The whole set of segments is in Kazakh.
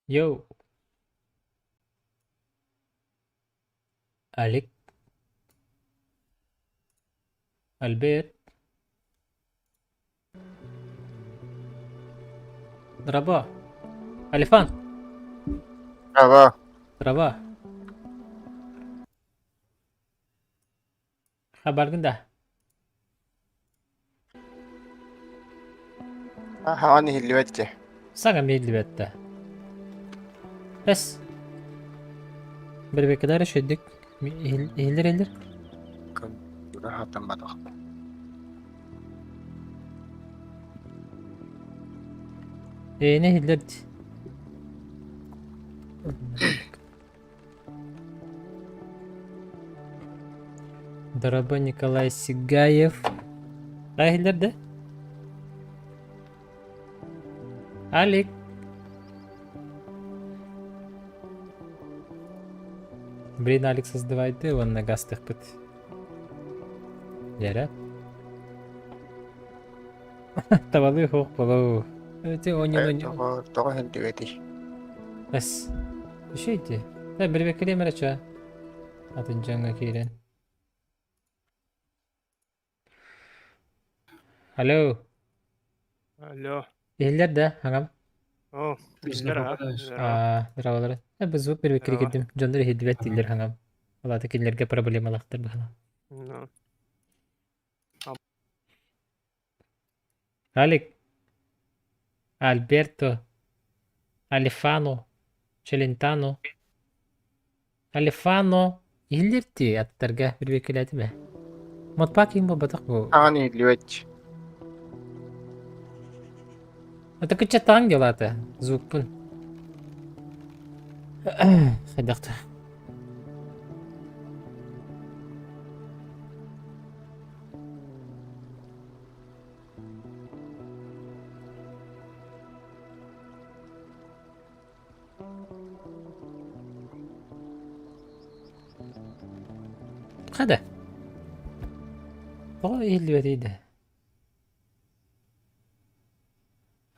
Yo. Alec. Albert. Draba. Alifan. Клава. Draba. Kabar ganda. Хаваны хэлвэжтэй. Saga meyilli bette. Bes. Bir kadar şeddik. Eğilir. Хатан бадах. Ne hillerdi? Драба Николай Сигаев. Hillerdi? Алик. Блин, Алик создавайте, он на гастах пыт. Ярат. Тавалы хук болу. Это он. Тога хэлвэдий. Бес. Şeydi. Da bir bekleyeyim araça. Atıncanга kiren. Alo. Алло. Ehiller de hangam. О, bizler ha. Merhabalar. Biz bu bir bekleri gittim. Canları hediye diller hangam. Valla tekinlerge problem alaktır bu hangam. Ну, Alik. Alberto. Alifano. Celentano. Alifano. Ehillerdi atlarga bir bekleri mi? Mutfakin bu batak bu. Хаваны хэлвэж. Это качатан gelata. Звукпун. Хайдахта. Хада. О, илбетиде.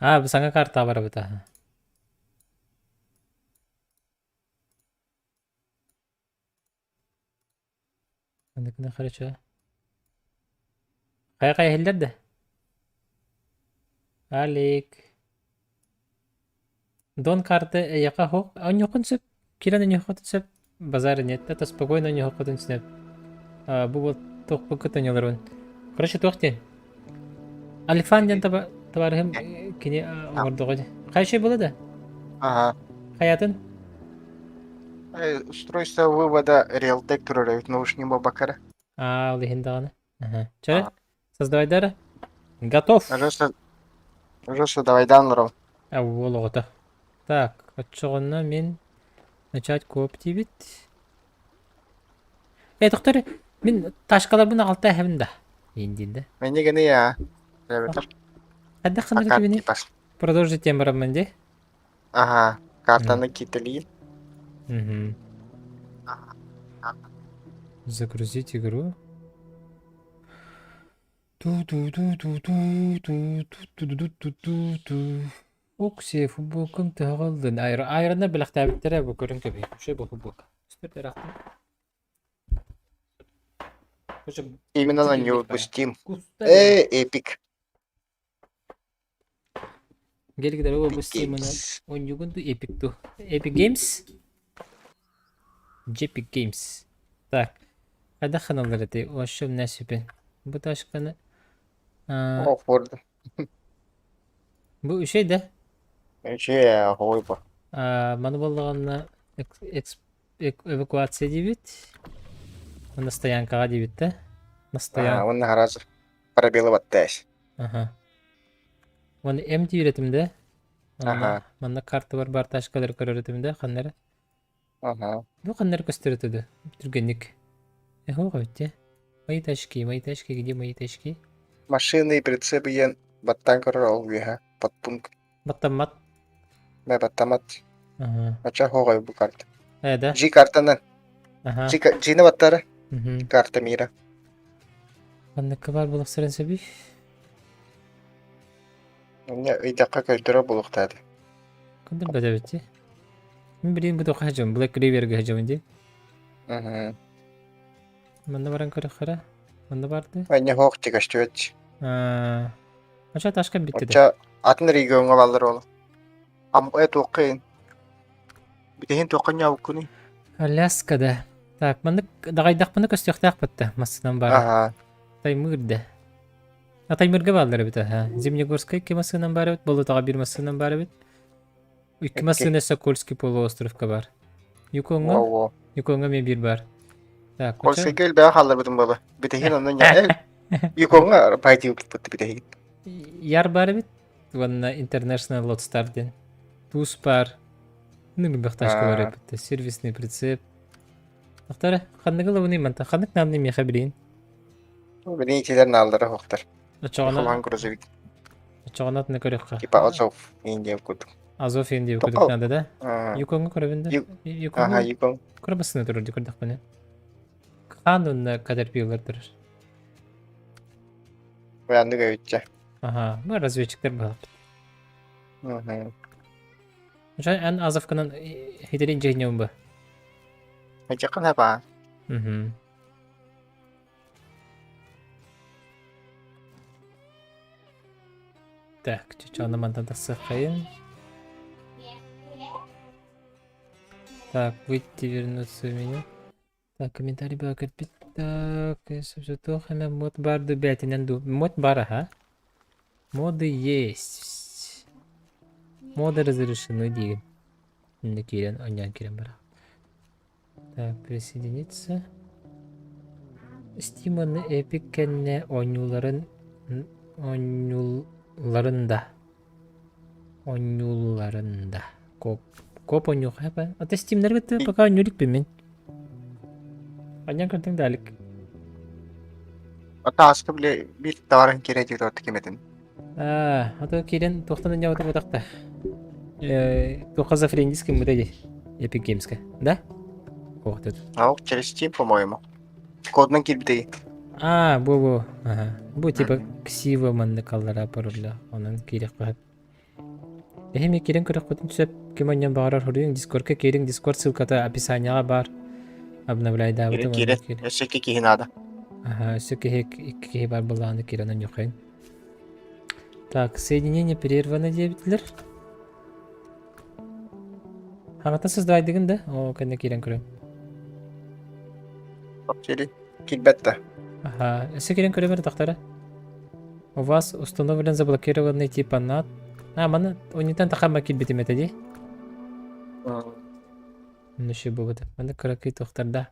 Bu sana karta var bu da. Andakine хорошо. Kaya hiller de. Alik. Дон карты яка хок. Он йокон сеп. Киран не хокон сеп. Базар нет. Это спокойно не хокон сеп. Bu вот тох покатанялар он. Короче, тохтен. Алифан ден табарым кини ордогой. Кай şey болады? Ага. Hayatın? Устройство вывода Realtek турарайт наушнигы бакара. Ол ихиндаганы. Чара? Создавайдары? Готов. Уже давайдан лором. Ол оғыта. Так, отчығына мен начать көп дейбіт. Тоқтары, мен ташқаларбын ағалта әвінді. Ендейді. Мене гene ya. Evet. Әдді қыныр кебіне? Продолжить тембрам менде? Ага. Картаны кителейін. Загрузить игру. Окси футболкың тағылдың. Айрына біліқ тәбіттері бұл көрін көбей. Шөй бұл футболка. Үстірдер ақтың. Именно на него пустим. Эпик. Gelgidere o bu Steam'ın oyuncuğundu Epic'tu. Epic Games. Epic Games. Так. Hadi kanalları de o şu nasibin. Bu taşkanı. Форд. Bu şey de. Şey хой bu. Bana balığınla evakuasiya debit. На стоянкаға дебит те. На стоянка. Оны харазы. Пробелы баттайс. Ага. Оны эмти үйретімді. Ага. Манда карты бар ташкалар көрөретімді. Қаннары. Ага. Бұл қаннары көстеретеді. Түргенник. Хоға өтте. Мои тачки, где мои тачки? Машины и прицепы ен баттан көрөр виха. Подпункт. Баттамат. Баттамат. Ага. Ача хогай бу карта. Да. G картанан. Ага. G'ni баттары. Карта мира. Қанныққа бар бұлық сырын сөбей? Мне үйдаққа көздірі бұлықтады. Күндір бәді бітті. Мен билейин бу тока хажым, Black River'ге хажым ди. Мында баран көрөк кара. Мында барды. Anya hoq çıkaştıvet. Ача ташка битти де. Oça atın regionga baldır oğlum. Amma et оқиын. Битехин тоқanya укуни. Аляскада. Так, мында дагайдак мында көстөктак битти. Масынан бар. Ага. Таймырда. Таймырга балдыр бит. Зимнегорская ки масынан бар бит. Боло тага бир масынан бар бит. Iki masına Сокольский полуостровка бар. Юконга? Wow. Юконга мен бир бар. Так, Kolsa gel be hallar budum baba. Bitehin ondan ya. Yukonga payti ukit putti bitehin. Яр бар бит. Ванна International Lot Star ден. Туз бар. Ну, бахташка бар бит. Сервисный прицеп. Ахтара, ханныгыла уни манта. Ханнык намны ми хабирин. Beni içilerin aldıra hoqtar. Ачагана, Kulağın kuruzuvik. ачагана тны көрөкка. Tipa Azov. India okudum. Азов энди Топал. окудук нанда да. Ага. Юконга көрөбүндө. Ага, Юконга Yukon. көрөбөсүнө турду көрдүк мени. Канунна Caterpillar турur. Uyandık öğütçe. Ага, ну разведчиктер бар. Ошо ан Азовканан хитерин жегнем ба. Acıkın hep ha. Так, чечана мантада сахаин. Так, выйти, вернуться в меню. Так, комментарий был копить. Так, все то, хана мод бар до 5 нанду. Мод бара, ага. Моды есть. Моды разрешены, диэн. Не кирен, онян кирен бара. Так, присоединиться. Стиманы эпик кенне онюларында. Коп онюх хапа. Ата стимнер битти пока онюлик бемен. Онян кырдың далик. Ata askı bile bir davarın kireci de kimedin. Ата кирен тоқтан я отыр отақта. Тоқа за френдиски мыдады. Epic Games'ка. Да? Коқтет. Ау, через Steam, по-моему. Кодның кирбитеги. Бу. Ага. Бу типа ксива манды калдара парурла. Онан кирек бахат. Эхеме кирен көрөк көтүн түсөп, кем оньян багарар хорuyun. Discord'ка кирен, Discord ссылката описанияга бар. Обновляй да. Kirin. Eşekki kihinada. Все кихи бар буланы киренен юкайын. Так, соединение прервано дебитлер. Хагата создавай деген да? О, кенде кирен көрөм. Seri. Kilbette. Все кирен көрөм тактара. У вас установлен заблокированный тип NAT. Мана онитан тахама килбитим этеди. Ну şu bu da. Мана каракай тохтарда.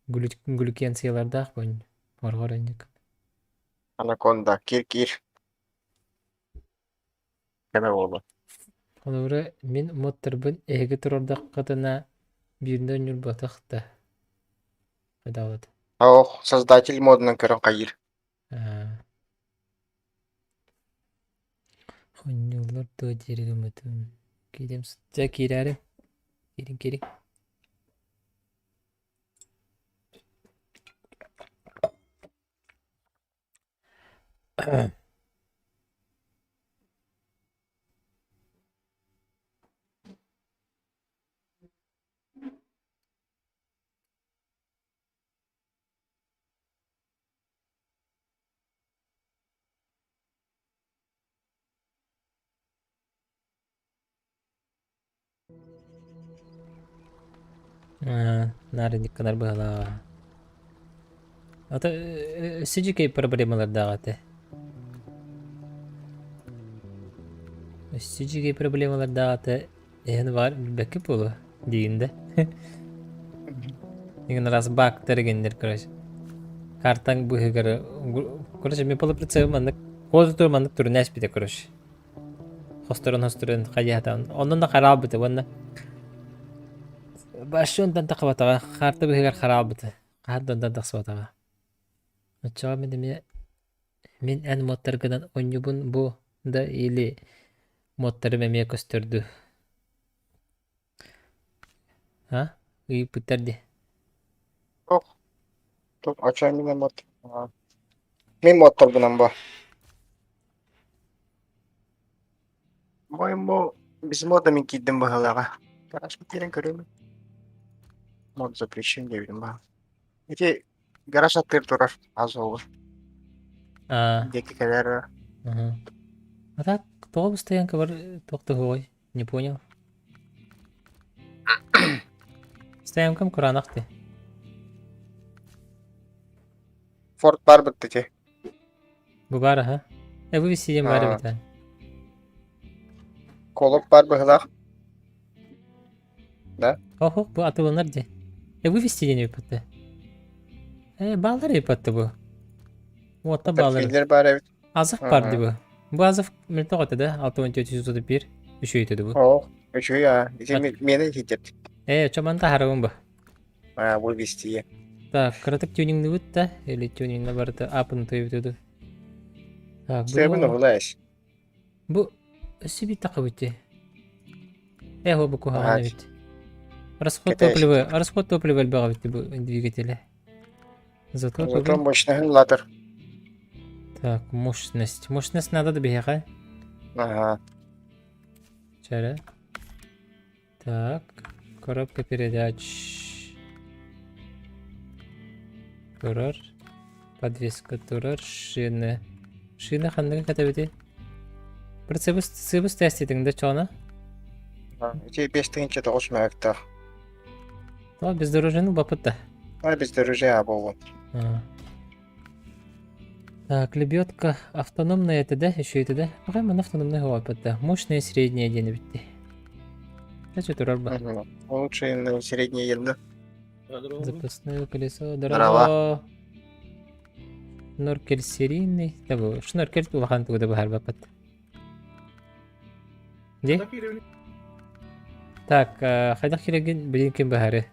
Глюкенцияларда акпын. Оргоренник. Anaconda. Kir. Keme oldu. Олора мен моттарбын эге турордак катына биринен юл батакта. Кадалат. Ох, создатель модының көрін қайыр. Онюлар то жерге өтүм. Кидем сутта кирәре. Кирин. Нарынник kadar бала. Ата сижикей проблемалар дагаты. Сижикей проблемалар дагаты. Var бәкеп болу дегенде. Деген раз бак тергендер короче. Картаң бугар. Короче мен полы прицеп мандык. Коды тур мандык тур näspide короче. Хосторон каятан. Ондан да харап бите ванна. Башын дан тақватага карты бугар харап бите. Каддан да тақсватага. Ача мен эн моттаргадан онюбун бу да или моттары меме көстөрдү. Үй пүттерди. Ох. Çok açayım yine mod. Min modlar bunun bu. Bizim moda min gittim bu halaga. Garaj bitirin görüyorum. Mod запрещен diyebilirim ben. İki garaj attır durar. Az olur. А, Деки kadar. ага. А так, кто постоянка бар тохтогой? Не понял. Стоянкам куранахты. Ford var bitti. Bu bara ha? Bu bir var Aa. bir tane. Kolop var bıhılak. Oh bu atılanlar de. Bu bir yapıttı. Bağlar yapıttı bu. Bu atta bağları. Filler var evet. Azık Aha. vardı bu. Bu azık mültak da 6431 üşüydü bu. Oh. Şu ya. İşte mene hicret. Çoban da harabın bu. Ha bu bistiye. Так, краток тюнинг не будет, да? Или тюнинг наоборот, апн то и туду. Так, Sebebini bulayız. bu себе так бити. Его бы кухана Ага. ведь. Расход Китайский. топлива البغا ведь bu двигателя. Зато Zато топлив. mощный ладер. Так, мощность. Мощность надо добегать. Ага. Чара. Так, коробка передач. Турар. Подвеска турар. Шины. Шины ханныга катабити. Bir sıvı test edildi çoğuna. İki 5 tığınca da oluşmayakta. Ama biz dörücünün bapıttı. Ha biz de rüzgar bu. Так, лебедка автономная это, да? Еще это, да? Пока мы автономная опыта. Мощная средняя день битти. Это что турарба? Лучше на среднее ядно. Запасное колесо. Дрова. Шнуркель серийный. Да, шнуркель улахан туда бахар бапат. Где? Так, хайдах кирегин блинкин бахары.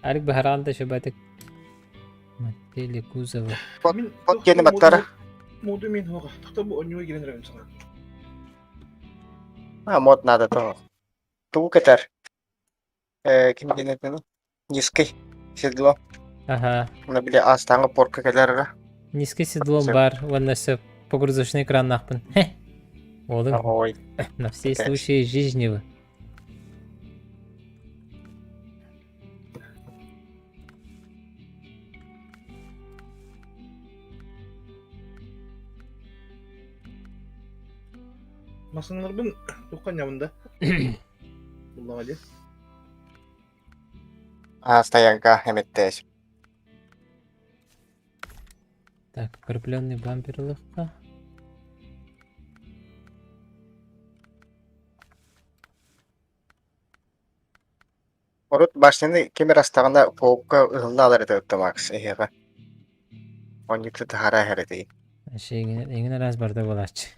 Алик бахаранда шабатик. Маттели кузова. Pot kendi matları. Modu min hoga. Takta bu onyu giren sana. Ha mod надо то. Ту катар. Kim gene bunu? Низкий седло. Ага. На биле астаңы порка каларга. Низкий седлом бар. Вон все погрузочный экран нахпын. Олым. Ой. На все Такая. случаи жизни вы. Masanlar ben tukan yamında. Bullah aja. А стоянка эметтеш. Так, укрепленный бампер легко. Орут башны кемер астагында поопка ылны алар өтө макс. Эга. Он никто тахара херети. Şeyine раз barda bolaç.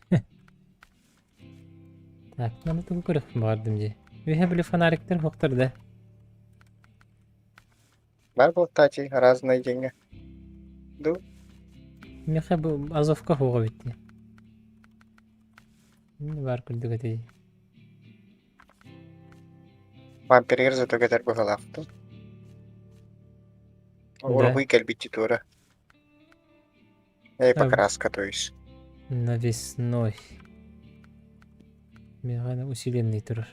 Так, надо тут көріп бардым же. Веге білі фонариктер хоқтыр да. Бар бул тачи разные деньги. Ду. Меха бұл азовка хоға бітті. Бар күлді көтей. Вампиргер зато кетер быгалафты. Ора хуй битти тура. Покраска, то есть. Навесной. Меганы усиленный тұрыр.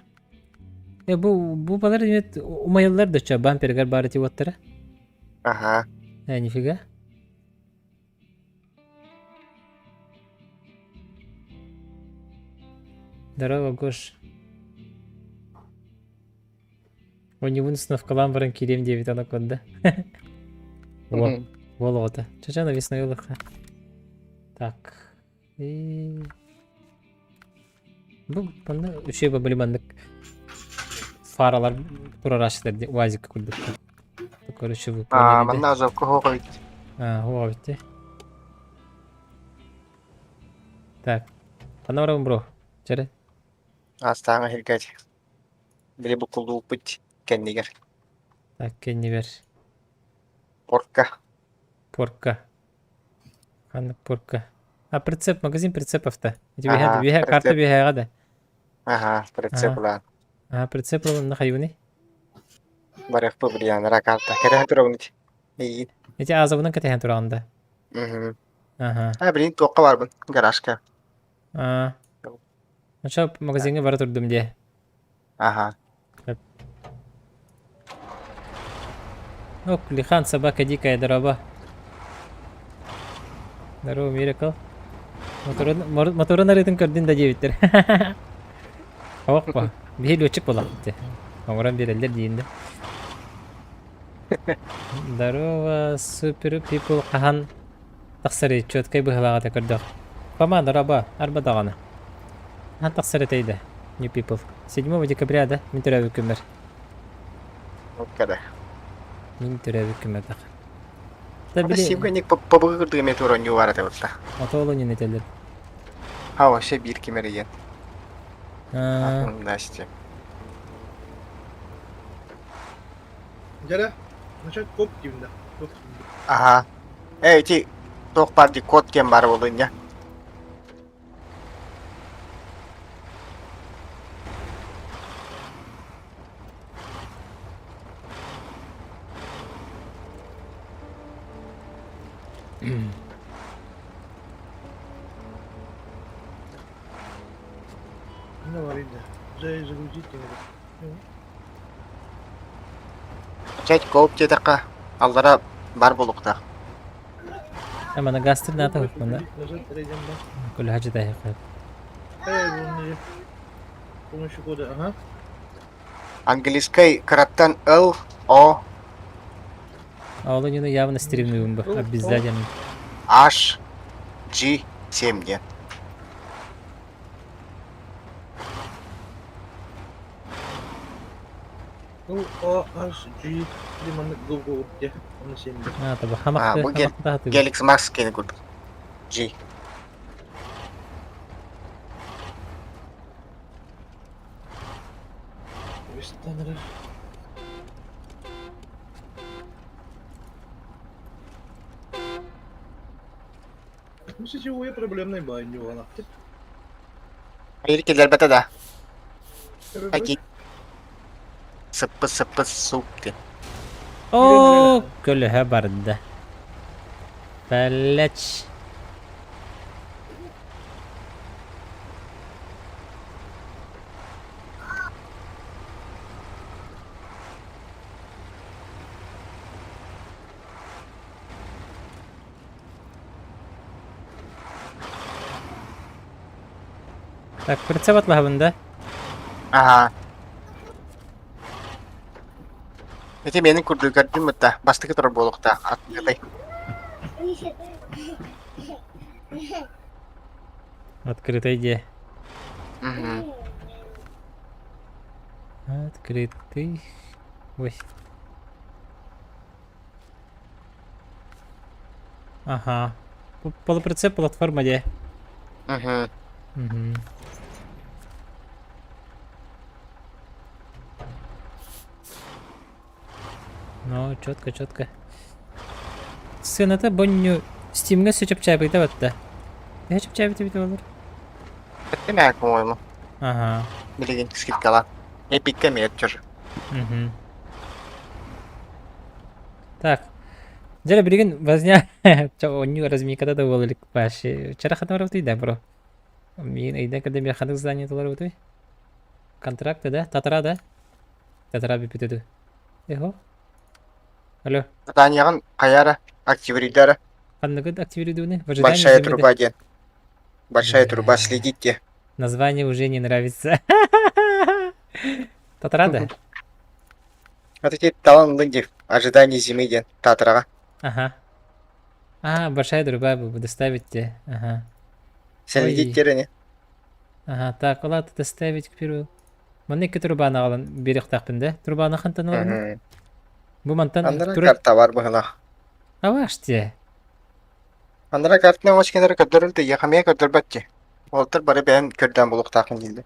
Бұл балар демет умайылар да ча бампергар бары теп оттары. Ага. Нифига. Здорово, Гош. Он не вынесено в каламбран кирем 9 анакон, да? Во, волота. Чача навесной улыха. Так. И... Бұл банда үшей ба білімандық фаралар тұрар ашылар де уазик күлдік. Короче, вы А, поняли, манна азовка хоға битти. О, бітті. Так. Панорамын, бро. Чары? Астаңы хилгать. Били буккуллуу бит кендигер. Так, кенне бер. Порка. Порка. Ханны порка. А, прицеп, магазин прицепов-то. Ага, Карта прицеп. бігайға да. Ага, прицеп улан. А, прицеп на хайуни. Барых по бриян ракалта. Кетен туравнит. И. Эти азабынан кәтәһен турағында. Ага. А, блин, тоққа барбын. Гаражка. Ача магазинге бара турдум де. Ага. Ок, лихан собака дикая дроба. Здорово, Миракл. Моторын арытын көрдүн да жебиттер. Опа, бейли өчүк болакты. Оңран берелдер дейин да. Здорово, супер пипл кахан таксары чөткөй быхлагата көрдүк. Пама дроба, арба даганы. Хан таксары тейди. New people. 7 декабря, да? Мен төрөбү күмөр. Kada. Мен төрөбү күмөр так. Ada simganik pabagırdığı meteoron yuvarı da olsa. Отолу не нетелер. Hava şey bir kemeri yen. Аа, Nasıl? Жара, начать коп дивинда. Коп дивинда. Aha. Evet, çok parti kod kem var olunca. Не варили. Загрузить не надо. Çek kop cedaka. Allara bar bulukta. амана гастр ната мына Назад трейдем, да. кул хажы да яка. Bunu с помощью кода, ага. Английский караттан L O Олу не явно стримный бы, обязательно. H G 7 diye. Ну, O, H, G, dimana go dia. Onu sini. А, таба хамакты, bu gel- хамакты хаты. Galaxy Max keni kurduk. G. Вистанера. Ну, сетевые проблемные байни вона. Hayır ki elbette de. Peki. Sıppı sıppı soğuk diye. О, көлөһө барды. Бәлләч. Так, прицеп бында. Aha. Ete benim kurduğu gördün mü da? Bastık otur bolukta. Atlıday. Открытый где? Hı. Открытый. Ой. Ага. Полуприцеп, платформа где? Hı. Угу. Ну, четко, четко. Сын, это бонню стимге сөчөп чайбыйта батта. Я чөп чайбыйта бит болор. Bitti mi ayak mı? Ага. Bilgin skit kala. Epic mi çocuk? Угу. Так. Жара билген возня онню разминкада да бололик баши. Чара хатам работай да, бро. Мен айда когда мен хадык здание толар работай. Контракты да? Татара да? Татара бипетеду. Эхо. Алло. Zaten kayara активиридара. Кандагы активируй. Большая труба ден. Большая труба следите. Название уже не нравится. Татара да? Вот эти таланты ожидание зимы ден. Татрага. Ага. А, большая труба буду доставить тебе. Ага. Следите не. Ага, так, ладно, доставить к первому. Монетки труба алған берек тақпын да? Трубаны қантан алған? Бұл мантан Андыра карта var бұғына. Аваш те. Андыра картына очкендері көдірілді. Яқамия көдірбәтте. Олтыр бары бән көрден бұлық тақын келді.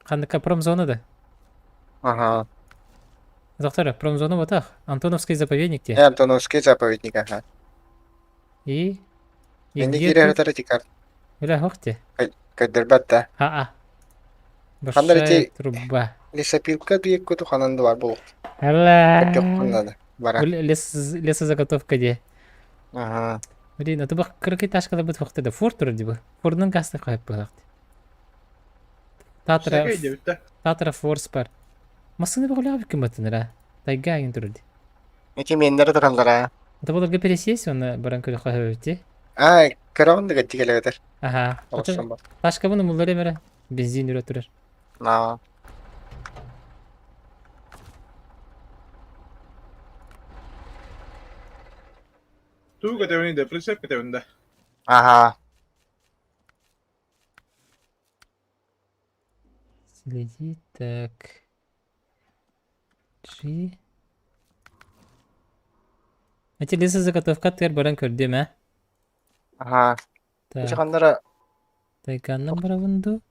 Қандыққа промзона да? Ага. Доктора, промзона вот так. Антоновский заповедник те. Антоновский заповедник, ага. И Енді где кері тут? әртері текар. Бля, хох те. Көдірбәтті. А. Қандай Большая те- труба. Лесопилка бүйек көту қананды бар бұлық. Алла. Көтек қанады. Бара. Лесозаготовка де. Ага. Блин, а ты бы крыки ташкала бит вақтыда. Фур тұрды бұл. Фурның касты қойып бұлақты. Татра Всякое девять, да. Татра форс бар. Масыны бұғылы абы кіметін ра. Тайга ген турди. Эти мендер тураллара. Это болорга пересесть, он баран көрө кахабыти. Кырон да геттигелебетер. Ага. Олошсон бар. Ташка буну муллары мере бензин үрө турар. На. Туу кетебинде, прицеп кетебинде. Ага. Следи, так. G. Эти леса заготовка тер баран көрдүм, а? Ага. Так. Чакандара Тайганнан барабынду.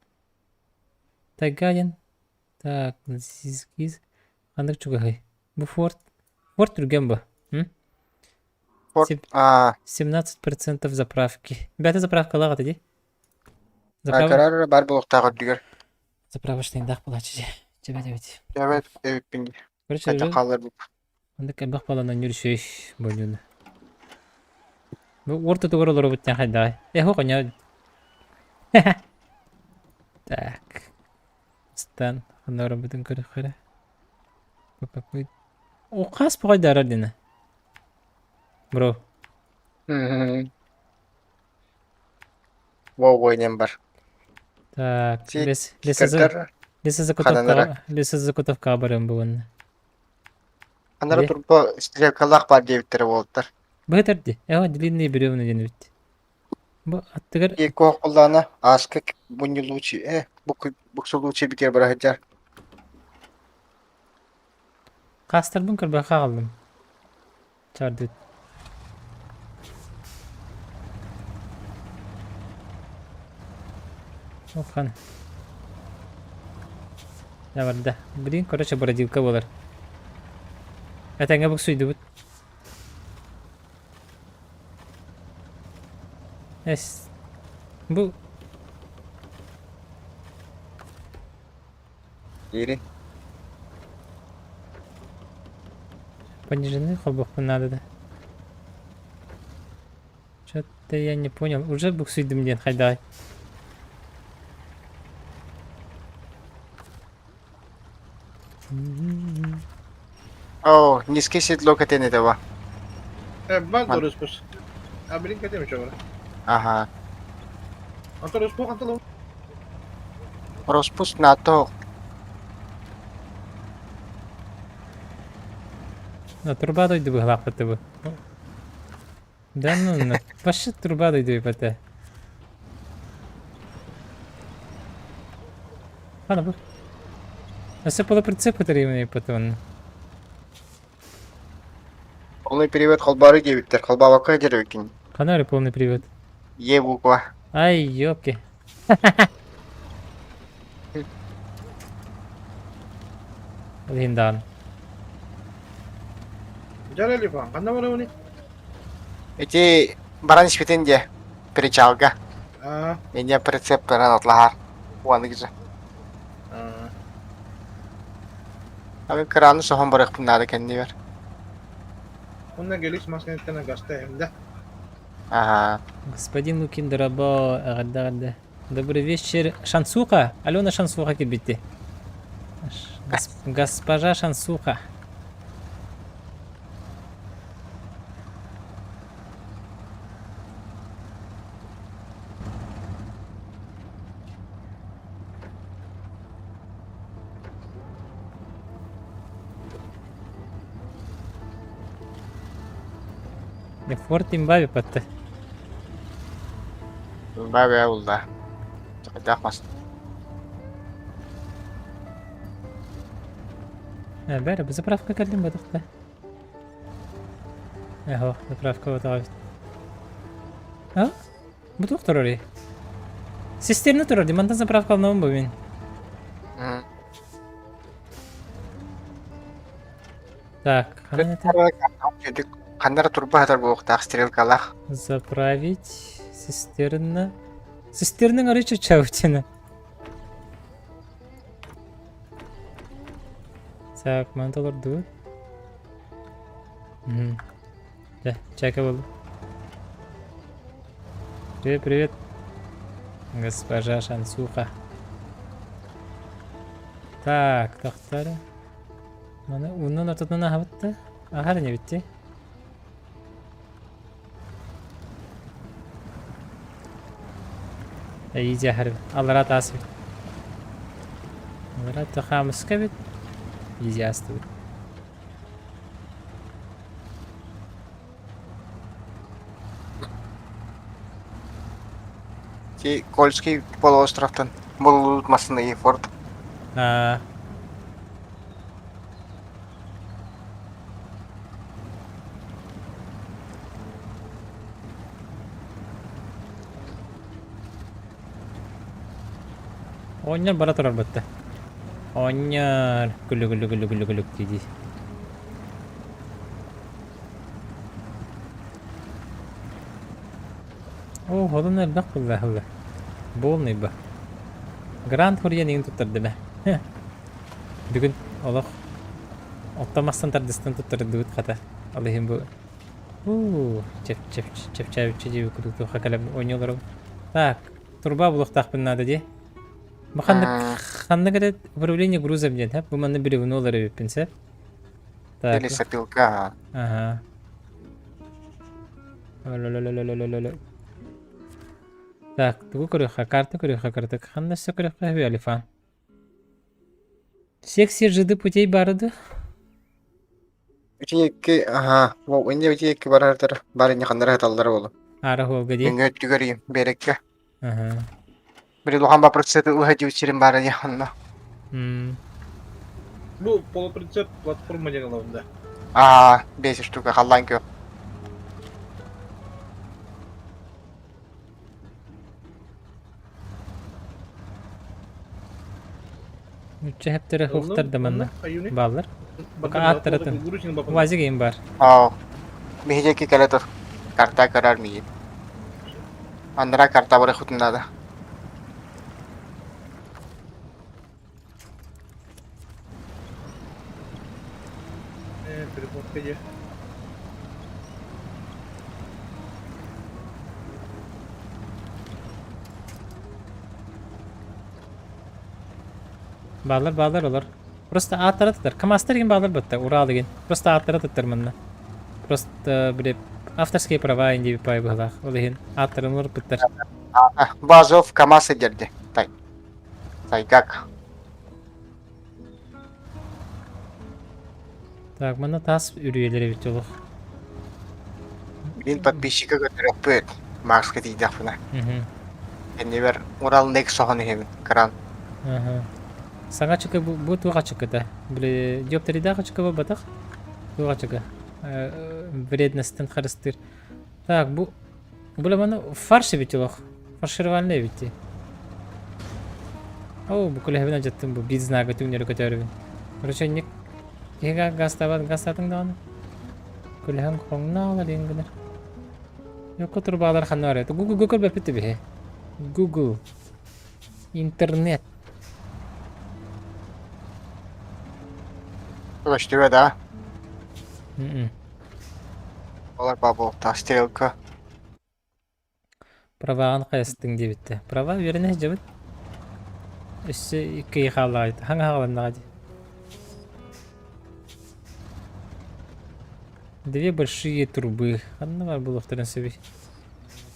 Тайгаен. Так, зизгиз. Кандык чугахай. Бу форт. Форт түрген бу. Форт. 17% заправки. Бәті заправка лагат иди. Карар бар булуктагы дигер. Заправочный дах булачы же. Жебет эбит. Жабет эппинги. Короче, Кача калыр бу. анда кайбак баланан жүрүшөй бөлүнү. Бу орто тугролор буттан хайдай. Хо коня. Так. Стан. Ханара бүтүн көрүп кара. Какой. О, кас пойдар адина. Бро. Воу ойнем бар. Так, Ти- леса Хананара. заготовка барым бүгүн. Анара Е? турбо стрелкалак бар дебиттер болуптар. Бытерди. Длинный бревна денет. Бу аттыгар Эки окуллана аска бунюлучи, буксулучи битер барахаджар. кастырдым кырба калдым. Чарды. Охан. Я варда. Блин, короче, бородилка болар. Это не буксуйду бут. Эс. Бу. Ири. Понижены хоббоху надо, да. Что-то я не понял. Уже буксуйду мне, хайдай. О, низкий седло кетени дева. Бак дөрөспүс. Блин кетем чогора. Ага. Антөрөс бу антылуу. Роспус нато. На труба дойду бы глапати бы. Да ну, вообще труба дойду и пата. Ладно, бы. Все было прицепы таримные потом. Полный привет холбары дебиттер. Холбабака деревикин. Канаре полный привет. Ебуква. Ай, ёпки. Линдан. Жарели фан. Кандай барабыны? Эти баран испитенде. Перечалга. Меня прицеп баран атлахар. Уаныгжа. Abi kıranı soğan bırakıp nada kendi ver. Онна гелис маскенеттен гаста эмде. Ага. Господин Лукин Дарабо, гада. Добрый вечер. Шансуха? Алена Шансуха кибити. Госпожа Шансуха. Форт имбаби патты. Babi Allah. Takmaz. Бәрі, біз заправка кәлден бадық та. Әхо, заправка отағыз. Бұтық тұрар е. Системні тұрар, демандан заправка алынауын бұл мен. Так, қана это? Қандары турба хатар болуқтақ стрелкалақ. Заправить цистерна. Цистерның арычы чаутина. Так, манталар дует. Да, чайка был. Привет, привет. Госпожа Шансуха. Так, тахтары. Mana undan ortadan habatta. Ahar ne bitti? İyice harbi. Allah rahat asıl. Allah rahat takamız kabit. İyice astı. Ки Кольский полуостровтан болутмасын эфорт. Ha. Oynar bana turar battı. Oynar. Gülü gülü gülü gülü gülü dedi. Oh, hodunlar bak billah billah. Bolnay ba. Grand Hurriye neyin tutturdu be. Bugün Allah otamazsan tardıstan tutturdu bu kadar. Allah'ım bu. Çep çeciği kudu hakalam oynuyorlar. Так, турба блок так надо де. Маханна говорит, управление грузом нет, bu manna biri bunu olur yapınsa. Так. Или сопилка. Ага. Ла-ла-ла-ла-ла-ла-ла. Так, тугу көрөха, карта Ханна все көрөха хеби алифан. Секси жиды путей барды. Үчейекке, ага, ол өнде үчейекке барардар, барыне қандары хаталдары болу. Ара холга де. Өңі өттігерейім, берекке. Ага. Бір лухан ба процессоры ұға жеучерім бары яханна. Bu полупринцип платформа жаңалығында. 5 штука қаллан кө. Üçe hep tere huktar da manna. Ballar. Baka at taratın. Вазик. Vazi game var. Бейжеке кәлетір. Карта карар мейін. Андыра карта бары құтынады. Перемотка є. Bağlar olur. Просто аттары тұтыр. Камастар ген бағдар бұтты, Уралы ген. Просто аттары тұттыр мұнна. Просто білеп, авторские права инде бипай бұғылақ. Ол ген аттарын ұр бұттыр. Базов КамАЗ едерді. Тайгак. Так, мұнна тас үрейелері бітті олық. Мен подписчика көтіріп бөт. Максқа дейдіқ бұна. Әнебер Уралындайық соғаны хемін. Кран. Саңа чықы бұл туға чықы да. Біле, диоптеридаға чықы бұл батақ. Туға чықы. Вредностен қарыстыр. Так, бұл мұны фарши бітті олық. Фаршировальный бітті. Бұл күлі хәбіна жаттым бұл бизнага түңнері көтеріп. Короче, нек кега гастатын дағаны. Күлі хан қоңна алар енгілер. Йоқы тұрбағалар қанна бар еді. Google бәп бітті бе. Google. Интернет. Өштігі да. Олар бабыл та стрелка. Праваған қайыстың де бітті. Права веріне жабыт. Үсі екі қала айды. Хаңа қаланна қады. Две большие трубы. Қанна бар бұл ұқтырын сөбей.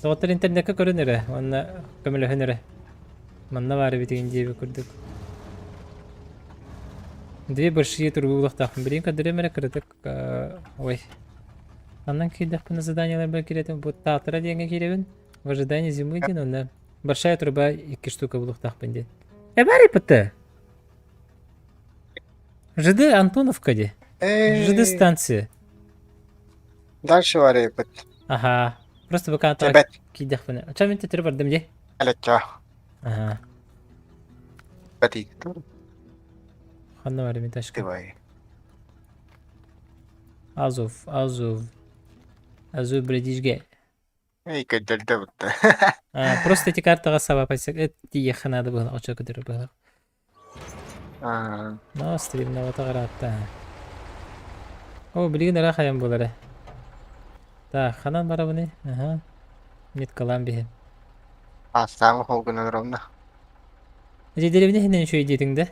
Тоғыттар интернетке көрінері. Онна көмілі хөнері. Манна бары бітеген дебі көрдік. Две большие трубы улықтақпын. Білейін көдіремері кірдік. Ой. Аннан кейдіқпін заданиялар бір керетін. Бұл тақтыра дегенге керебін. В ожидании зимы ден, онна. Большая труба 2 штука улықтақпын ден. Бәрі пыты. ЖД Антоновка де. ЖД станция. Дальше варі бөт. Ага. Просто бұқа антаға Бәт. кейдіқпін. Оча мен тетірі бардым де? Әлетча. Ага. Бәті. Қанна бары мен ташқа. Дивай. Азов. Азов бредижге. Ей көддерді бұтты. Просто эти картаға сабап айтсақ, әтті еқанады бұғылақ, оча көдірі бұғылақ. Но стримна ота қаратта. О, білген әра қаян болары. Так, қанан бара бұны? Ага. Нет калам бе. Астаңы холгынан ровна. Әже деревіне хенен шөй детіңді?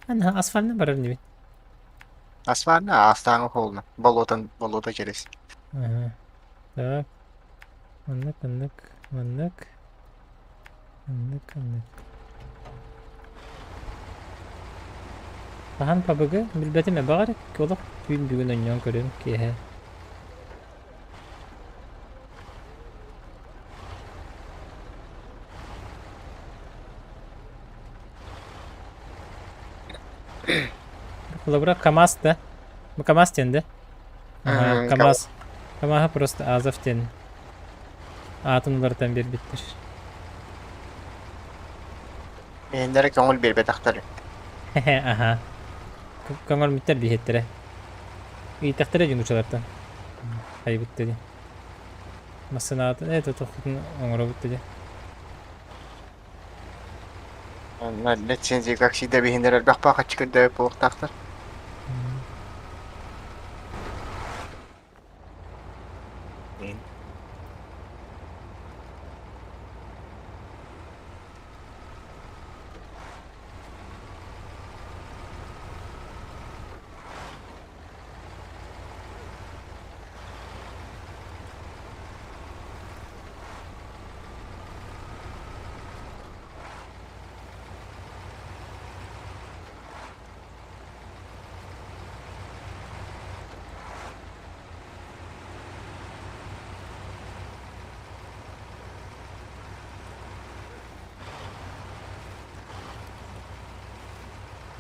Ана, асфальны барар не бен? Асмарна астаңы холна. Болота через. Ага. Так. Мынык, мынык, мынык. Мынык, мынык. Тахан пабыгы билбетиме багар колок күн бүгүн оньон көрөм кие. Лабра КамАЗ да? КамАЗ тен да? Ага, КамАЗ. КамАЗ просто Азов тен. Атынлардан бербеттер. Ендері көңіл бербет ақтары. Ага. Көңіл мүттер бейхеттері. Ийтақтары жүңгічалардан. Хай бүттеді. Масынаатын, тоқтың оңыры бүттеді. Лицензия как всегда бейіндер әлбәқ бақа чүкірді болықтақтар.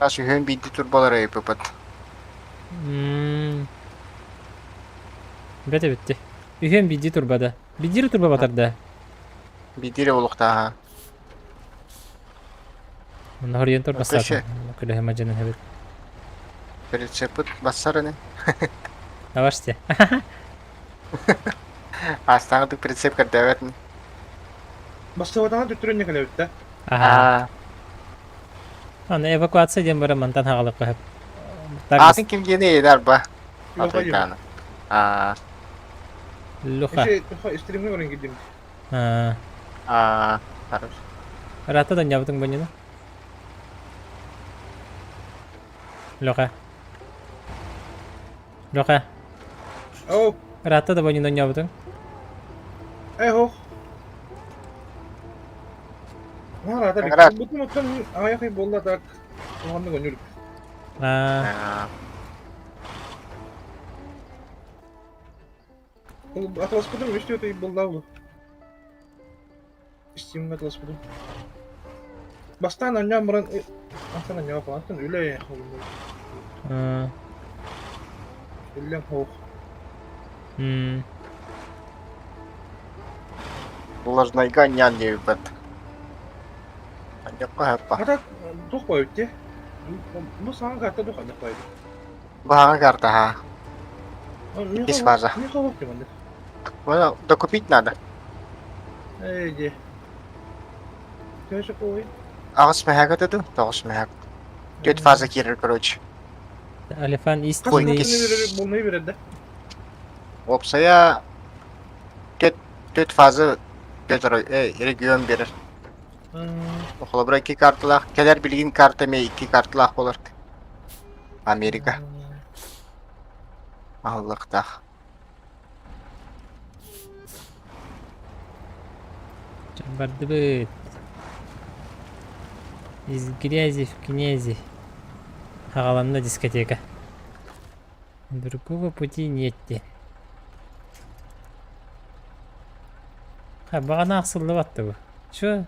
Аш үйен бейді турбалар өйіп өпіт. Бәті бітті. Үйен биді турбада. Бидері турба батарда. Бейдері олықта аға. Оны хориян турба Өкіші. саты. Күлі хема жанын хәбір. Прицепіт бассарыны. Аваште. Астаңы прицеп кірді әветін. Бастауатаңа түттірінне кәлі өтті. Ага. Оны эвакуация дем бара мантан хағалық қойып. Атын кім гені едер ба? Лоха Африканы. Луха. Стримге көрін келдім. Хорош. Ратадан ябытың бөңені? Луха. Луха. Ау, Ратада бөңені ябытың? хоқ. Рата Рат. бит. Бұтын ұттан аяқай болла так. Оғанды гөнюлік. Атылас бұдым, өшті өтей болла ұлы. Стимге атылас бұдым. Бастан анжан бұрын... Астан анжан бұрын, астан үлі қолымды. Үлі хоқ. Бұлажнайға нян де өпіт. Анжаққа әппа. Ата тоқ бай өтте. Бұл саған қарта тоқ анжақ байды. Бұғаңа карта ха. Бес фаза. Не қалып деманды. Bueno, докупить надо. Де. Көші қой. Ағыс мәхәк өтеді, тоғыс мәхәк. 4 фаза керір, короче. Алифан Қасың истинный... қасың болмай береді. Опсая 4 фаза регион берір. Оқылы бұра 2 картылақ. Келер білген карта ме 2 картылақ болыр. Америка. Аллықтақ. Барды быт. Из грязи в князи. Хағаламна дискотека. Другого пути нетте. Бағана ақсылды батты бұл. Шо?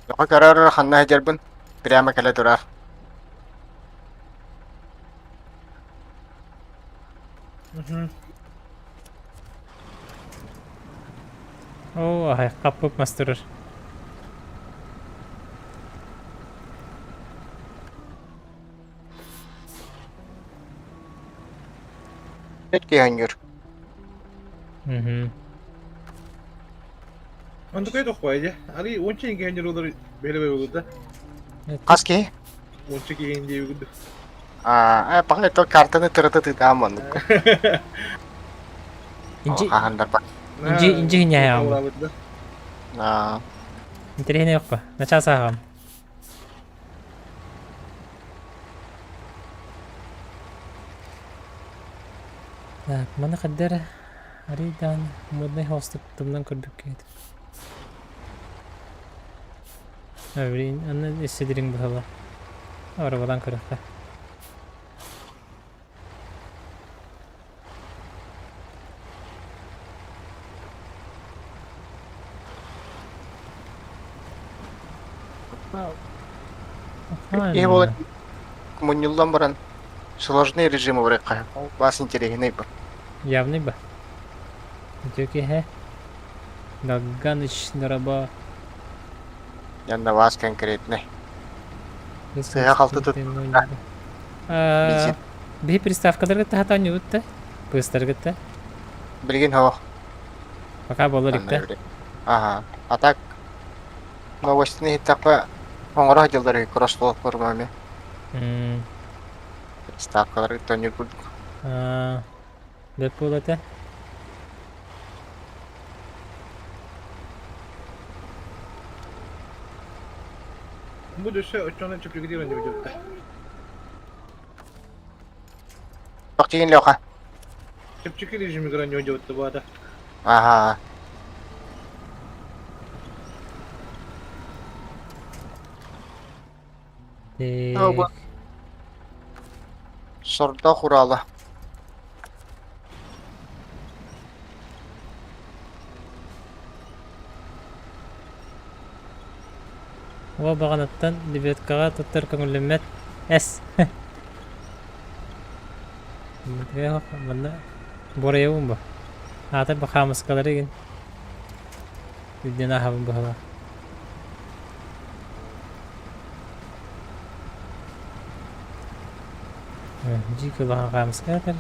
Доқа карар ханна хәдербін. Прямо кәлі тұрар. О, ай, қапып мастырыр. Netke hangur. Андық өй тоқ байды. Али 10 кеңдер олар бәрі бай болуды. Қас ке? 10 кеңдер өгілді. Пақай то картаны тұрыты тұтамын. Инчи... Қағандар ба. Инжи хиняя ам. Интерехне ёкпа. Начал сагам. Так, мана каддер аридан модный хоступ тумнан көрбүк кейт. Аврин анна эседирин бахала. Арабадан көрөккө. И вот коммунилдан баран сложный режим врека. Вас интересный был. Явный ба. Тёки хэ. Гаганыч нараба. Я на вас конкретный. Saya kaldı tut. Би приставкаларга тахатан үтте. Пыстаргытта. Билген хо. Пока болорик да. Ага. А так новостные такое оңора жылдары кроссфлот көрмөмө. Приставкалар тоне күл. Деп болот. Bu düşe uçağına çıkıp gidiyor önce videoda. Bakayım loka. Çıkıp rejimi gören videoda bu arada. Ага. Сорда хуралы. Ва баганаттан дебеткага тоттор көңүлүмөт эс. Мынтыга мында бореюм ба. Атар бахамыс каларыгин. Видена хабын бахала. Жико бахамыс калар.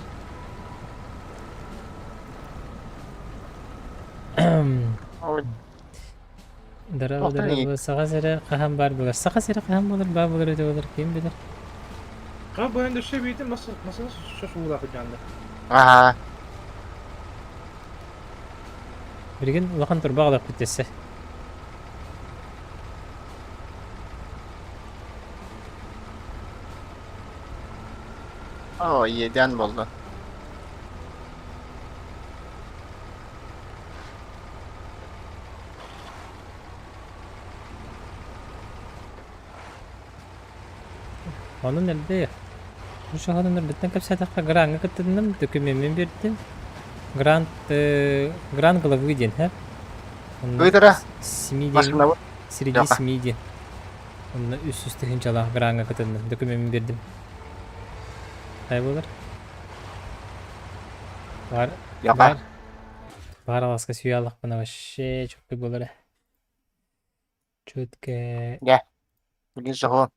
Дарабы сагасыра кахам бар булар. Сагасыра кахам булар, бар булар өтө булар. Ким билер? Ка bu önde şey biydi nasıl şaşırdı canlı. Ага. Бирген улахан турбак да күтесе. О, еден болду. Onun nerede ya? Bu şahadın nereden kapsa takka granga kıtındım dökümümün birdim. Грант головы день, да? Выдара. Семиден. Машина. Среди семиден. Он üst hinçala granga katıldım. Dökümümü verdim. Kaybolur. Var. Yapar. Var alaska süyallık bana вообще çok iyi olur. Çötke. Gel. Bugün soğuk.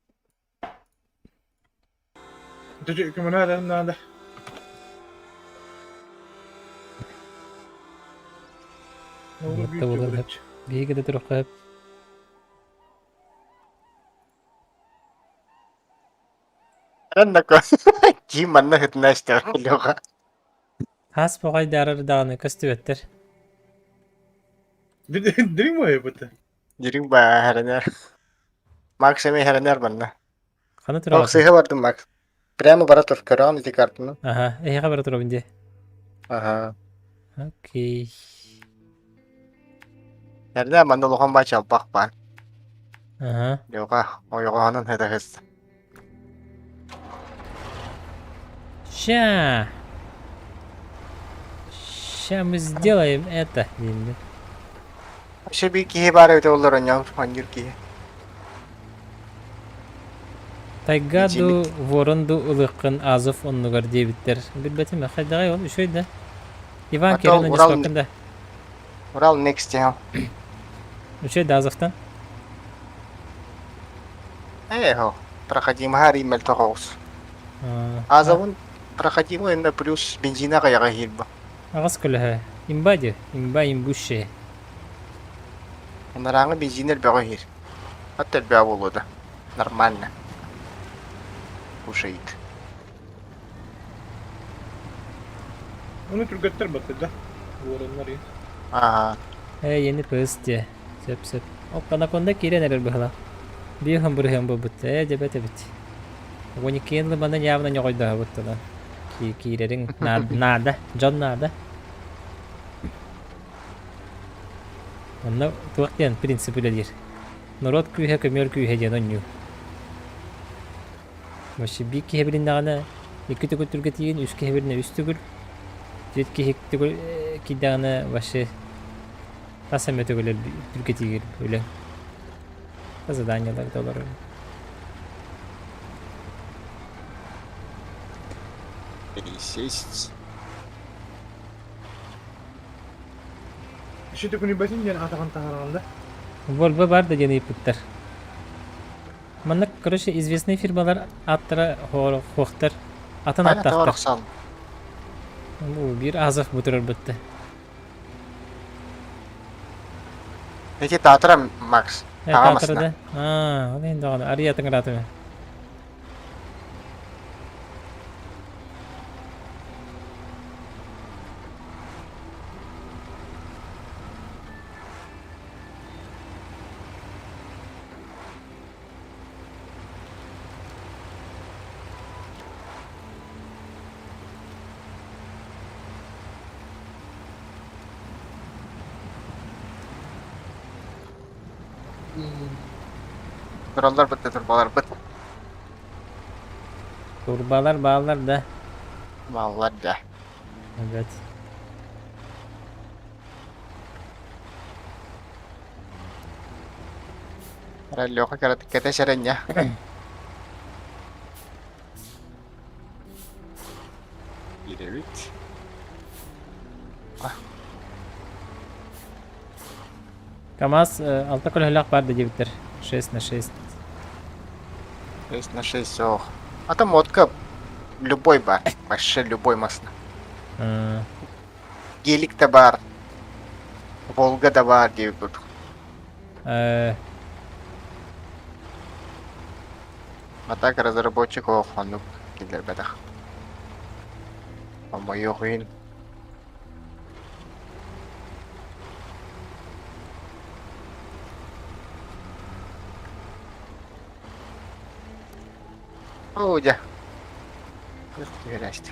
Teşekkür ederim nerede? Hatta olur hep. Bir gide duruk hep. Ren nako. Gimana hitna ister loka. Has pokay darar dağını köstüvettir. Değil mi o bu? Jiring ba haraner. Max semi haraner banna. Kanı Bak turağı. sehe vardı Max. Prямо баратор каран эти картины. Aha. Haber otur bindi. Ага. Окей. Nerede manda lokan baca bak ban. Ага. Yoga o yoganın hedefesi. Ща мы сделаем это. Енді. Şey bir kihe var öyle olur ya hangi kihe. Тайгаду воронду улыккын азов оннугар дебиттер. Билбетим хайдагай ол үшөйдө. Иван Ата Керен'in Урал- спокойно. Урал next ya. Üçөйдө азовтан. Эхо. Проходим хари мельтохос. Азовын проходим на плюс бензина каяга хилба. Агас көлөһө. Имбади, имбуше. Нараңы бензинер бага хир. Hatta бя болду. Нормально. Кушает. Onu Türkçeler baktı da. Bu oranlar iyi. Ага. Yeni pıs diye. Sep. O kana konda kire neler bıhla. Bir ham buraya bu bitti. Cebete bitti. Onu kendi bana yavna ne koydu ha bitti lan. Kirerin nada. John nada. Onu tuğyan prinsiple dir. Narod kuyha kömür kuyha canan yu. Başı bir ki heberin nana. İki tükür türketiyin üst ki heberine üst tükür. Jet ki hek tükür ki dana başı. Tasam ötügüler türketiyin öyle. Fazla danyalar dolar öyle. Пересесть. Şimdi kuni basin jan atakan taharanda. Volvo var da yeni iputlar. Manlık короче известные фирмалар аттыра хоқтар. Атын Aynen аттақтар. doğru sal. Bu bir azaf buturur bitti. Peki dağıtıra Max. Tamam Tatırda. aslında. Aa, o da onu arayatın ratı. Turbalar bitti, turbalar bitti. Turbalar bağlar da. Vallahi de. Evet. Rally ako kaya kita siya rin niya. Evet. КамАЗ altta kolhelak var da bitir. 6/6. 6/6 ох. А там модка любой бар. Вообще любой машина. Гелик да бар. Волга да бар gibi bu. А так разработчиков ну киллер бедах. По-моему, хуин. Оудя. Как тебе раст?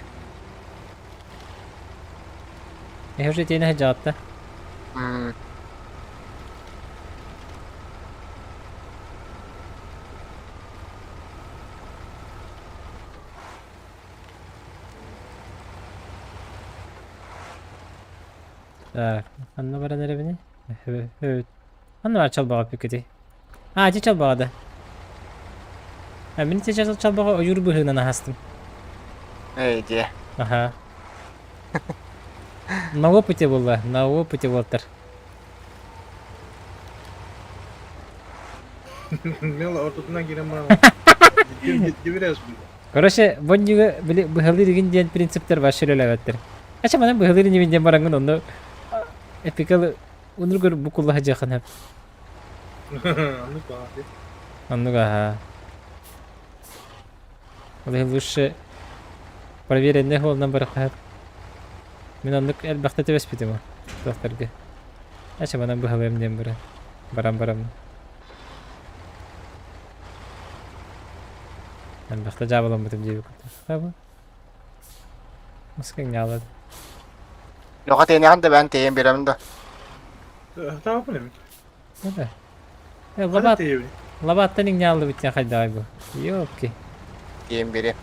Я уже тени хаджатта. Так, Анна бара нere beni? Evet. Anna var çal bağa piketi. Acı çal bağa da. Beni çal çal bağa o yürü bıhına hastım. Эй, где? Ага. На опыте было, на опыте Walter. Mela ortasından giren bana. Ciddi biraz bu. Короче, боннига били быхалырыгын диэн принциптер бар шөлөлөбөттер. Ача манан быхалырын ден бараңын онно эпикалы унургөр буккуллуу жакын хеп. Anlık var abi. Оннуга ха. Оле лучше проверенный хол номер хеп. Мен оннук элбакта тебеспитим. Докторга. Ача манан быхалырын ден бара. Барам. Элбакта жабылам бутум жебик. Таба. Мускан ялады. Lokat ini kan ben teyim biram da. Tamam bu ne mi? Öyle. Hadi Labat, teybi. labatta ning nyaldı bitken hayda bu. Yok ki. Teyim biri.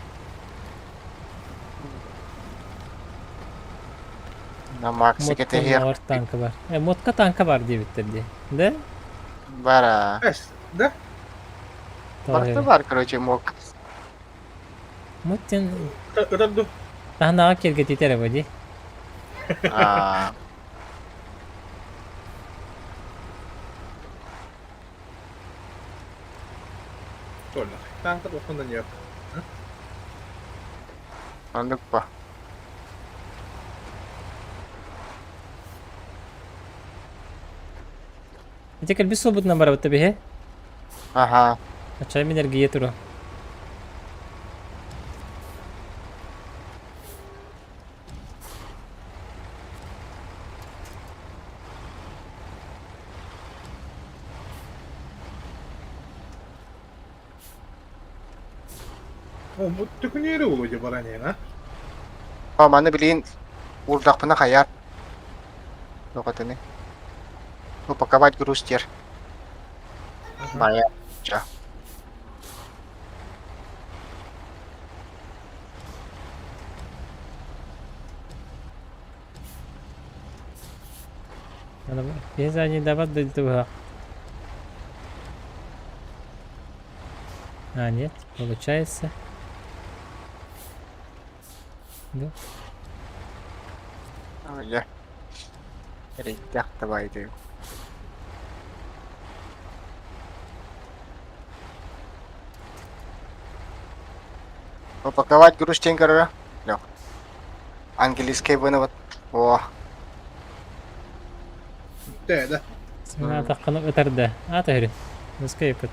Na Max'i Modka getiriyor. var tankı var. Modka tankı var diye bitirdi. De? Bara. Es. Da. Barta var короче мог. Modten Öder dur. daha ne akil getitere bu di. А. Sonra. Kanka okundan yap. Anlık pa. Tekrar bir sobut numara var tabii he. Ага. Açay miner giyeturo. Bu tükünüğü oluyor bana ne ha? Manı bilin urdak hayat. Lokatı ne? Bu pakabat gurus tier. Maya. Ja. Biasa не dapat dari tuh. А, нет, получается. Да. Ya. Рейдах давайте. Упаковать груз тенкера. Лёг. Английский выныват. О. De. Sana takkanıp öterdi. At öyle. Nasıl yapıt?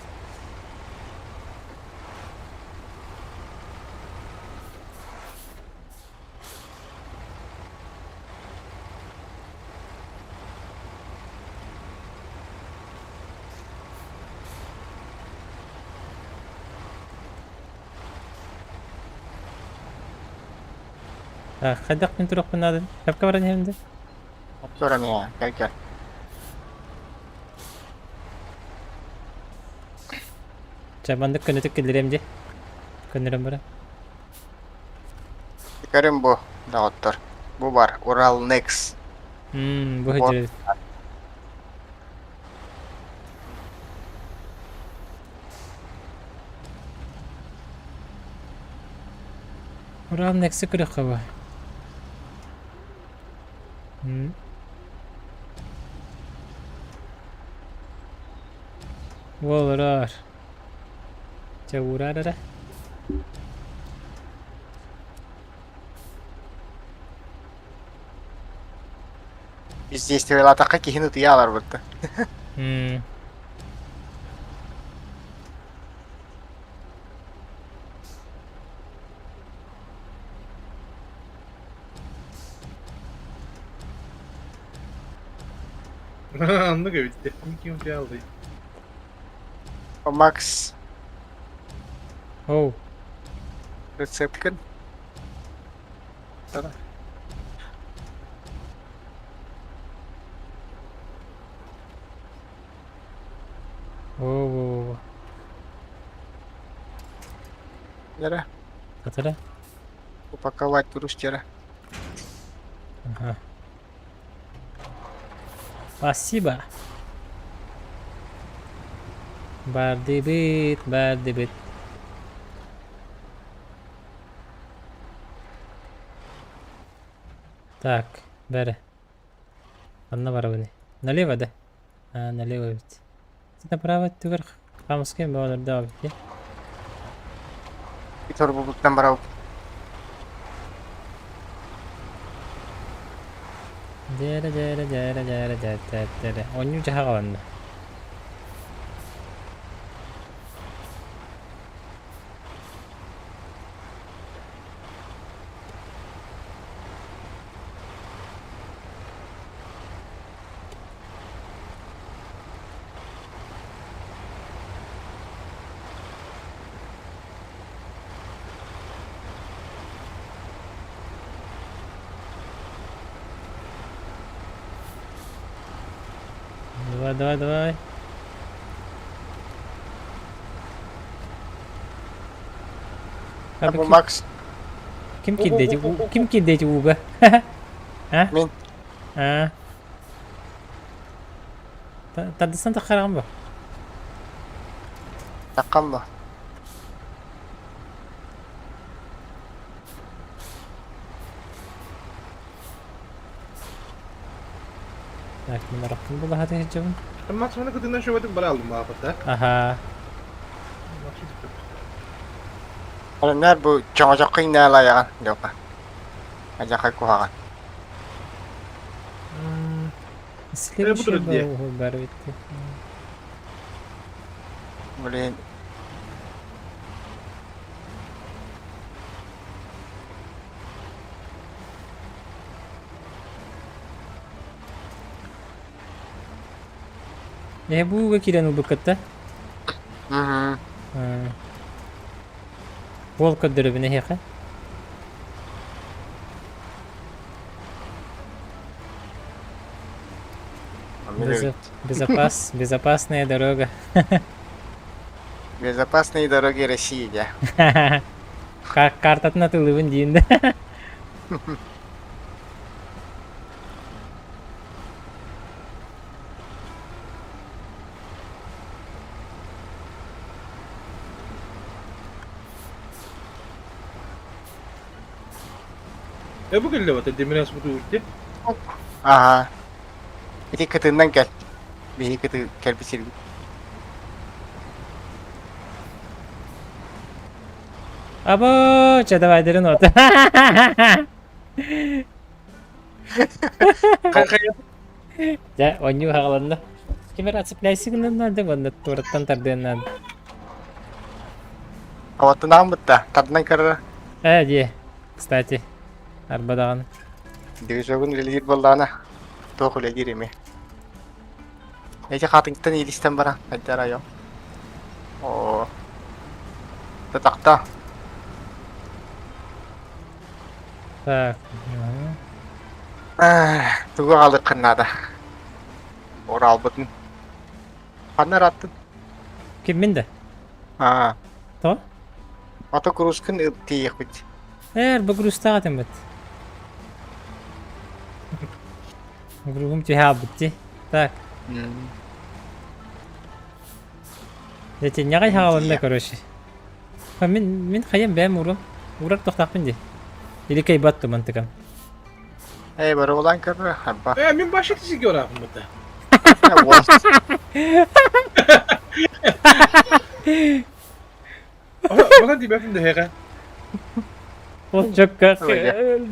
خدق من تروح بالنادل Веб-камера не hem de. Sonra ne ya? Gel gel. Çabandık könütük gelirim de. Könürüm bura. Çıkarım bu. Dağıttır. Bu var. Ural Next. Bu hıcı. Ural Next'i kırık hava. Olur. Çavurar ara. Biz действовали атака кейін ұтыялар бұлды. Anlık bitti. Kim şey aldı? O Max Oh. resepkin. Sana. Oh. Yara. Katara. Упаковать груз тера. Ага. Спасибо. Бардибит. Так, бери. Одна воровни. Налево, да? А, налево ведь. Ты направо, ты вверх. Там с кем было, да, ведь. И торбу будут набрал. Дere. Onyu jaha kawanna. Давай. Bu Max. Kim kideci uga? Ha? Min. Ha? Tadisan takharan ba? Takkan mı? Tak, merakım bu hadi hicabın. Ama sonra kadından şu vakit bara aldım muhabbete. Aha. Alanlar bu çocuk ne alayan? Yok. Acak kuhakan. Следующее было барвить. Блин. Bu kiran ubukata. Hı. Волка дөрөбүнө хека. Безопасная дорога. Безопасные дороги России, да. Картатын атылыбын дейін да. Bu geldi bata demiras butu utti. Ага. Biri kıtığından gel. Biri kıtı gel bir sürü. Abo, чада вайдырын от. Ja, оню хагаланда. Кемер ацепляйсыгынан надо, онда тураттан тардыынан. А вот нам бытта. Тадынан кыры. Де, кстати, арбадаган. Движогун религир болдана. Тоқ үлегир еме. Эти хатыңтан елістен бара. Айдар айо. О. Тақта. Так. Туға қалды қыннады. Орал бұтын. Қанар аттын? Кем менде? То? Аты күрускін тейек бұд. Бұл грустаға тем бұд. Гругым түйа бұдді. Так. Эти неғай хағалында, короче. Мен қайын бәм ұрым. Ұрар тоқтақпын де. Или кей батту мантыкам. Бары олан кірі. Мен башықты сеге орағым бұта. Баған дейбәфімді хеға. Ол жоқ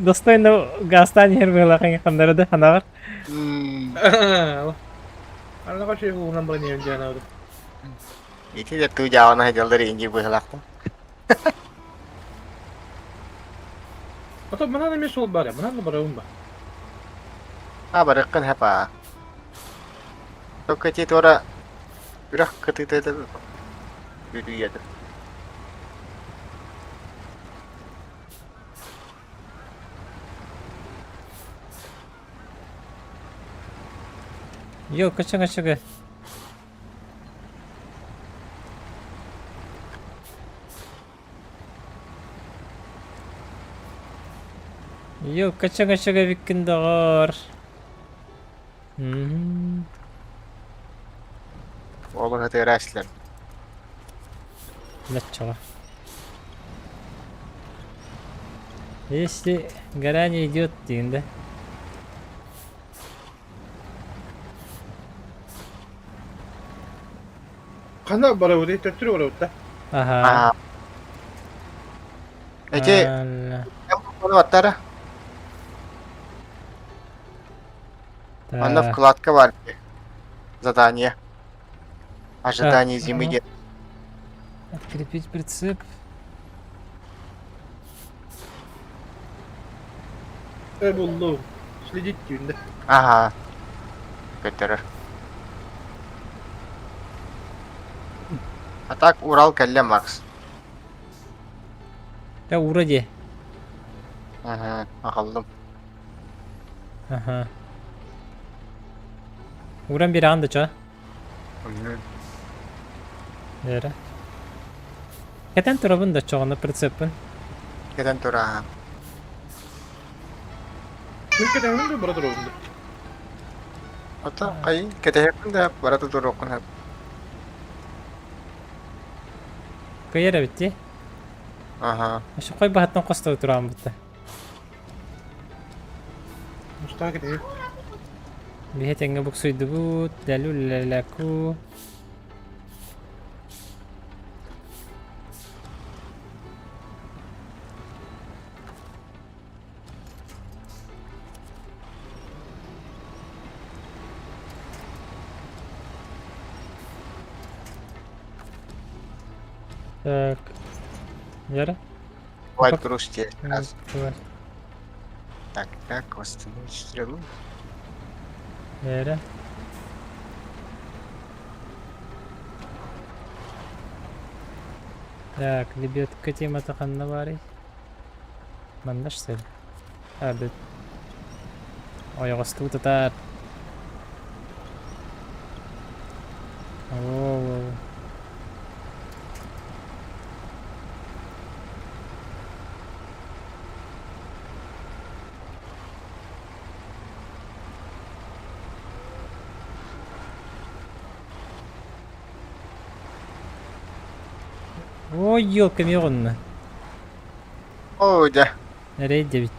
достойно гастан ер бұғылақын қандары ханағар. Аллаға шей құғынан бұға неем жана өді. Ити де ту жауына хеделдері инжи бұғылақты. Ата мұнан емес ол бар я, мұнан да бар өң ба. Барыққын хәпа. Только те тора бірақ кытыты еді. Үйді еді. Йо, качага. Йо, качага виккендагар. Олы хәті рәсілер. Начало. Если гора не идет, тин, да? Қанда бара өді, төттірі бара өтті. Ага. Эти бұны аттары. Анда вкладка бар. Задание. Ожидание зимы нет. Открепить прицеп. Болду. Следить деймді. Ага. Көтірір. А так Урал кәлі Макс. Ура де. Ақылдым. Ага. Уран бері аңды ча? Дәрі. Кетен тұрабын да чоғыны прицеппін? Кетен тұра. Мен кетен өңді бара тұр өңді. Ата қайын кетен де бараты тұр оқын әп. Көйері бітті? Ага. Ашы қой бағыттан қостау тұрағын бұтты. Мұстаға кетен. Бихет еңі бұқсойды бұт, дәлу ләләку. Так. Яра? Бывает грусти. Давай. Так, восстановить стрелу. Яра? Так, лебедка тема таханна барый. Мандаш сел. Абет. Аяғасты ұтатар. Оу. Ой, елка мионна. Ой, да. Рейд 9.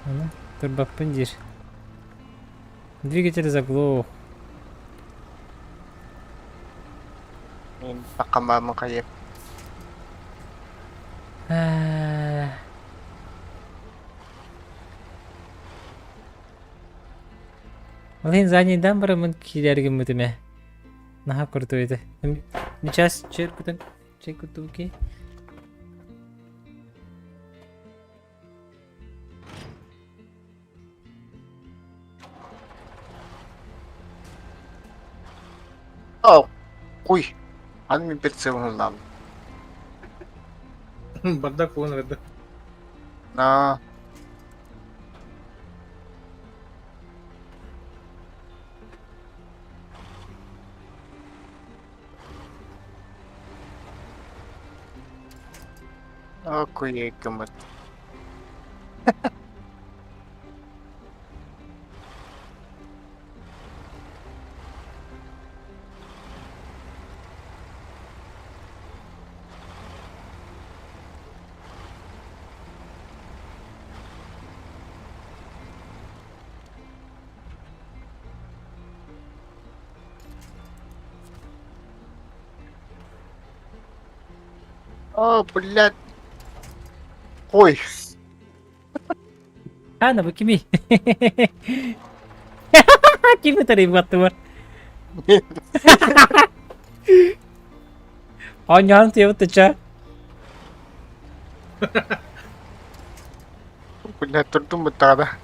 Ну, турбопендир. Двигатель заглох. Baka mamakayip. Олин занийдан барамын килерген мүтіме. Наха курту еді. Сейчас чер кутан. Чер куту ки. Oh, uy. Ano yung percebon lang? Badak phone रहता Na. Ako yung kamat. Oh, bulat. Uy. Ano ba kimi? Kimi tari buat tuh. Onyan tiyo tacha. Bulat tuh matara.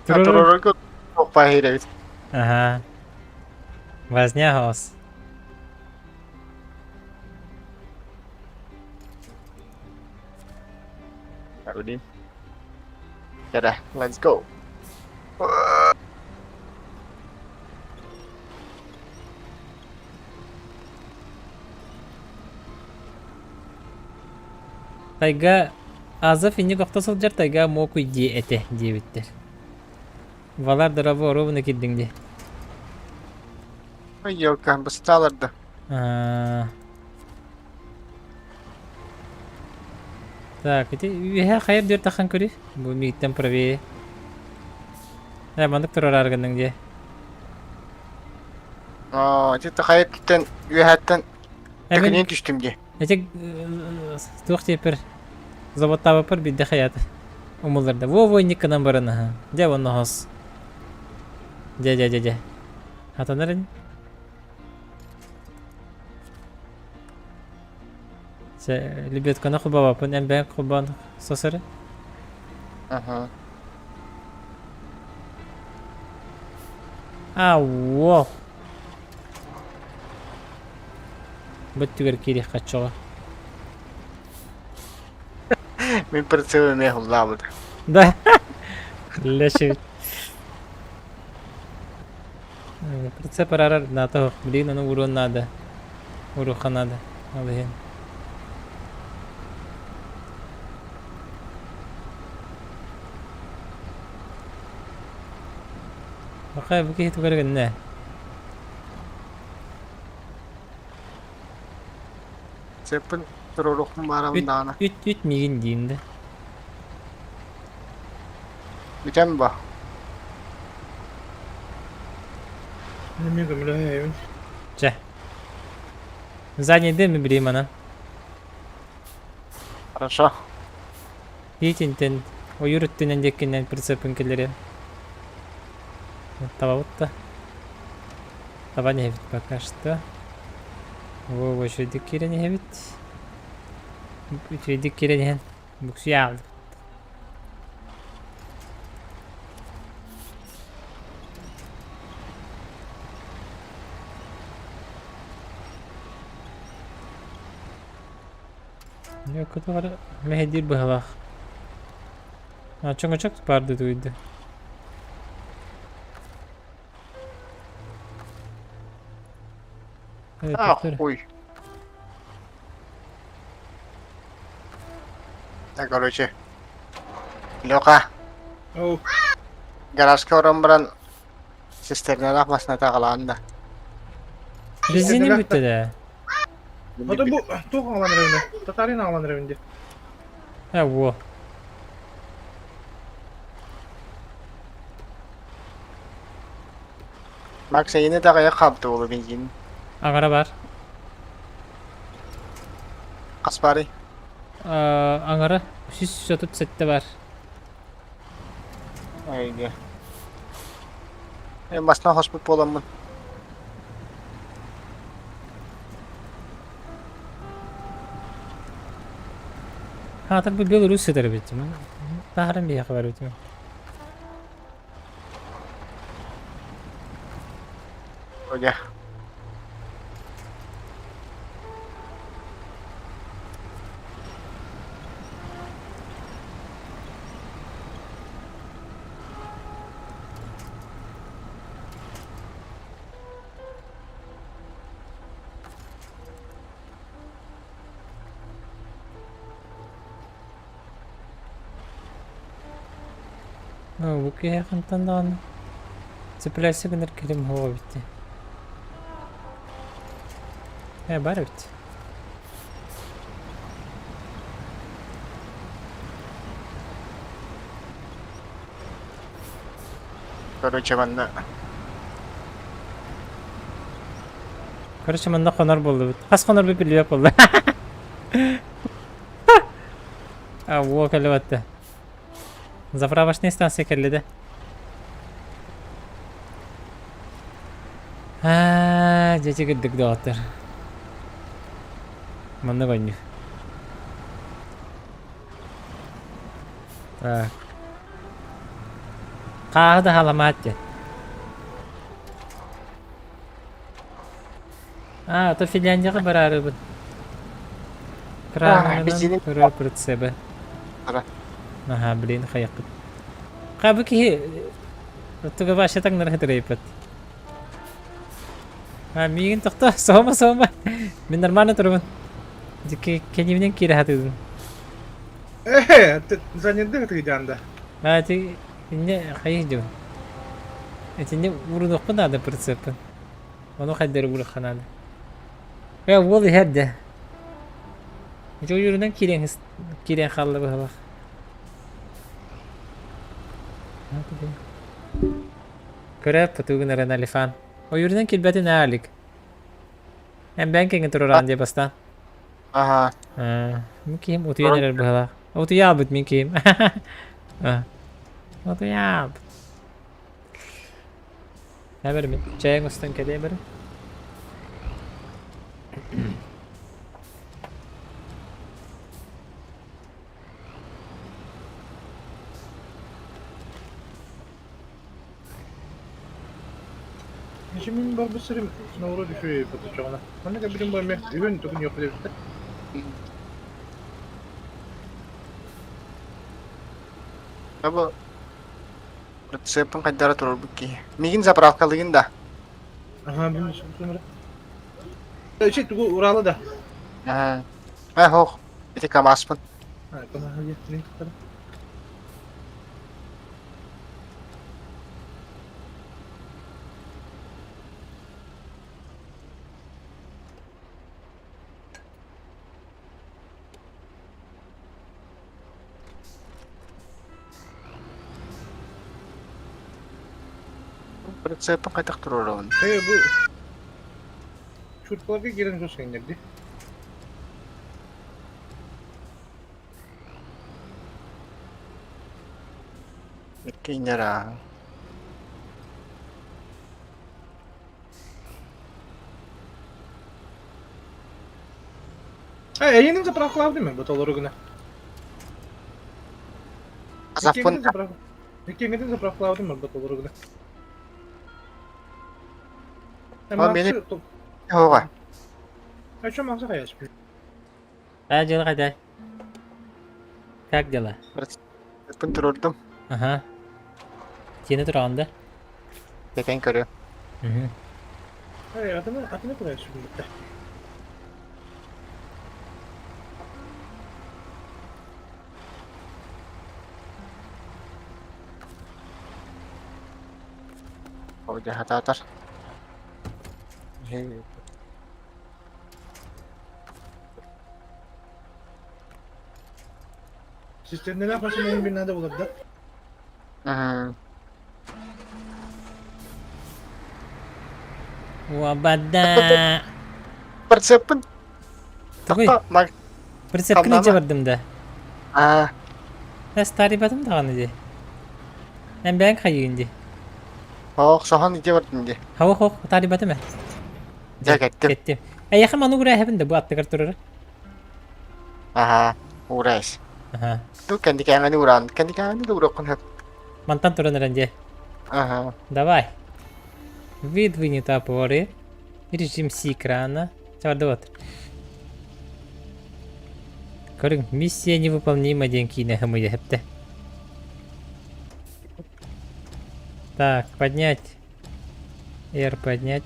Turun. Turun ko pahirit. Ага. Возня хос. Ready? Yaudah, let's go. Тайга азов инник оқтасыл жар тайга моку ди эте дебиттер. Валар дырабы ровно киддиңди. Ой, елка, бысталарды. Так, это я хайр дер тахан кури. Бу миттен правее. Мандык турар арганның де. Это хайттен, үйәттен текінен түштім де. Этек тух тепер заводтабы пыр бидде хаят. Умуларда. Во никканан барана. Де вон нахос. Де. Хатанарын. Лебедка на хубава, панем BENQ хубан сосары. Ага. Вау. Бөттүгер кирих каччога. Мен перцебе ме хуллабыд. Да. Леши. Процессор арар нато, блин, ну урон надо. Уруха надо. Алген. Bakay bu kihit ko rin na. Sepun tururuk maram dana. Üt migin diyinde. Bitem ba? Немного мляю. Че. Задний дым бери мана. Хорошо. Hitинтен. O yürüttüğünden dekinden pritsepin kelleri. Тава вот то. Тава не хевит пока что. Во еще дикире не хевит. Үтре дикире не хен. Буксуял. Yok kötü var. Mehedir bıhalak. Çok çok vardı duydu. Evet, Ah, doktor. uy. Ya короче. Лёха, Oo. гаражка орон баран системнен акмасына тагылаанда. Резини bitti de. O da bu tuğ ağlanır evinde. Tatarın ağlanır evinde. Ha bu. Bak sen yine dagaya kaptı oğlu benzin. Agara var. Kaspari. Agara. Şiş tutup sette var. Aynen. En basına hospit bolamın. Ha tabi bu Belarus'ta bitti mi? Baharın bir haber bitti mi? Öyle. Bu ki yakından da anı. Zıplaysa kadar kelim hava bitti. He bari bitti. Короче ben de. Karışımında konar buldu. Kas konar bir biliyor oldu. Bu kelli battı. Zafra başına istansiya kelli de. Haa, cece gittik doktor. Manda koynu. Tak. Kahda halamat ya. То Финляндияга барарыбын. Bizinin- Кыра процессор. Ара. Ага, блин, хаякыт. Кабыки туга баша таңнар хетрейпет. Мигин тохто, сома. Мен нормально турмун. Дики кенемнен кире хатыдым. Занятый это идеанда. Ти не хайдым. Эти не урудок надо процессор. Onu kadar bulu kanadı. Ya bu hadi. Jo yürüden kiren kaldı bu bak. Kere patugun aran alifan. O yürüden kilbeti ne alik? Hem BENQ turun diye bastan. Aha. Mungkin utuya neler bu bak. Utuya abut mungkin. Utuya abut. Ne berim? Çayın ustan kediye berim. Şimdi bak bu sırım snowru düşüyor patlıcağına. Hani de birim böyle ürün tukun yok dedi. Apa? Процессор kadar turur buki. Migin zapravkalıyın da. Aha bunu sonra. Şey tuku uralı da. Aha. Ha hoh. Iti kamaspın. Ha tamam hadi ne kadar. Процессор kadar turur onun. Bu çurtlaga giren söz indirdi. Kayaknya lah. Yayının zapravklar değil mi bu doları güne? Azapun. Yayının zapravklar değil mi bu doları güne? Hoh. Şu maksa kayaş bir. Acil kadar. Как дела? Öpün dururdum. Aha. Yeni durağında. Geçen görüyor. Hı hı. Hayır, adını koyuyorsun birlikte. O jahat atar. Sistemde ne yaparsın benim bir nerede bulabilir? Wabada. Persiapin. Tabii. Mak. Persep kınıca vardım da. Ah, Nasıl tarifatım da kanıcı. Ben BENQ hayıyınca. oh, sohan iyice vardın diye. Hava tarifatı mı? Ya gittim. Gittim. Yakın onu buraya hepin de bu atlı kartırır. Aha, uğraş. Aha. Tuh kendi kangen uran, kendi kangen itu udah kan. Mantan turun aja. Ага. Давай. Выдвинь топоры. Режим с экрана. Вот. Короче, миссия невыполнима, деньги на хамуя хепте. Так, поднять. R поднять.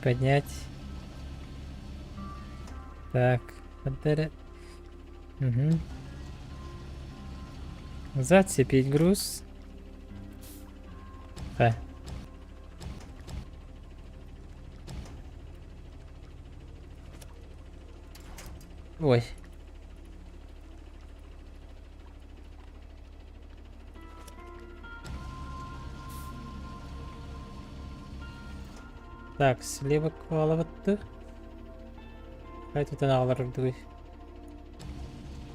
Так, угу. Зацепить груз. Ой. Так, слева квалаватты. Қайтадан алырды.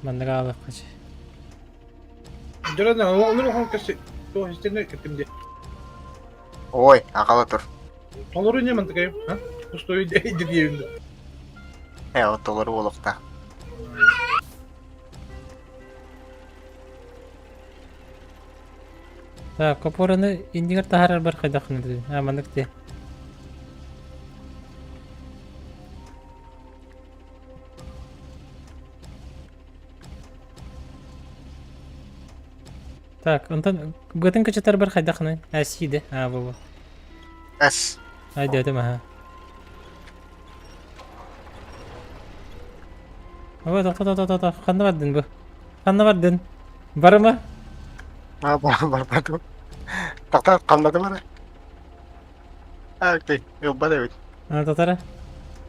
Мандыға алып қач. Жарады, onu okan kesi. O sistemde gittim diye. Ой, akıllı dur. Толору не мантыкайım, ha? Ustoyu değdi diye evinde. O doları olukta. Так, копораны индигер тахарар бар қайдақын деді. Мандык де. Так, онтан бұғытын көчетер бар қайдақын. Әсейді. Бұл. Es. Haydi ödüm ha. Ooo, kandı vardın bu. Kandı vardın. Var mı? Ah, var tuh. Tak kalmadı mı? Ah, oke. Yok, bana evet. Tatara.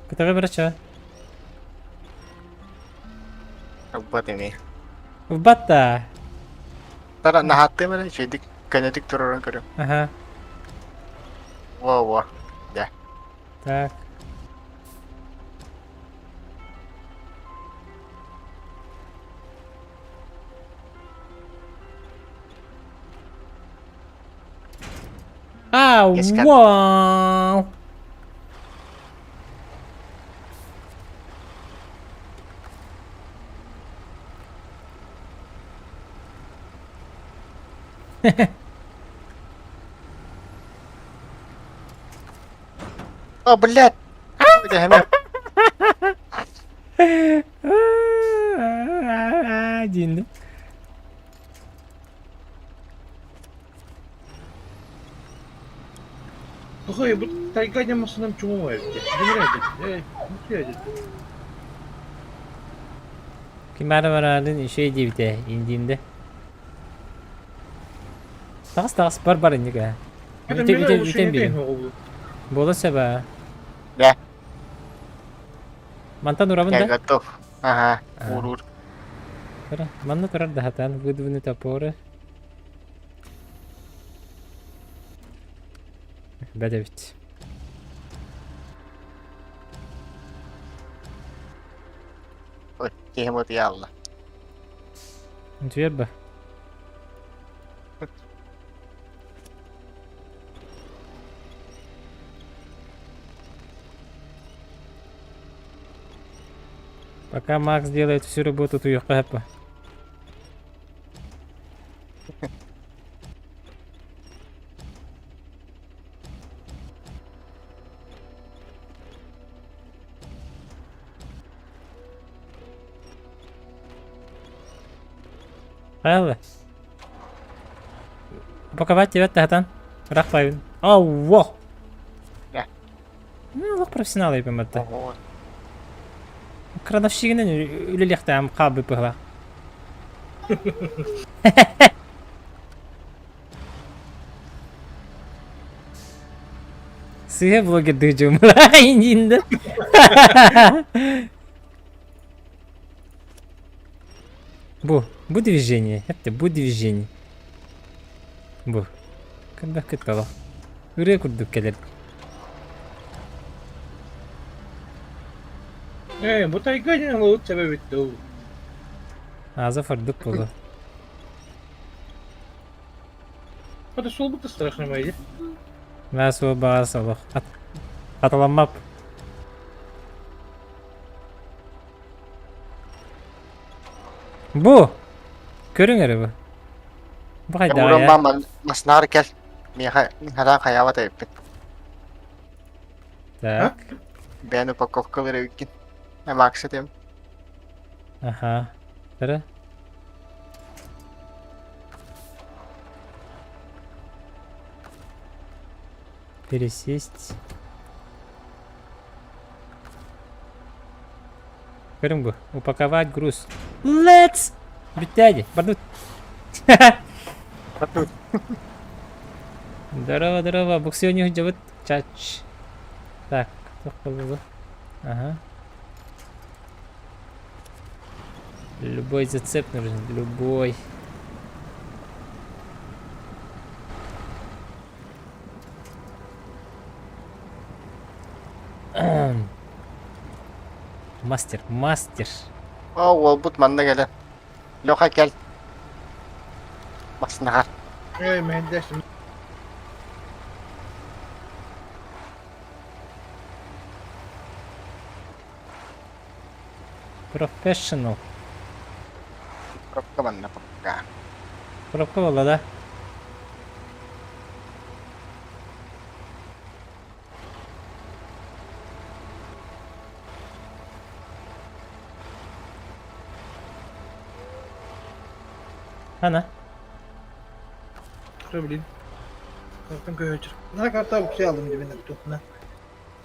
Kıtağı bırak ya. Buat ini. Batta. Tara nahati mana? Jadi kinetik turun ke. Aha. Wow. Ya. Так. Yes, kan? Wow. Oh, belat. Udah hemen. Cindim. Bakıyor bu taygay yamasından çoğu var. Demir edin. Mutlu edin. Kimara vararın şey diye bir de indiğinde. Tas barbar indik ha. Bütün birim. Bola seba. Ya. Mantan urabın Ya da. gatuh. Aha, urur. Kira, mana turar dahatan выдвинуть топоры. Bedevit. Ой, kehmet ya Allah. Verba. Пока Макс делает всю работу, tu yok apa? Хайла. Упаковать тебя тахатан. Рахпайын. Ауо! Да. Ну, лох профессионал епем это. Ого. Крановщигинен үлелехтам кабы пыгла. Сыгы блогер дыжым. Индинда. Бу движение. Это бу движение. Бу. Когда кытала. Үрэ курдук келер. Bu taygadan lut sebebi de. Аза фардук болу. Это солбук страшно мои. Нас ол бағасы олық. Аталамап. Бу! Көріңер бу. Бу қайда Уран ая? мама маснар кел. Меха хаява тайппет. Так. Ben упаковкалары өйткін. Максы дем. Аха. Тірі. Пересесть. Көрің бу. Упаковать груз. Let's! Бітәді. Бардут. Здорово, здорово. Буксы у них живут. Чач. Так. Кто. Ага. Любой зацеп нужен. Любой. Мастер. Ол бұт манда келі. Леха кел. Маснар. Mühendisim. Professional. Пробка манда пробка. Пробка была, да? Ana. Блин. Kartın köyücür. Ne kartı bu şey aldım dibine tutuna.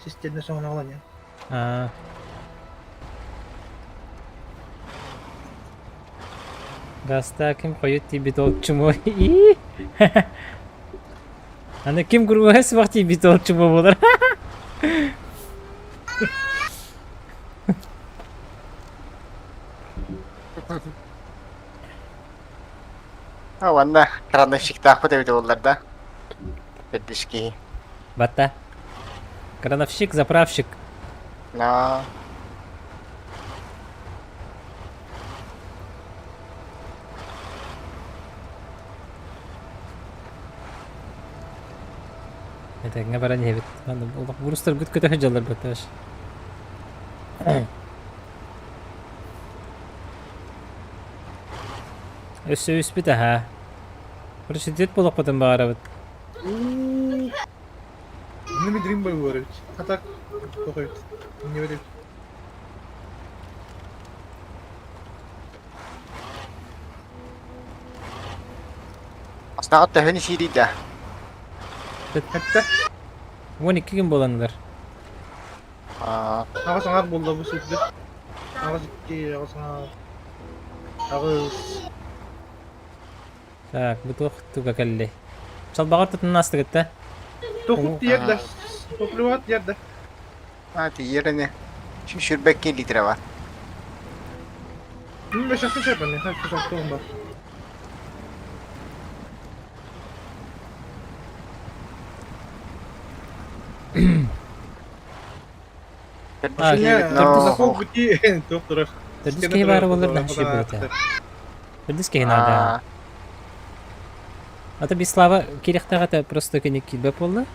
Sistemde sonra alan ya. А. Гаста ким қойып тебе толчумо. Ана ким кургас вақти би толчумо болар. Ванна крановщик тақпыт өйді оларда. Поддержки. Бата. Крановщик, заправщик. Но... Это не баране бит. Аны улак бурустар бүт көтө жалар бат аш. Өсөйс бит аха. Президент болуп калдым баары бит. Ne mi dream boy var hiç. Atak koyup. Ne öyle. Аснағат та хөні ширейді. Hatta Вон 2 ким боландар. ağız ağır buldu bu sürdü. Ağız iki ağız ağır. Ağız. Так, бут уктуга келли. Чалбагар тутунасты кетти. Tokut yerde. Topluvat yerde. Hadi yerine. Şu şürbek litre var. 25 yaşlı şey yapalım. Kaç kız aklım var. Aa, Заход пути доктора. Тадиски баары болор да ши бут. Тадиски надо. Ата Бислава керектагата просто кенек килбеп болду.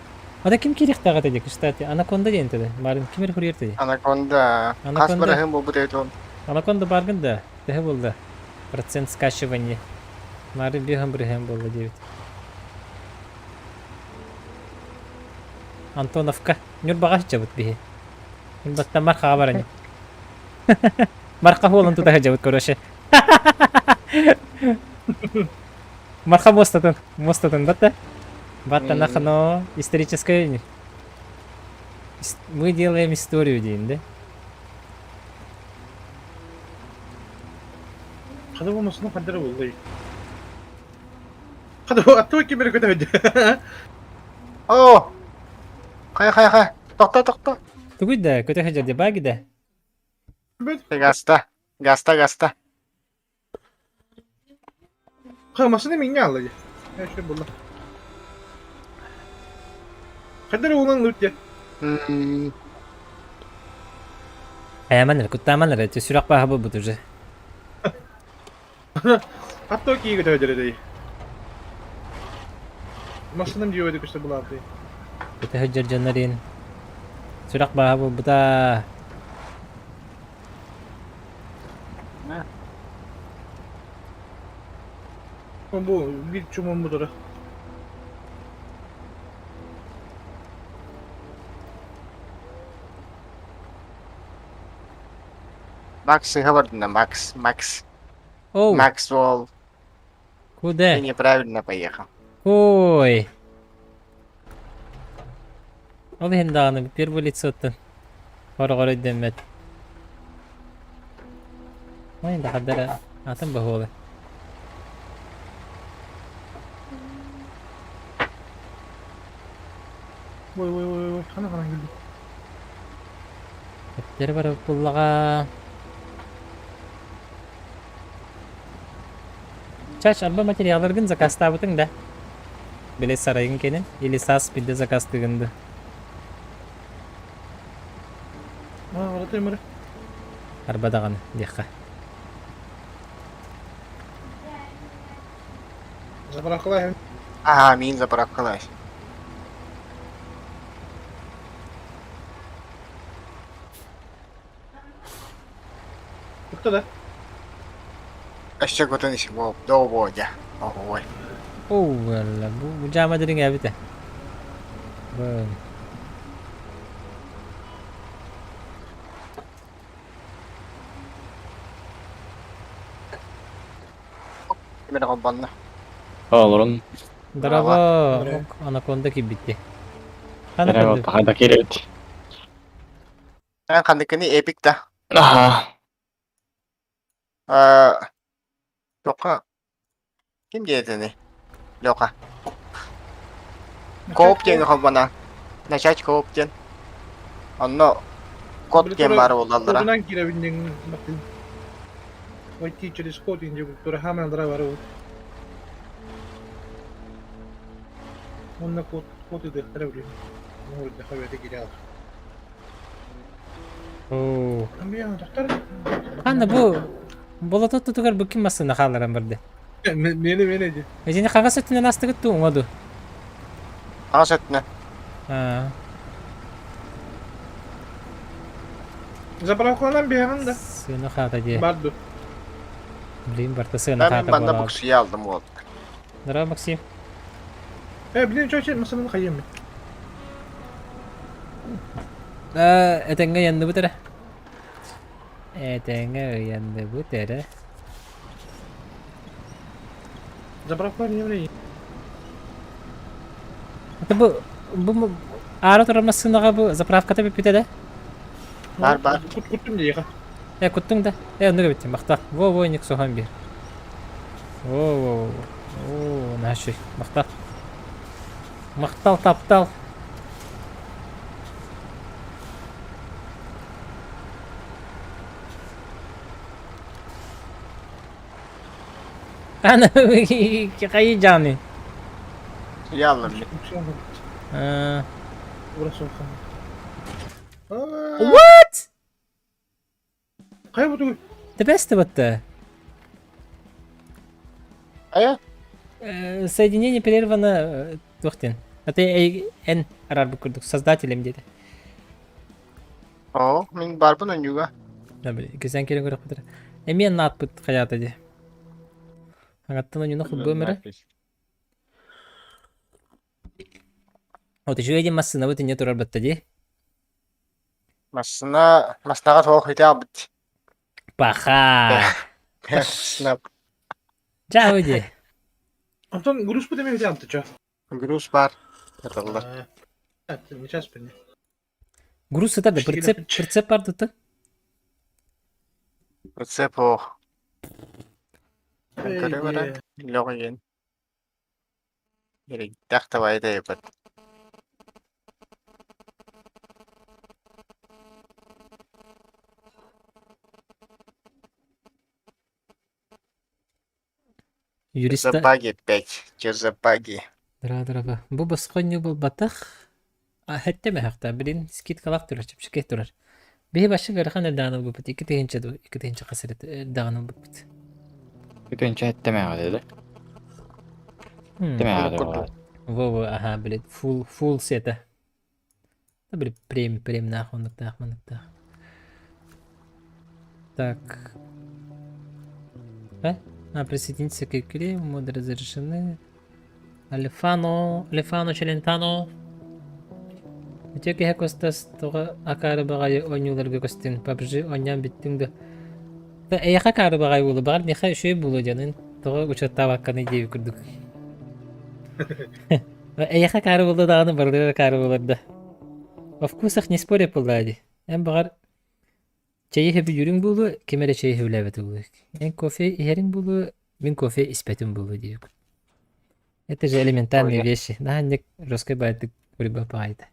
Ада ким керектагата деп, кстати, анаконда дентеде. Марын кимер хурьерте. Анаконда. Анаконда. Кас барахым бұл бұд өйтуін. Анаконда барганда теге болду. Процент скачивания. Марын бегам брехем болду девит. Антоновка. Нюр багаж жабыт бихи. Баттан марқа барани. Марқа болын тутага жабыт көрөшө. Марха мостатын, бата? Бата нахано историческое. Мы делаем историю, дейін, да? Қада болмасына қадыры болды. Қада атты кемері көте өйді. О! Қай. Тоқта. Тугуй да, көте хажарде баги да. Гаста. Қамасыны менге алды. Әші болды. Қадыры олың өтте. Аяманыр, куттаманыр, это сүрақ баға бұл бұд уже. Атты көте өйді. Масыным дей өйді күшті бұлады. Көте хажар жанларын. Сүрақ баға бұл бұда. Bu bir çumun budur. Макс говорит, Макс. Оу, Максвелл. куда? Ты неправильно поехал. Ой. Ол енді ағаны первый лицо оттан. Қоры демет. Ой, енді қаддары атын бұғы олы. Ой, қана келді. Көптері бар бұллаға. Чаш, арба материалыргын заказта бұтың да. Біле сарайын кенін, или сас білді закастығынды. Қаратай мұры. Арбадағаны, деққа. Запырақ қылай. Ага, мен заправ қылай. Күтті да. Әште көтін іші болып, доу болды. Ой. Оу, вәлі, бұл жамадырың әбіті. Бұл. Кемері қолбанны. Олорун. Драго, анаконда кибітті. Қаны Эре кірді? вот хада керет. Ән қандыкыны эпик та. Аха. Тоқа. Кім дейдіні? Лоқа. Кооп дені қолбана. Начать кооп ден. Онно код ген бар олалыра. Kodundan girebildiğin bakın. Vay teacher is coding diyor. Sonra hemen dra var o. Onunla kod edildirebiliyor. Ne oldu? Havaya giriyor. Оу. Ama ya doktor. Қаны бұл болототты тұғар бұл кім масына қаларан бірді. Mene diyor. Өзіне қағас өттінен асты күтті оңаду. Аңыз өтіні. Zapravkadan bir hemen de. Сыны қата де. Bardu. Блин, барта сыны Мен қата банда болау. бұл кісіге алдым ол. Здорово, Максим. Bildiğin çok şey masanın kayıyor mu? Этеңе янды бұтыры. Этеңе янды бұтыры. Zapravkalar niye böyle? Бұл ары тұрарма сынаға бұл заправката біп бітеді? Бар. Kuttum diye. Күттің да? Ондыға біттім, мақтақ. Во, ник соған бер. О, нашой, мақтақ. Мақтал, таптал. Ана, қайы жаны? Suyu aldım. Burası olsun. What? Kaya bu dur. The best бұтты. Ая? Соединение прервано Тухтин. Это N арабы күрдік, создателем деді. О, мен бар бұн өнюға. Да, блин, көзен керен көріп бұтыр. Мен нат бұт қаяты де. Ағаттан өнюні құл бөмірі. Вот еще един масына бұт не тұрар бұтты де. Масынаға тоқ ете албыт. Паха! Масына. Жау де. Антон, груз по теме видео, ты чё? Груз бар. Катылды. Не сейчас понял. Груз сатарды, Кішкене прицеп барды та. Процеп о. Көрі баран. Лоғы ген. Керек тақтабайды епет. Юриста. Забаги 5. Забаги. Дыра. Бу басқойны бұл батақ. Хәттеме хақта, білін скит қалақ тұрар, чіпшікет тұрар. Бейі башы ғарқан әлдағаныл бұл бұт. 2 тегенші қасырет әлдағаныл бұл бұт. Бүтінче etteme dedi. Etteme dedi. Во, ага, блядь, full сета. Да, блядь, прем нахуй, нахуй. Так. Присоединиться к игре, моды разрешены. Алифано, Челентано. Тек я костас тога акары багай ойнуларга костин. PUBG ойнан биттин да. Эяха кары багай болу, багар неха шөй болу жанын. Тога учатта бакканы дейби күрдүк. Эяха кары болу даганы бардыра кары боларда. Во вкусах не спорят полдади. Эм багар чайы би юрин болу, кемере чайы билебет болу. Эн кофе ихерин болу, мен кофе испетин болу дейби. Это же элементарные вещи. Да, не русской байты куриба пайда.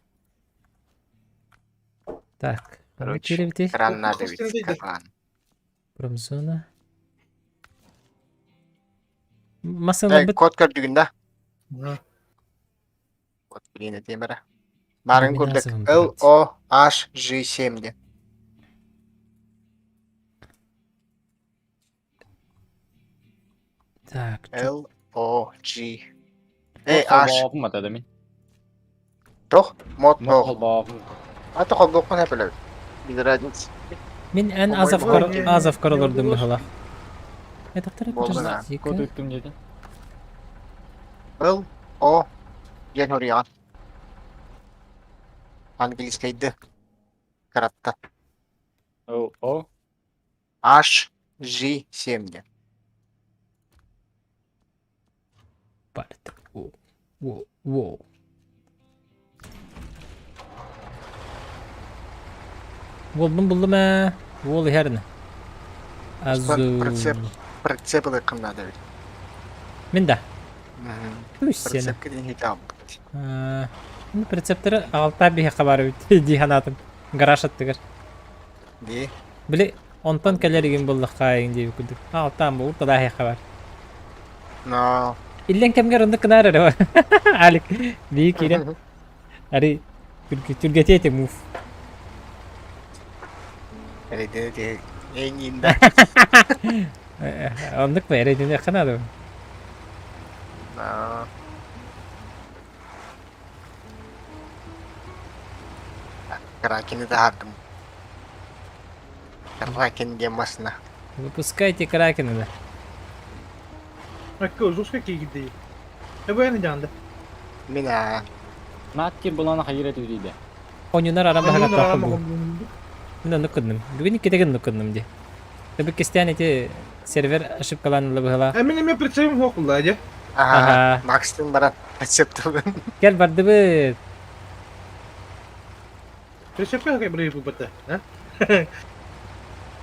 Так, Короче, кран надо ведь капан. Промзона. Масалар бит. Код көрдүгүндө. Код билине темера. Барын көрдүк. LOHG7 де. Так, LOG. Babım mı dedim? Toch, mod Mokol babım. Аты колдокун эпелер. Без разницы. мен эн азов королордун бахала. Это второй подожди. Kod ettim dedi. LO ген ориган. Английскийди. Каратта. O. HG7 де. Парт. Воу. Buldum ha. Wall herine. Процеп ылыкын надо ведь. Мен да. Түс сені. Процеп кеден хитам. Ну, прецептері алта бейе қабары өтті дейханатым. Гараж аттығыр. Де? Білі, онтан кәлереген болдық қайын дейбі күдік. Алтан бұл, ұлта дағи қабар. Но... Иллен кемгер ұнды кінар әрі бар. Алик, бейі керен. Әрі, түргетейте муф. Әрі, ең енді. Ондық ба, әрі дене қанады. Кракені дағардым. Кракен демасына. Выпускайте кракена, да. Акко, жестко кегидей. Эбэни жанды. Мина. Nakki bulana hayır ediyor dedi. Oyunlar aramba hakat bakın bu. Мен нукынным. Бүгін кетеген нукынным де. Табы кестян эти сервер ашып каланылы быхала. Мен прицебим хокулла, де. Ага, Макстың баран рецептігін. Кел барды быт. Прицепка какая брейбу бата, а?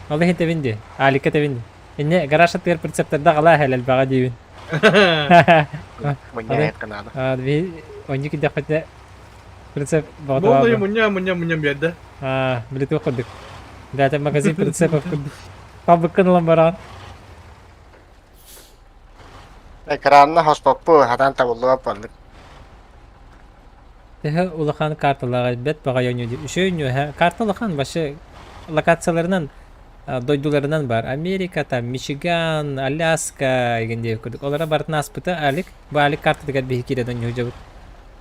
Аллахин табинди. Алика табинди. Инне гараж аттыр прицептерда кала хәләл бага дейбин. Мұня айтқанады. Би оньки да хотя прицеп багда. Болды мұням беді. Білет оқыдық. Дәті магазин прицеп оқыдық. Қабыққын олан баран. Экранына хоспаппы, хадан табылуға бардық. Тәхі улахан карталаға бәт баға йоню деп. Үші йоню, карта улахан башы локацияларынан, дойдуларынан бар. Америка, там, Мичиган, Аляска, егенде өкірдік. Олара бартын аспыта, алик. Бұл алик карта дегат бейі кереден йоню жабыт.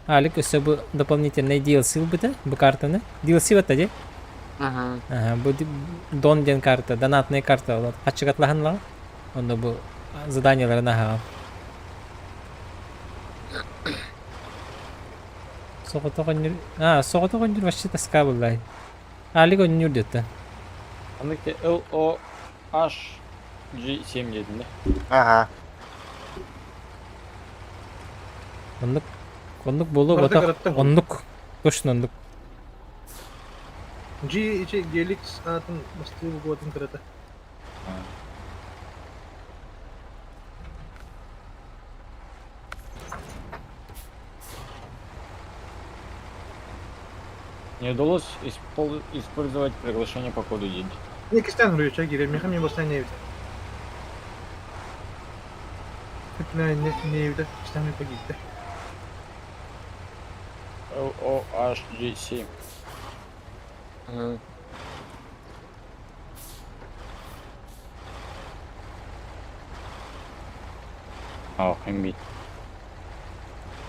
Алик өсі бұл дополнительный DLC бұта, бұл картаны. DLC бата де? Бұл дон ден карта, донатный карта олады. Қачық атлаған лаға. Онда бұл заданияларына хаған. Соғыта қонжыр башы таска бұлдай. Алик онжыр деді. Anlıkta LOHG7 dedi. Ага. Онлук болу Барда бота. караттым. Онлук. Точно онлук. G Gelix атын бастыы бугуатын кырата. Не удалось использовать приглашение по коду день. Не кистен рүйчө кире, меха мен бастан не бит. Не бит, кистен мен погитти. OHGC. Хэмби.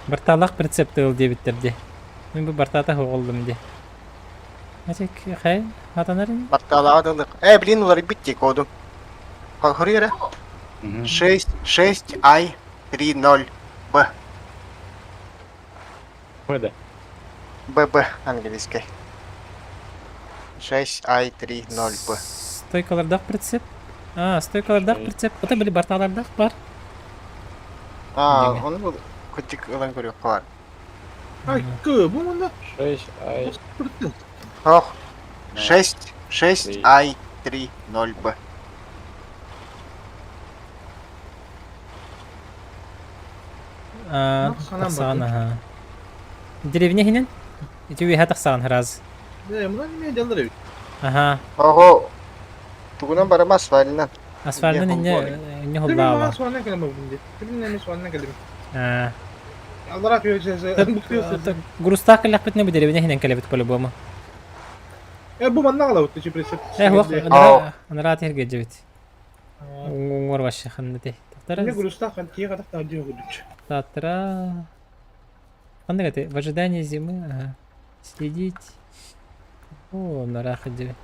Барталак прицепті ол дебиттерде. Мен бұл бартата хоғылдым де. Ачек, хай, хатанарын? Батталаадылык. Блин, улар битти коду. Хурира. 6I30B. Б. ББ английский. 6I30B. Стойкалардақ прицеп? Стойкалардақ прицеп. Ота білі барталардақ бар. Onu bu küçük olan görüyor var. Ай, bu мында? 6I. Oh. 6I30B. Тақсаған, аха. Деревня хинен? Итюбиха тақсаған раз. Мына неме жалдыр бит. Аха. Ого. Тугунан барамас валинан. Асфальтын не холлава. Суанна келем бүгүнде. Кимне суанна келем. А, Алдарак өчөсө. грустак лах битне бу деревня хинен келебит по-любому. Бу манда кала өтү пресет. Вох, анарат херге жебит. Уңор башы ханнете. Не Тактара. груста хан тие кадак та дио гудуч. Татра. Андай гате, в ожидании зимы, ага. Следить. О, нараха жебит.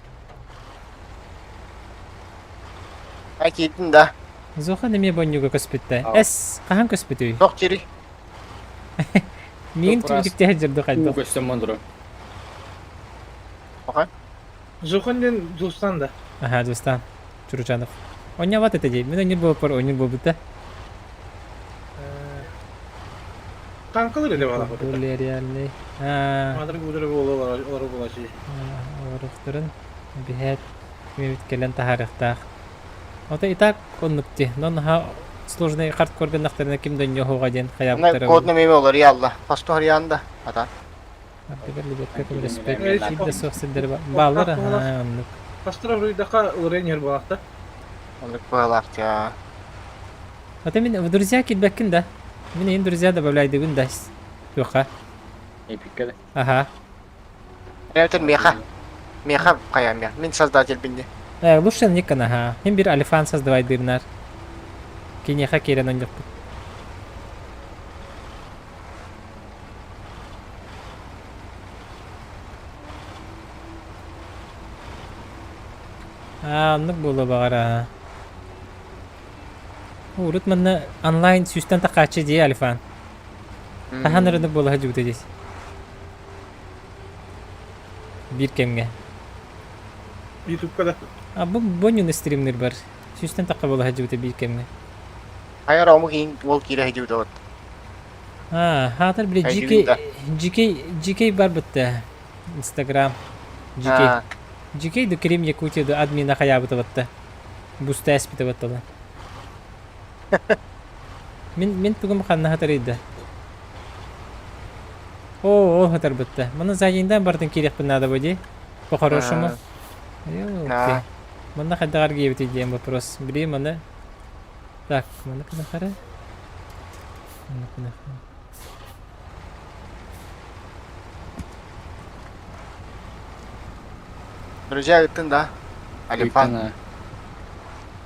Акидin da. Зоха неме бонюга көспүттө. Эс, кахан көспүтүй? Çok çiri. Мин Топ раз. түйдүктө жүрдү кайда. Костюм мандро. Жохонден Жустан да. Ага, Дустан. Чуручанов. Оня вот это дей. Мен онюр болуп бар, онюр болуп да. Канкалы эле бала. Боле реальный. Мадыр гудыр боло олар болачы. Орохторун. Бихет. Мебит келен тахарыктак. Ота и так оннукти. Нон ха сложный карт көргөндактарына ким дөньө хогаден Ana хаяптары. kodunu meme olur ya Allah. Pastor yanında. Ata. Респект. Сохсидер баллар. Ага, оннук. Пастора руйдака уренер балакта. Onu bağlar ya. Ота мен в друзья китбеккин да. Мен эми друзья добавляйдыгын да. Жока. Эпикке. Ага. Evet meha. Meha kayam ya. Min создатель bindi. Лучше никана, ага. Им бир алифан создавайдырнар. Кинеха керен онжок. Оннук болу багара. Урут манна онлайн сүстен такачы дей алифан. Таханырынып болу хажугута дейс. Бир кемге. Ютубка да. Бу бонюн стримнер бар. Сүстен такка болу хажугута бир кемге. Hayır omu giyin wol kire hediyor da. Хатыр биле GK бар битте. Instagram. GK. GK до Крим Якутия до админа хаябыта битте. Буста эспите битте. Мен тугум ханна хатыр иде. О, хатыр битте. Мана зайындан бардын керек надо буде. По-хорошему. Окей. Мана хадагар гебит идеям вопрос. Бери мана. Так, мана кнахара. Друзья, это да. Алифан. Алифан.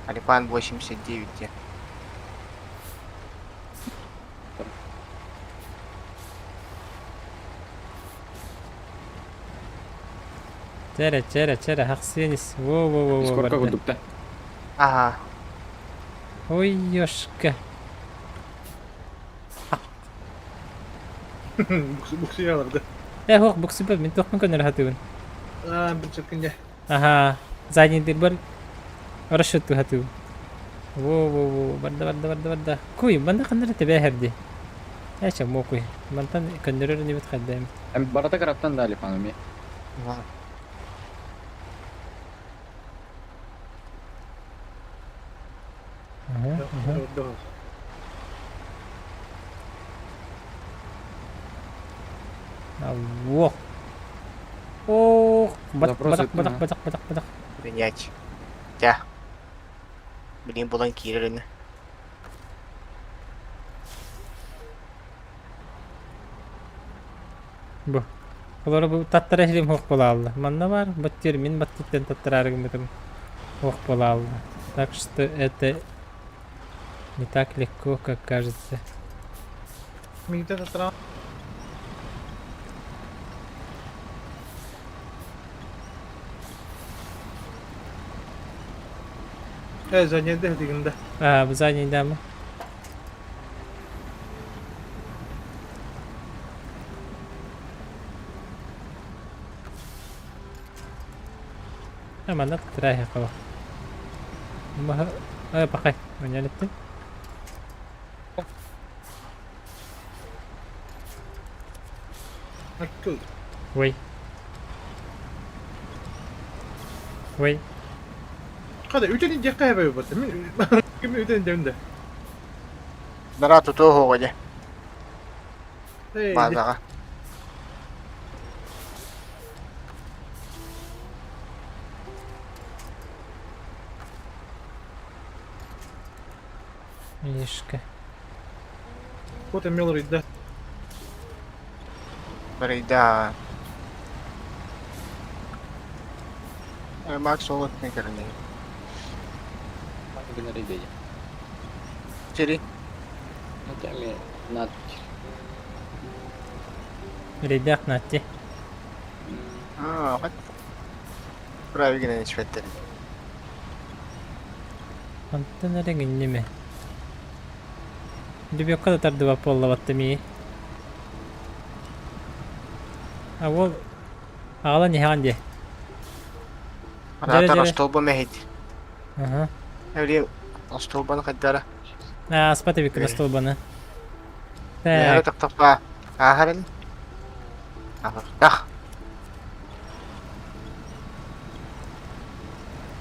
Алифан 89. Чера, хаксенис. Во. Сколько гудукта? Ага. Ой, ёшка. Буксы яларды. Хох, буксипа, мен тохмын көнөр хатуын. Бир чекинде. Ага, задний дырбар. Расчетту хатуын. Во, барда. Куй, банда кандыр тебе херди. Eşe mokuy. Mantan köndürür ne bit kaddayım. Hem barata karaptan da alifanım ya. Orada. Wow. Oh, badak Запрос badak itu, badak ha? badak badak badak. Принять. Ya. Bileyim bulan kirerini. Bu. Kolor bu tattara hilim hoq bola aldı. Manna var, battır min battitten tattara аргументом hoq bola aldı. Так что это не так легко, как кажется. Мигдэ татраа. Занятый дегенде. А, bu zaneyden mi? Hemen de tattara ya kaba. Pakai, menyalit. Akıl. Wait. Wait. Kada üteni jakka yapıyor battı. Kimi üteni döndü. Nara tutuğu hoğaca. Hey. Bazağa. Мишка. Вот мел рыда. Barayda. Max olat ne karını. Mana bener ide ya. Jadi, Nanti ame nat. Ridak nanti. what? Buraya gene nispetleri. Mantan ada gini mi? Dia biar kau tar dua pola waktu mi. Awal, awalnya ni hangi? Ratar Jere. ostolba mehit. Aha. Evli ostolbanı kaddara. Ah, sepatu bikin stol bana. Ya tak tak pa. Aharin. Dah.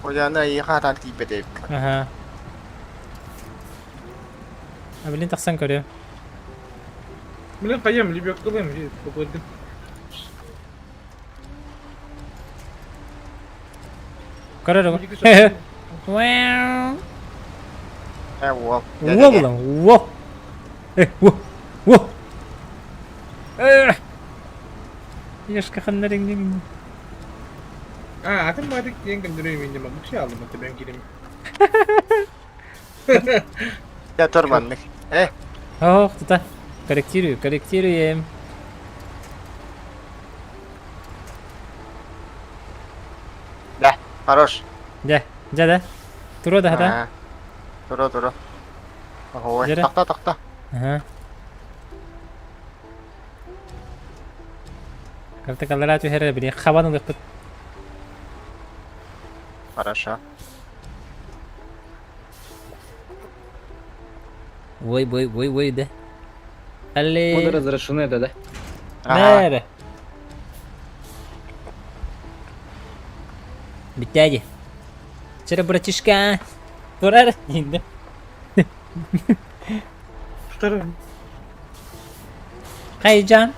Ocağına iyi hatan tipe de. Aha. Abilin taksan koruyor. Milin kayam libya kılayım. Kokodim. Koruyor mu? Wow. Wow. Wow ulan, wow. Wow, wow. Yaşka kanların gibi. Atın madik yang kendürüyüm ince bak. Bir şey aldım hatta ben gireyim. Ya torbanlık. Oh, tuta. Корректирую. Да, хорош. Да. Туру да, да? Туру. Ой, Jere. такта. Ага. Как-то колорадо херы, блин, хавану лыпыт. Хорошо. Ой, да. Моды Алле. разрешены, да? Нere? Битяги. Вчера, братишка. Турар. Инде. Tutarım. Kaycan.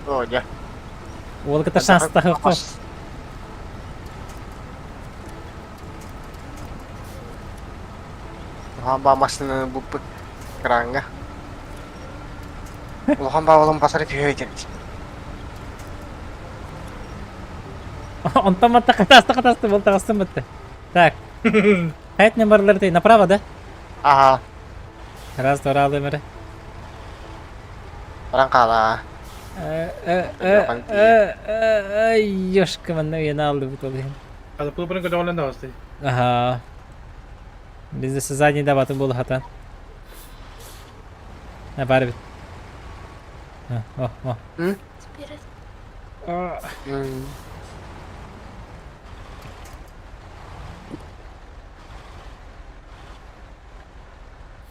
Oh, ya. Ол kita şans tahu kok. Hamba masını bu kerangga. Hamba oğlum pasarı köye gitmiş. Он там катасты, был там это. Так. Хайт номерлер ты направо, да? Aha, Раз, два, алымыры. orang kalah. Ёшка, мен уяна алды бут ол ен. Hadi pulpurun kadar olan da vastı. Ага. Bizde задний да батым болу хатан. Бары бит. О.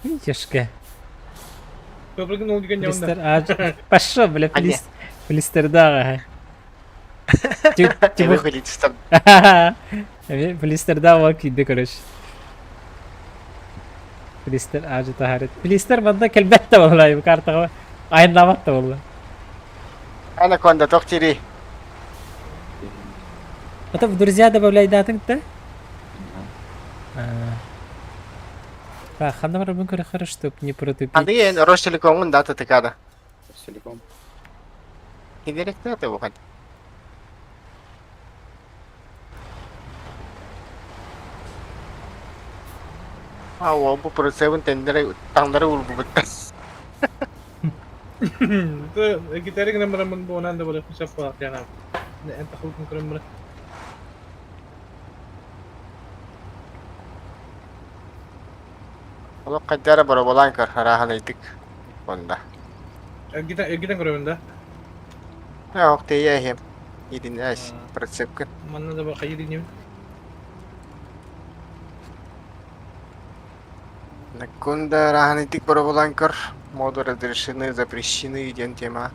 Видюшка. Прыгнул диган Плистер явында. аж. Пошел, бля, плистер да. Тебе вылетит. Плистер да, вот киды, короче. Плистер аж тахарет. Плистер банда келбетте والله bu kartı. Ayınlamadı والله. Ana konda доктори. Это в друзья добавляй датың-то? Так, ханна робин хорошо, чтобы не протупить. Аны Ростелекомун дата тыкады. Целиком. Кедеректе это буган. О, бу процессорын тендере таңдары улбу бутта. Гитарик номер من بونان ده ولا خمسة فاق يعني أنت خلوك ممكن نمرة Ola qaddara bara bolan kar harahalaydık onda. جيتان قريب ده Ya okte yahim. Yedin aş процессор. من ده بقى خيالي نيم Nakunda rahalaydık bara bolan kar. Моду разрешены, запрещены, идем тема.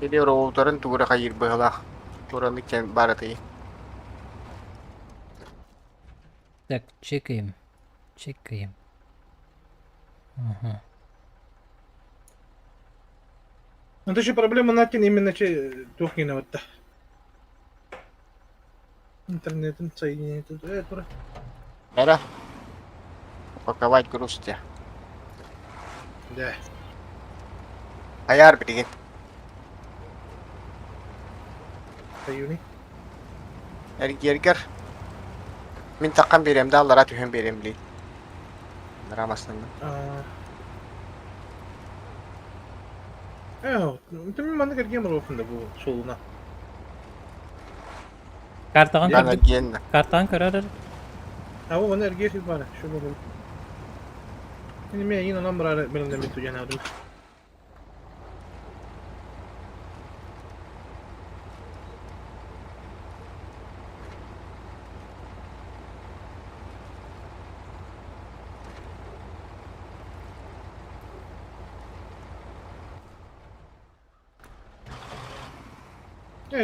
Или роутерын тугра хайыр быгылах. Туранны кен баратый. Так, чекаем. Ага. Ну это же проблема натин именно че тухнина вот та. Интернетом соединение тут это. Эра. Упаковать груз те. Да. Ayar bilgin. Sayuni. Erger. Min takkan berem de Allah'a tühen berem li. Ramasında. انت من عندك الجيمر وفن ابو شغلنا Kartağın Bana kırdık. giyen. Kartağın kırar. هو انا رجعت في بالي شو بقول يعني ما يجينا نمبر على بلد اللي تجينا هذول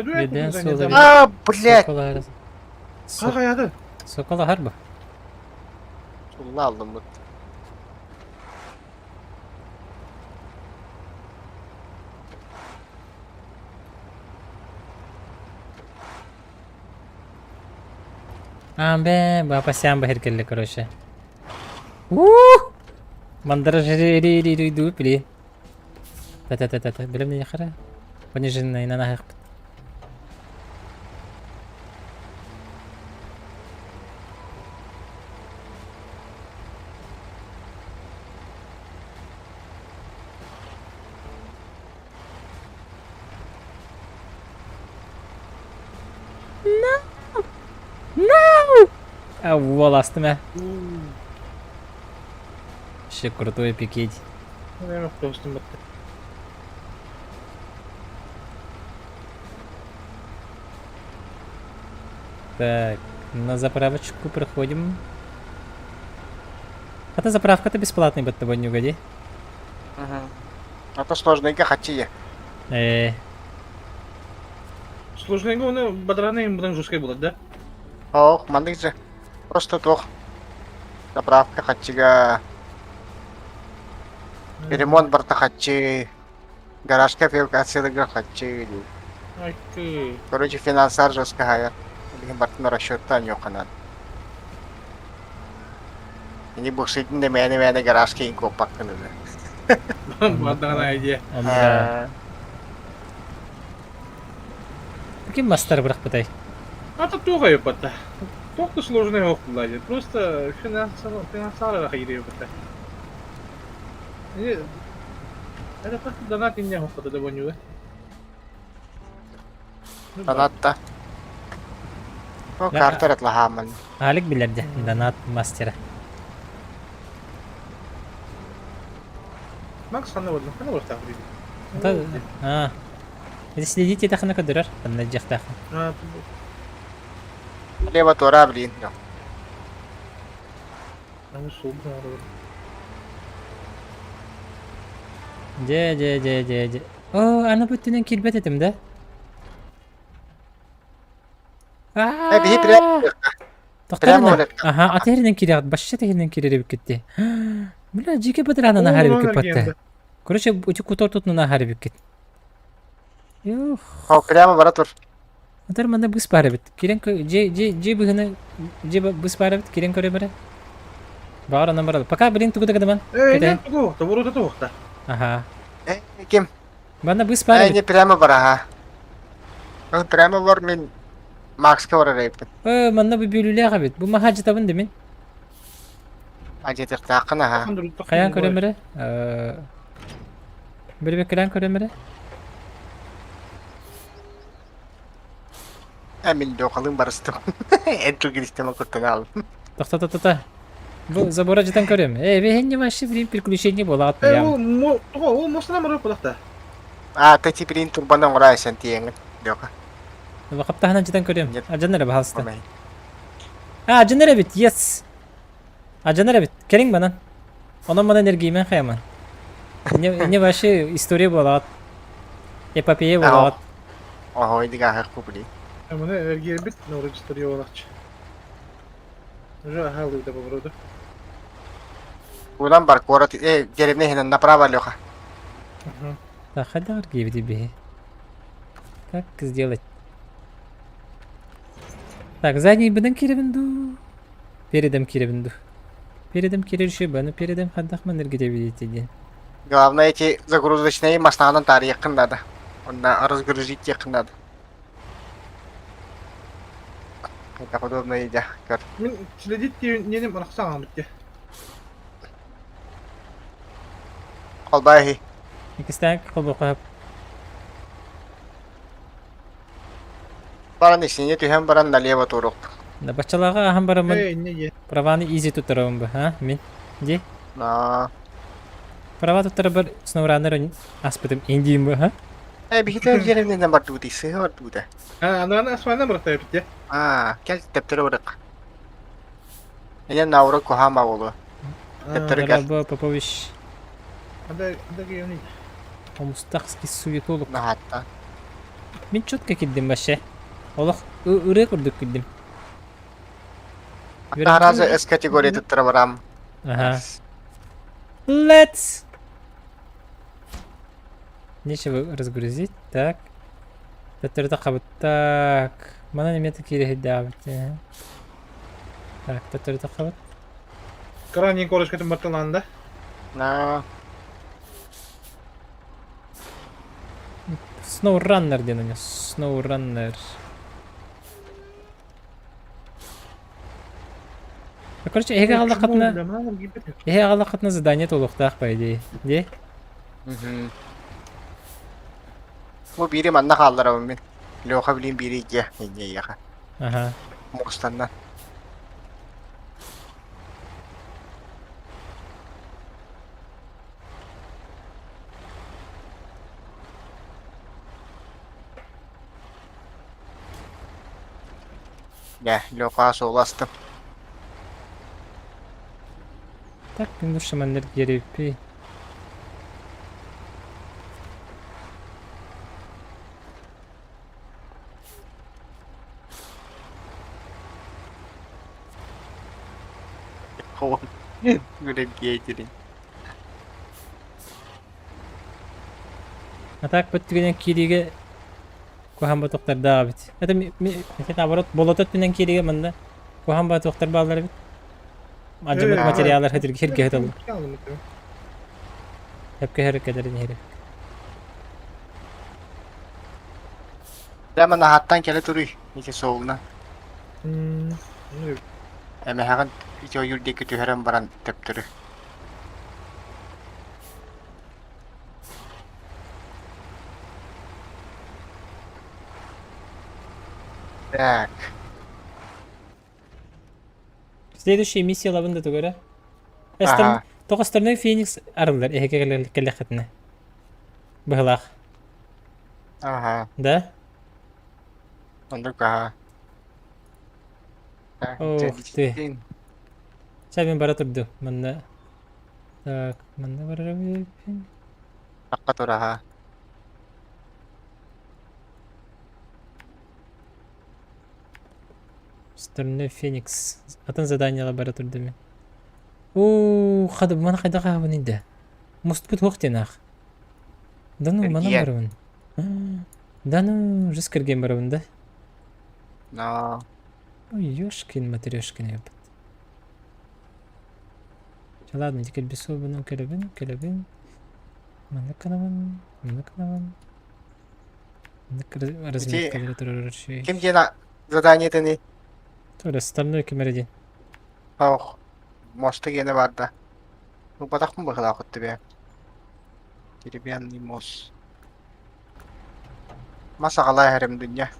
Neden sola Aa, blядь. Sokola ها هذا Sokola harbi. Allah aldım bu. Be, bapak siang bahir kelle короче. Мандара жири ду пили. Та. Билем не хара. Пониженная на нахах. Воластыма. Вообще крутой пикеть. انا просто مت Так, на заправочку проходим. Эта заправка-то бесплатный, под тобой не угоди. А то сложненько хотите. сложный го ну бадраны им будем жесткой будут да Ох, мандык же. Просто тох. Заправка хатчига. Ремонт барта хатчи. Гаражка филкацияга хатчи. ай ты Короче, финансар жестко хая. Bizim Bartın расчетtan yok kanan. Ini buksidin de meyane garaj keyin kopak kınıdı. бадрана идея Каким мастер брах пытай? а то туго ее пота только сложный его владет просто финансары хайри пота это просто донат не его пота довольно Donatta. O karteret lahaman. Alik bilarja, donat master. Макс хана болду. Хана болду Ата, это следите тахана кадырар, на джахтах. Лево тора, блин. Же. О, ана бүттүнөн кирбет этим да. Бихи прям. Прямо Тоқтар. олет. Аха, атеринен кирят, башша теринен киререп кетти. Бля, жеке бадрана на харибик патта. Короче, утик кутор тут на харибик кет. Юх. О, прямо бара тур. Атар манда быс парабит. Кирен же быгына же быс парабит, кирен көре бере. Бара намарал. Пока блин тугуда гадаман. Не, тугу, ворота тугта. Аха. Ким? Банда быс Не парабит. прямо бара. Прямо бар мен Макска бара рейптен. Манда бу бөлүлө агабит. Бу махажы табын демен. Ажетер тақына ха. Каян көре бере? Бир каян көре бере? Мен доқалым барыстым. Энту киристема көттөн алып. Тоқта. Бу забора житан көрөм. Бехенне маши блин приключение болот Эй, прям. ол мостана мара болакта. Тати блин турбанан орайсан тиеңин. Доқа. Вакыптахана житан көрөм. Нет. Ажанара бахалста. Ажанара бит, yes. Ажанара бит. Керең банан. Онан мана энергиямен хаяман. Не ваши история болот. Эпопея болот. Ого, идига хакку блин. Мына эрге бит, но регистрия болакчы. Уже халый да повроду. Улан бар корот, деревне хенен направо Леха. Да, хадар гибди бе. Как сделать? Так, задний беден киребинду. Передом киребинду. Передом кирерши баны, передом хаддахман эргеде видите. Главное эти загрузочные мастанан тари якын надо. Онда разгрузить якын надо. Это удобная идея. Мен следить ненем мақсаған бітте. Колбайхи. Икистак колбоқап. Баран исине түйен баран налево турук. Да бачалага ахам барамын. Эй, неге? Праваны изи тутарам ба, а? Мен. Де? На. Права тутара бар SNOWRUNNER аспытым индиим ба, а? Бихитер деревне намар тути, сыгыр тута. Ана асмайна бұрақта бітте. Кел тептері бұрық. Эне науры кохама болу. Тептері кел. Раба Попович. Ада гейони. Омустақский суетолог. Нахатта. Мен чётко киддим башы. Олақ үрек үрдік киддим. Таразы С категория туттыры барам. Ага. Let's. Нечего разгрузить. Так. Таттырды қабыт. Так. Мана неметі керехет дабыт. Так, таттырды қабыт. Каранин корыш кетім бартыланда. На. SNOWRUNNER ден у него. SNOWRUNNER. Короче, эге ағалда қатына задание толықтақ по идее. Де? Бұл бири манна қалдырабым мен. Леха білейін бири ге. Ене еға. Ага. Мостаннан. Леха соластым. Так, мен шаманнер кереппей. Гүрем кейтерин. А так, бүттігінен кереге көхамба тоқтар дағы бит. Это мен наоборот, болотот менен кереге мында көхамба тоқтар балар бит. Ажымык материалдар хәтірге херге хәтілді. Хәпке хәрекетлерін херек. Прямо нахаттан келе туруй. Неке соуына. Әмі хағын ичо юрдекі түйерен баран тептірі. Так. Следующая миссия лавында тугара. Ага. Тоқыстырны Феникс арылдар, эхеке келехетіне. Бұғылақ. Ага. Да? Ондук ага. Ох ты. Сәбен бара тұрды. Мында. Так, мында бара бейпен. Такка тураха. Стырны Феникс. Атын заданияға бара тұрды мен. Ооо, қады, мана қайда қағын енді. Мұст бұт оқтен ақ. Дану, мана Кірген. баруын. Дану, жүз кірген баруын да. Но. Ой, ёшкин, матрешкин ебать. Ладно, теперь без особенного келебин. Манаканаван. Разметка для турочей. Ким жена задание тени? То остальной камерадин. Ох. Мосты гене барда. Ну батак мı bakıla akıttı be? Diribiyanlı mos. Masa kalay herim dünya.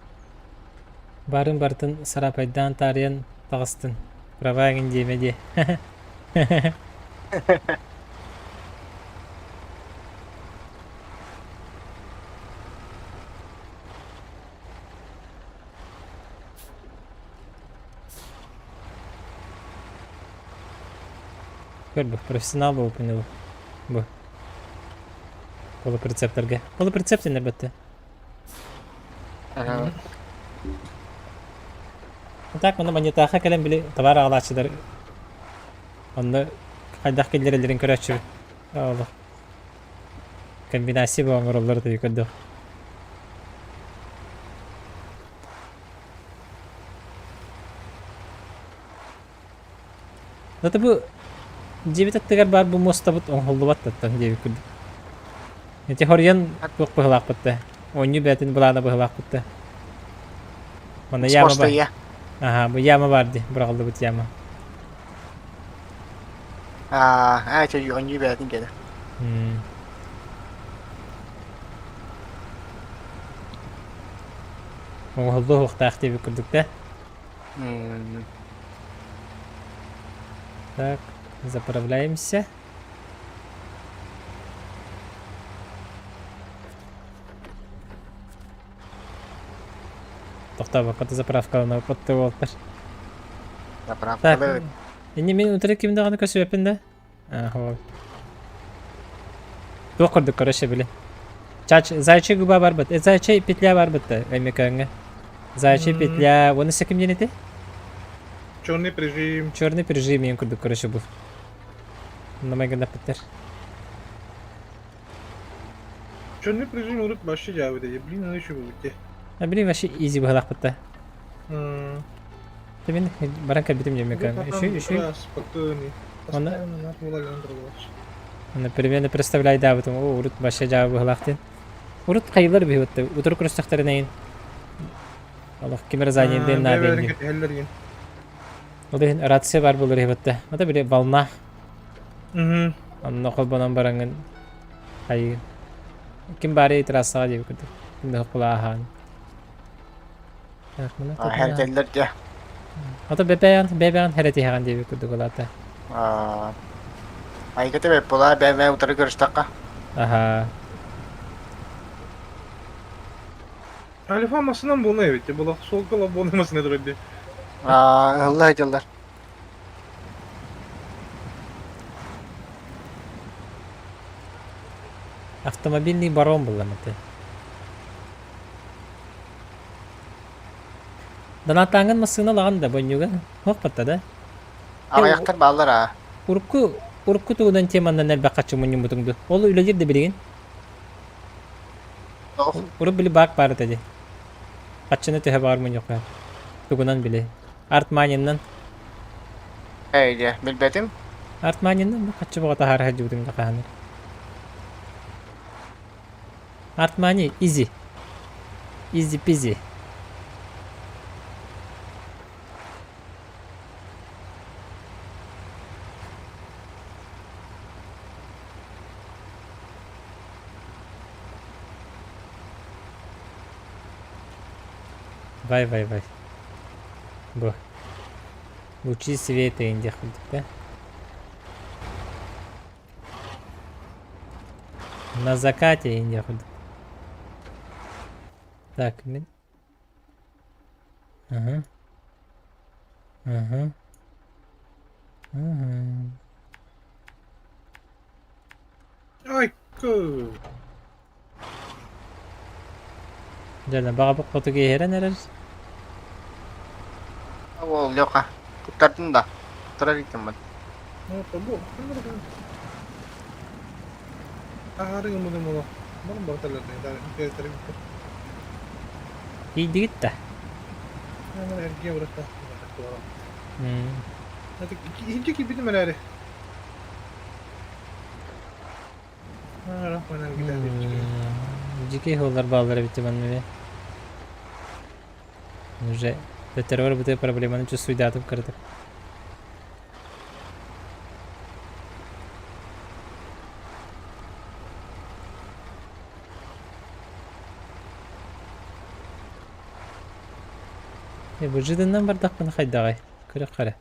Барын бартын сарапайдан тариян тағыстын. Правагин демеде. Gör bu, profesyonel bu opinel bu. Полуприцептерге. Полуприцептен әлбәттә. Ага. Так, моны монитаха калем биле товар алачыдар. Анда кайдак келлерелерин көрәчү. Аллах. Комбинация бу аңгырлар да юкады. Дата бу дебитаттагар бар бу мостабыт оңголдубат таттан деп күрдү. Эти хорьян тук быгылак бытты. Оню бетин булана быгылак бытты. Мана яма Мосты бар. ya. Ага, бу яма барды. Быралды бут яма. Aa, çok iyi verdin gene. Оңголду хуктак деп күрдүк да. Так, заправляемся. Тоқтап, қаты заправкалына өтті болдыр. Так, Заправкалы. енді мен өтірік кемді ғаны көсіп өпін да? Ага. Тоқ көрдік, көріше білі. Чач, зайчы губа бар бұд. Зайчы петля бар бұдды, әмекаңы. Зайчы петля, оны сәкім денеті? Черный прижим. Черный прижим мен көрдік, көріше бұл. Намай гында петтер. Черный прижим урут башы жабы да. Блин, аны şu bu. А блин, вообще изи бұғылақ бұдды. Мен баран кәлбетім жемекаңы. Үші. Оны примерно представляй да бұтым. О, урут башы жабы бұғылақтен. Урут қайылар бі бұдды. Утыр күрістіқтарын әйін. Аллах, кемер заненден набенге. Олеген рация бар болыр ебітті. Ода біле волна. Онын оқыл бонан бараңын. Қайы. Кем бары етерасыға деп күрді. Кімді құла ағаны. Her teller ya. Ода бәбәғын хәрәті ағаны деп күрді қолаты. Айгыты беп бола бәмә утыры көріштаққа. Аха. Alfa masından bunu evet. Bu sol kala bunu masına durdu. Allah ayırlar. Автомобильный барон был ламаты. Донатаңын масына лаған да бөнюга. Хоқ батта да. Ағаяқтар балар а. Урку туғудан темандан әлбә қачы мұнын бұтыңды. Ол үйләдер де білеген. Урып білі бақ бары тәді. Қачыны төһе бар мұн жоқ. Туғынан білі. Артманиннан. Әйде, білбетім. Артманиннан бұл қачы бұғата хары хәджі бұтыңды қағаныр. Артмани, изи. Изи пизи. Вай. Бо. Лучи света инде ходит, да? На закате инде худ. Так, мен. Ага. Ага. Ага. Ай, кö. Жана бага бу коту кейерен эрер. Ол лёка. Туттардын да. Турар икенмин. Ну, тобу. Арың муну муну. Мурун барталар да. Кестерим. Ийди гитте. Ана эрге урата. М. Hadi ikinci gibi değil mi Leri? Rahmanen gider bir Жеке холлар балдары бите манны. Уже ветерор бите проблеманы чувствует атып кырдык. Бу жыдыннан бардакпын хайдагай. Көрөк кара.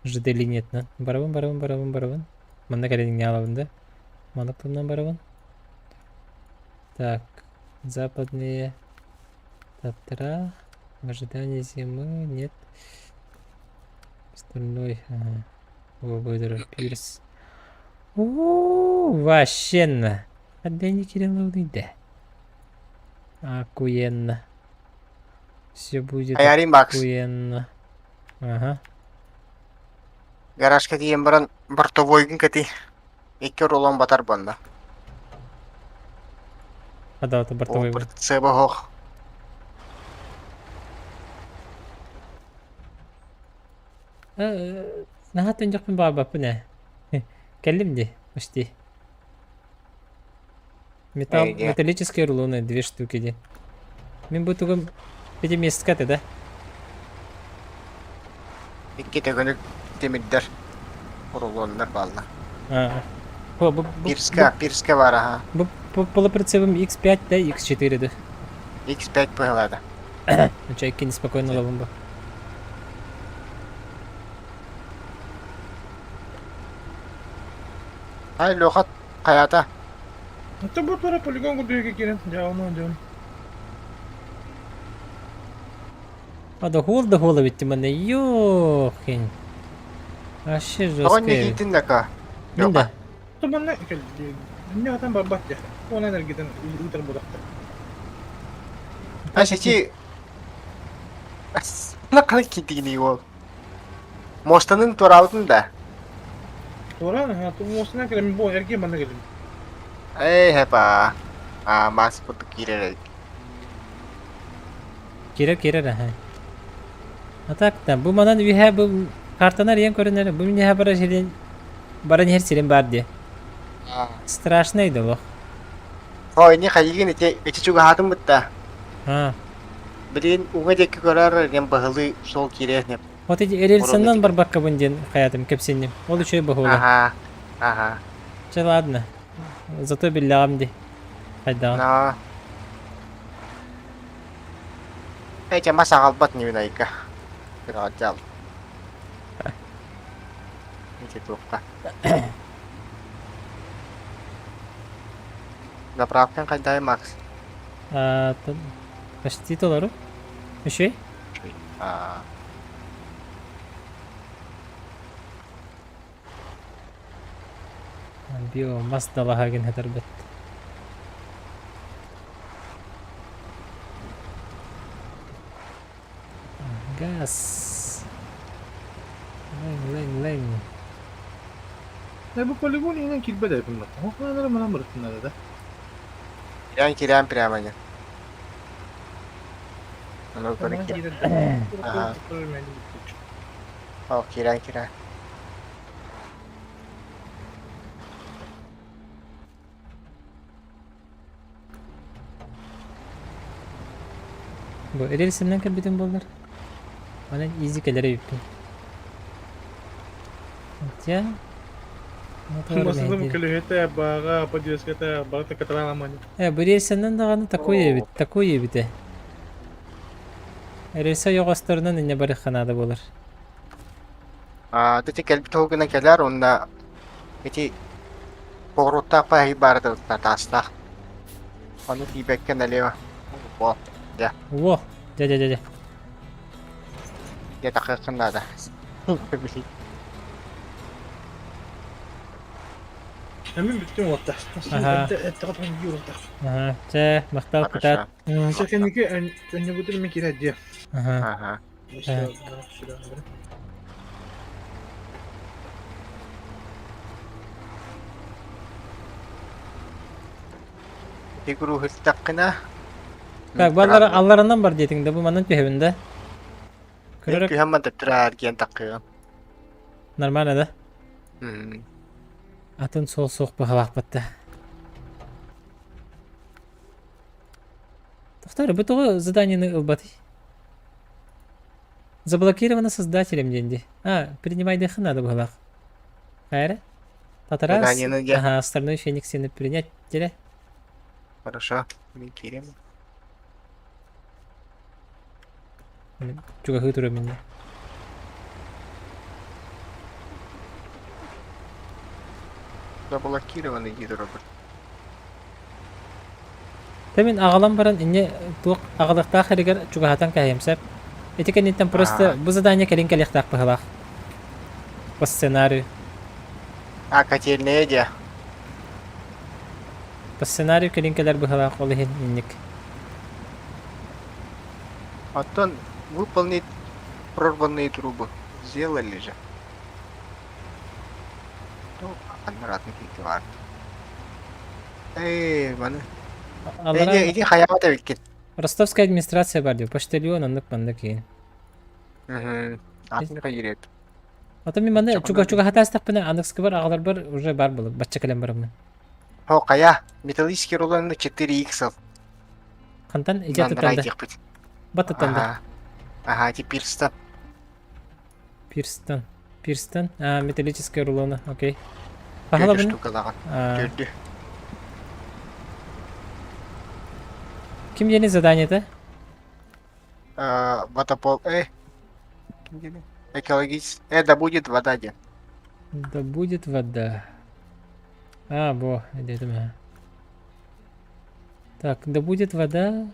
Жыды линиятынан. Барабын. Мында каледин ялабында. Манактымнан барабын. Так, западные Татра. В ожидании зимы нет. Остальной. Ага. Выдор пирс. Вообще. Отдай Кирилловный, да. Охуенно. Все будет Аяри Макс. охуенно. Ага. Гаражка дейін бұрын бортовойгын кәти. Екі ролон батар банда. Подал-то бортовой. Ол бір цеба хоқ. Нахат önce баба bu ne? Келимди почти. Металлические рулоны, 2 штуки. Де. Мен bu тугum 5 месяцка да? Екі төгінік демиддер. Ролондар бална. Bu Пирска бар, аха. Bu полуприцепом X5 да, X4 да. X5 пығылады. Чайки неспокойно ловим бы. Ай, лоқат қаята. Это будет пара полигон губеги кирен. Жауна. Да холла битти мене. Ёхин. Вообще Оған не жесткая. кейтін дақа? Минда. Tamam ne geldi? Ne atan babat ya. Ona enerjiden utar budak. Әшети... Сына қалай кетігіне ол? Мостаның туралдың да. Sonra ha tu mosna kira bu erge mana geldi. Эй, хепа. Мас бұты керерек. Кире да. А так да, bu манан виха bu картанар ен көрінер. Bu не бара жерден баран хер сирен бар де. Страшный да лох. Ой, не қайығын әте чуға хатын бұтта. Білін уға декі көрер ген бұғылы сол керернеп. Вот эти рельсандан бар бакка бунден хаятым кепсеннем. Ол үшөй бұғылы. Ага. Че ладно. Зато биллағам де. Хайда. Эйте маса қалбат не винайка. Пирағатжал. Эйте туққа. Заправкан қайдай, Макс? Почти толару. Үшөй? Био мас далаһаген хәтәрбәт. Газ. Лeng. Ne bu poligon yine kilbe de yapın bak. Hoklanları mana bıraktınlar da. Kiran prямо не. Оно корректно. Ага. О, киран. Bu рельсинен кирбитен болдыр. Ана изикелере юпту. Хотя Масалым килогете бага поддержка барата каталана мани. bu рельсинен даганы такое бите. Рельса йогостарынан ине бары ханада болар. Дете келбит хоғына келер, онда эти Погрутта пахи барды татаста. Onu тибекке налево. Во, да. Во, дядя. Я так как надо. Эмин биттим уотта. Аха. Это катан юрта. Ага, че, мақтал кытат. Хорошо. Чекеники энне бутыр мен кирәдде. Ага. Ага. Тигру хыстаккына. Как, баллар алларынан бар дейтің да, бұл манан түйебінде. Көререк, Күйһәммән тәттірәр ген таққыған. нормально да? Атын сол соқ бұғалақ бітті. Тоқтар, бұл тұғы заданиені ұлбаты. Заблокировано создателем деньги. Принимай дыхы надо бұғалақ. Қайры? Татарас? Заданиені де. Ага, остальной феникс сені принять деле. Хорошо. Мен керем. Чугахы тұры менде. Заблокированный гидробер. Тәмен ағалам баран инне туқ ағалықта қырығар чугахатан кәйемсәп. Этикен интен просто бұл задание кәлін кәліқтақ бұғалақ. По сценарию. Котельная де. По сценарию кәлін кәлер бұғалақ олығын иннік. Оттон выполнить прорванные трубы. Сделали же. Ну, обратно какие-то вар. Маны. Иди хаямата виккет. Ростовская администрация бар дию. Почтальон аннык манда кейін. Атын қайырет. Ата мен манда чуга хатастақ піне анықсқы бар ағалар бар уже бар болып. Батча кәлем барымын. Қая. Металлический рулонны 4х. Қантан ижат атанды. Бат атанды. Ага, теперь стоп. Пирстан. Металлическая рулона. Окей. Пахала бұны? Штукалаған. Төрді. Кім дені задание-то? Водопол. Экологический. Да будет вода, де. Да будет вода. Во, иди это. Так, да будет вода.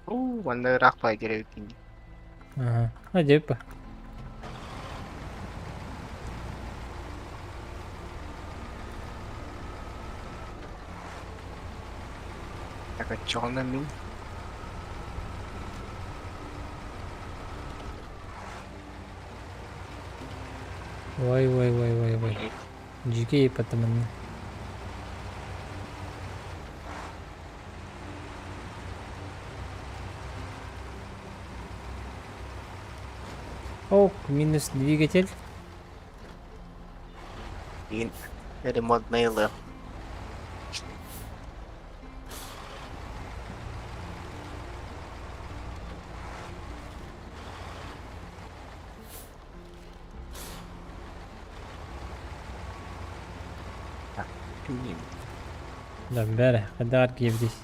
Ванны рак пайдерев кинди. Ага. Депа. Так, а чё на мин? Ой. Жике потом. Минус двигатель. Ремонт мейлы. Да, бәрі. Қадағар кевдейс.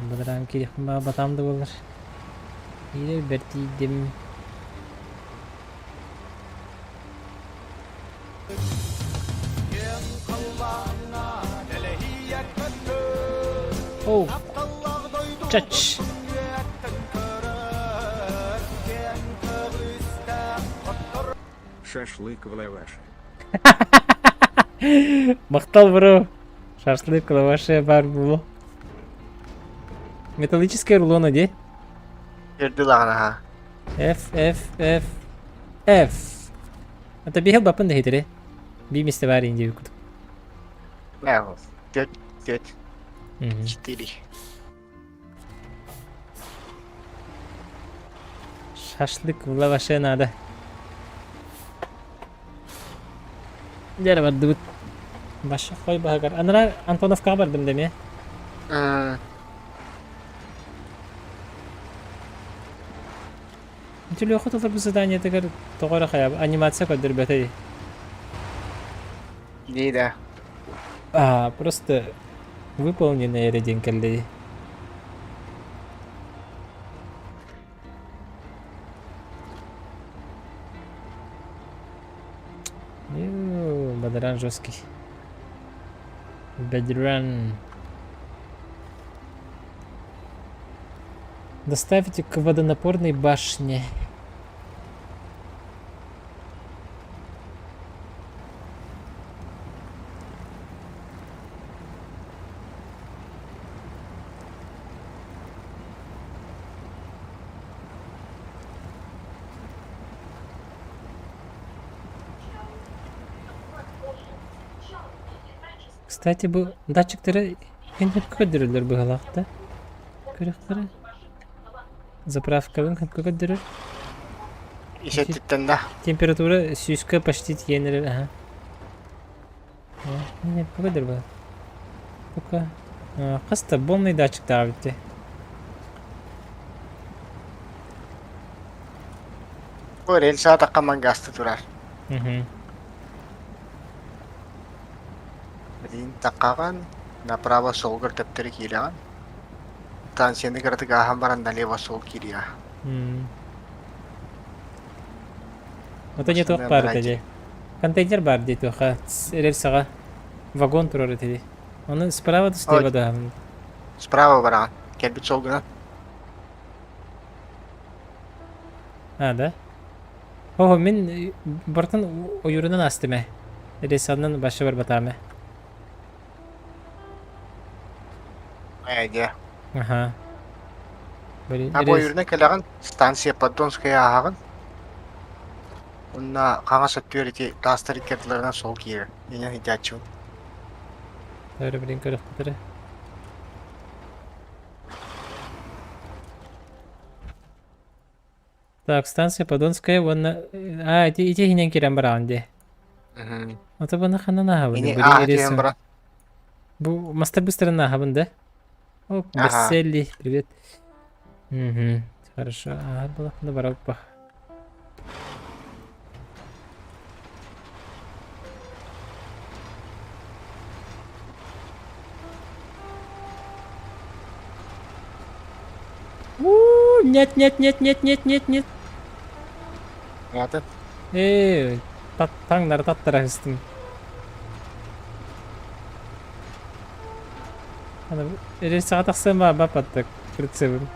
Бұдыран керек ба батамды болыр. Ере бәртейдім. Чач. Шашлык в лаваше. Мақтал бро. Шашлык в лаваше бар булу. Металлическая рулона де? Төрді лаған, ага. F. Это бігел бапын да хетере. Биместе бар инде бүкіді. Төрт. 4. Шашлык в лаваше надо. Жәрі барды бұд. Башы қой бағар. Аныра Антоновқа бардым деме? Түлі оқытылыр бұл задание тегер тоғыра қая. Анимация көдір бәтей. Дейді. Просто выполненные рединкалды. Бодран жесткий. Бедран. Доставите к водонапорной башне. Кстати, bu датчиктері кеміп көдірілер бұғалақты. Көріқтері. Заправкабын кеміп көдірілер. Ишеттиттен да. Температура сүйіскі почти тиенірер. Ага. Кеміп көдір бұға. Бұқа. Қаста болмай датчикті абітте. Bu rel taqaman gastı durar. Bilin taqagan направо солгар тептери килеген. Станцияны кырдык ахан баран налево сол кирия. Ота не тоқ бар деді. Контейнер бар дейді оқа. Рельсаға вагон тұрар деді. Оны справа слева да. Справа баран. Келбит сол гына. Да? Ого, мен бұртын ойырынан астыме. Рельсадан башы бар батаме. Әйде. Ага. Або үйіріне келеген станция Поддонская ағын. Онна қаңа сөттөрі тастыры керділерінен сол кейі. Енен хидячуын. Тәрі бірін көрік бұтыры. Так, станция Поддонская, онна... ите хинен керен бар ағынде. Ота бұны қанана ағын. Бұл мастер быстрына ағын да? О, Берселли, привет. Угу, хорошо. Была на барабах. Нет. Нет. Таңдар таттырақ істің. Рельсаға тақсам ба бапаттық прицебім.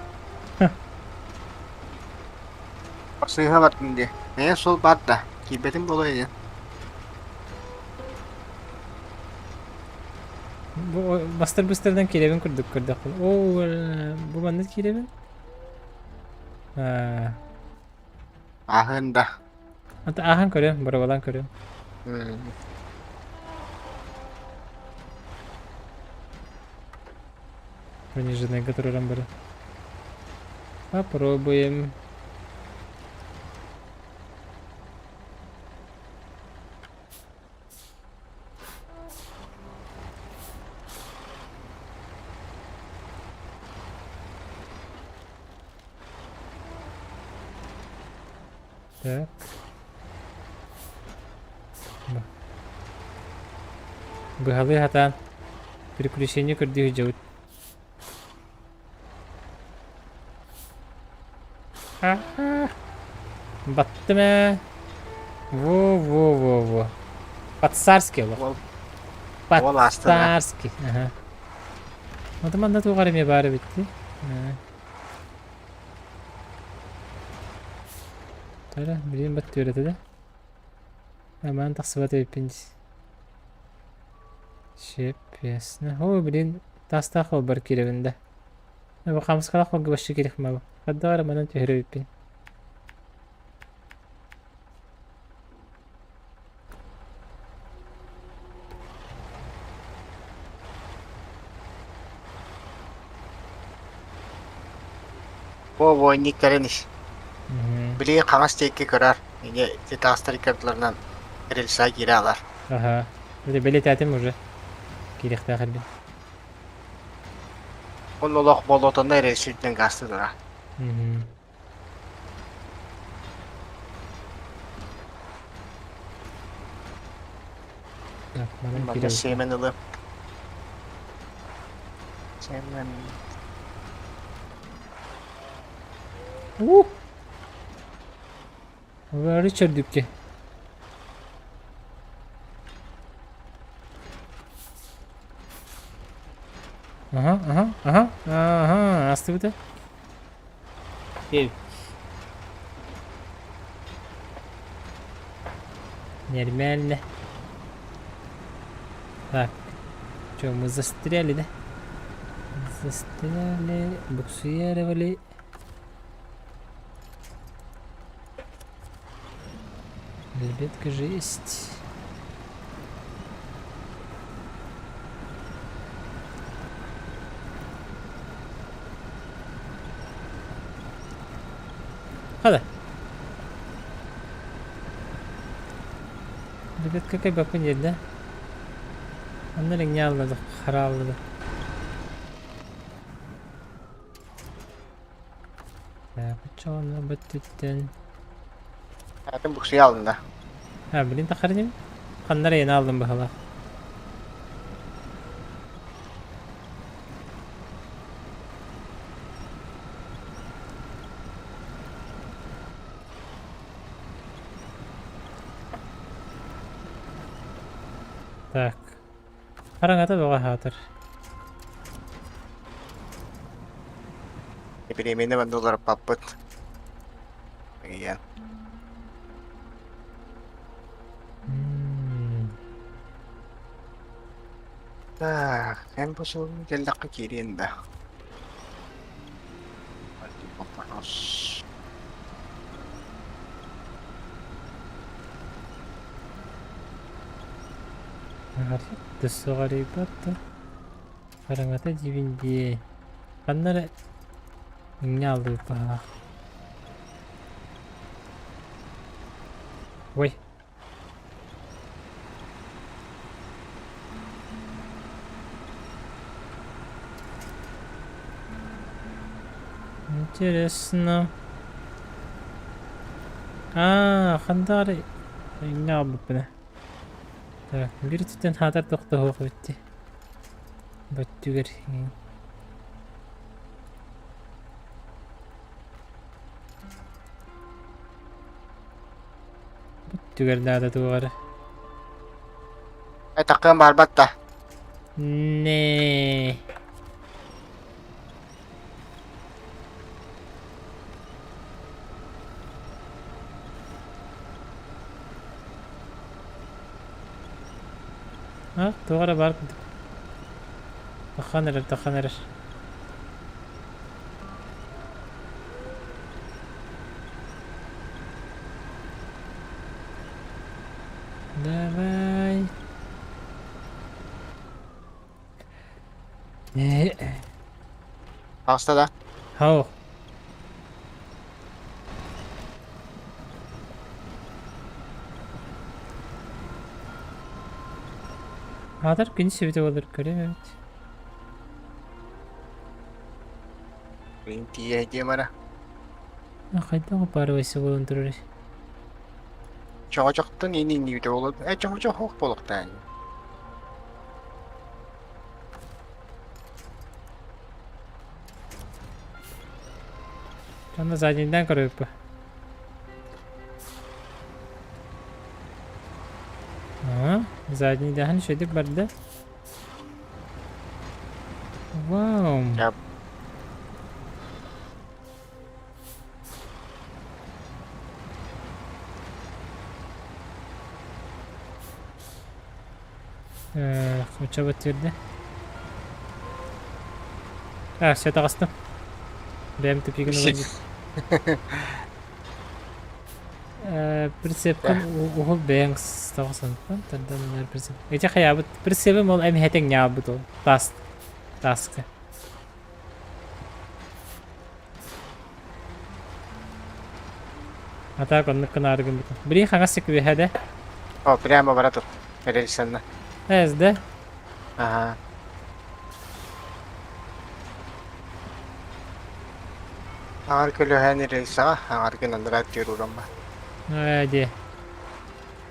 Сыйға баттын де. Мен сол батта. Кейбетім болу еді. Бастыр-бұстырдан келебін күрдік. Оу, бұл бандет келебін? Ағын да. Ағын көрем, бұрабалан көрем. Пониженная, которую рамбара. Попробуем. Так. Быгалы хатан. Переключение көрдігі жауыт. Батты мә. Во. Подцарский ол. Подцарский. Отыманда туғар еме бары бітті. Тара, білейін батты өреті да. Аман тақсы баты өйпендіз. Шеп, ясына. О, білейін тастақ ол бар керевінде. Бұл қамысқалақ олғы башы керек ма бұл. Қаддағар манан түйірі өйпен. Во, никтерениш. Білей қаңас текке көрар. Ене тастыры керділерінен рельса кері алар. Ага. Білет әтім уже. Керекті ақырбен. Ол олақ болотында рельсүйтінен қасты тұра. Мада сеймен ұлы. Сеймен... Ричард дүпке. Ага, asты bu da. Gel. Нормально. Так. Что, мы застряли, да? Застряли, буксировали. Ребятка, жесть. Hadi. Rебят, какая бабка нет, да? Onların yağladı, haraladı. Ya bu çoğunu bütütten. Hayatım bu suyu aldın da. Ha bilin takarım. Kanlara yeni aldım bu hala. Так. Karangata baga hatır. Ne bileyim yine ben dolar papıt. Ayan. En bu suyu geldik ki kirinde. Hadi papanos. Дөссө гарибатта. Караңата дибинде. Каннары иңне алды ба. Ой. Интересно. Кандары иңне алды ба. Так, bir tüten hadar dokta hoq bitti. Böttüger. Böttüger dağda duvarı. Ay takım barbatta. Ne? Ha, duvara var. Takanır. Давай. Hasta da. Hao. Hadar günü sevdi olur göremiyorum. Green tea diye mana. Kayda o para vaysa bulundurur. Çocuktan yeni video olur. Çocuk hoş buluktan. Canı zadinden karıyor bu. Задний дяхан шедик барды. Вау. Yap. Uça batırdı. Все тағыстым. Бәм тупигін олады. Прицепкін ұғыл BENQ тағысын. Тардан прицеп. Эти хаябыт. Прицепім ол әм хәтен ябыт ол. Таскы. Ата конныкын аргын бітін. Бірін қаңасы көбе хәді? О, прямо бара тут. Рельсанна. Әзді? Ага. Ağır kilo hani rельсаға, ağır кінандырат көрурам ба. Әде.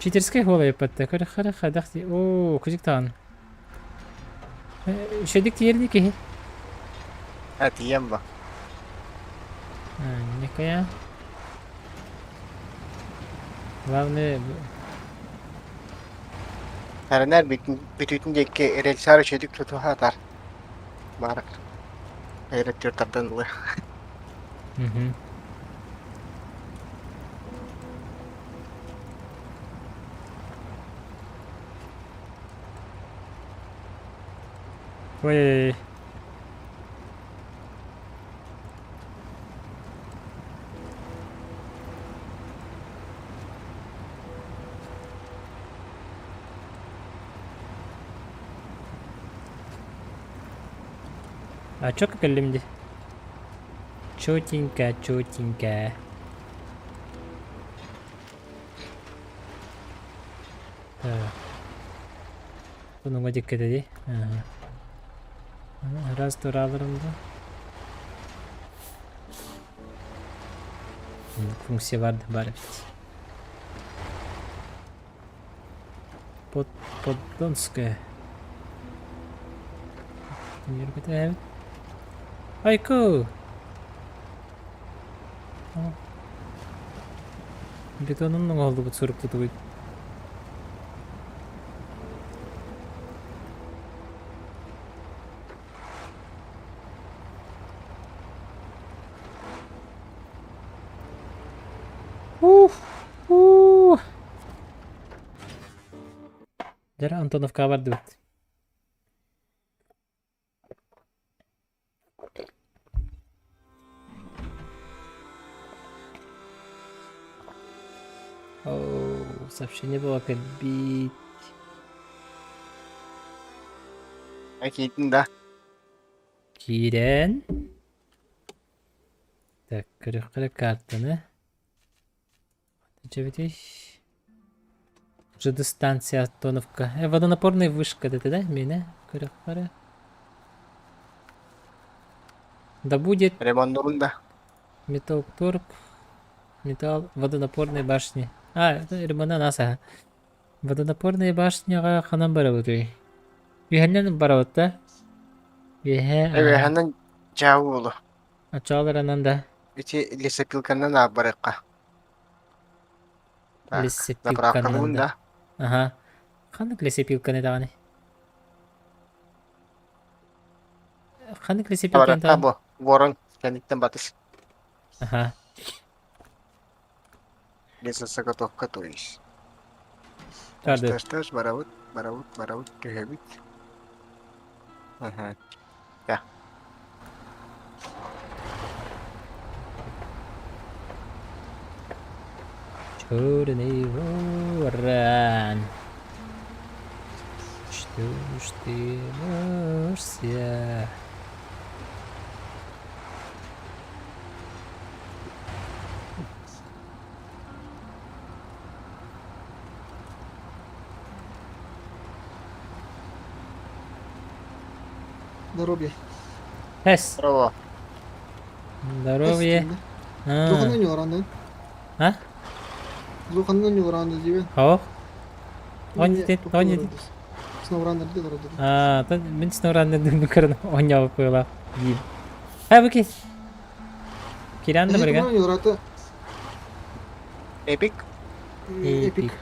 Читерскай хола епатты. Қара қадақти. О, күзік тағын. Шедік тиерді кеге? Тием ба. Некая. Главное... Әрінер бүтін жекке рельсары шедік тұту хатар. Барак. Hayrettiyotlardan dolayı. Угу. Ой. А чё как лимди? Чётенько, чётенько. Так. Bunun dikkat edeyim. Aha. Раз alırım da. Функция vardı bari. Поддонская. Yürü evet. Айку! Бетонның oldu bu çocuk tutuyor. Дера Антоновка var evet. Оу, сообщение было кабить. Akidin da. Kiren. Так, кырык картаны. Видишь? Уже дистанция Антоновка. Водонапорная вышка, это да? Меня? Кырык. Да будет Ремонтunda. металл торп. Металл водонапорной башни. А, это ремонт наса. Водонапорная башня ханам барабыты. Юханнан барабытта. Юха. Evet hemen cevabı. Açağlar ananda. İçi lisepilkandan abarıkka. Лесопилкананда. Ага. Ханак лесопилка не давани. Ханак лесопилка не Abarıkka давани. bu. Vorun kendikten batış. Ага. Лесосаготовка то есть. Карды. Что баравут, тюхебит. Ага. Черный ворон. Что ж ты можешься? Здоровье. Эс, Bravo. здоровье. Зуханнан юларанды. А? Зуханнан юларанды дебе. О? Он не SNOWRUNNER dedi orada. А, то мен SNOWRUNNER бекерін ойнап қойла. Дейм. Ха, бүке. Киранды бірге. Зуханнан юлараты Epic. эпик.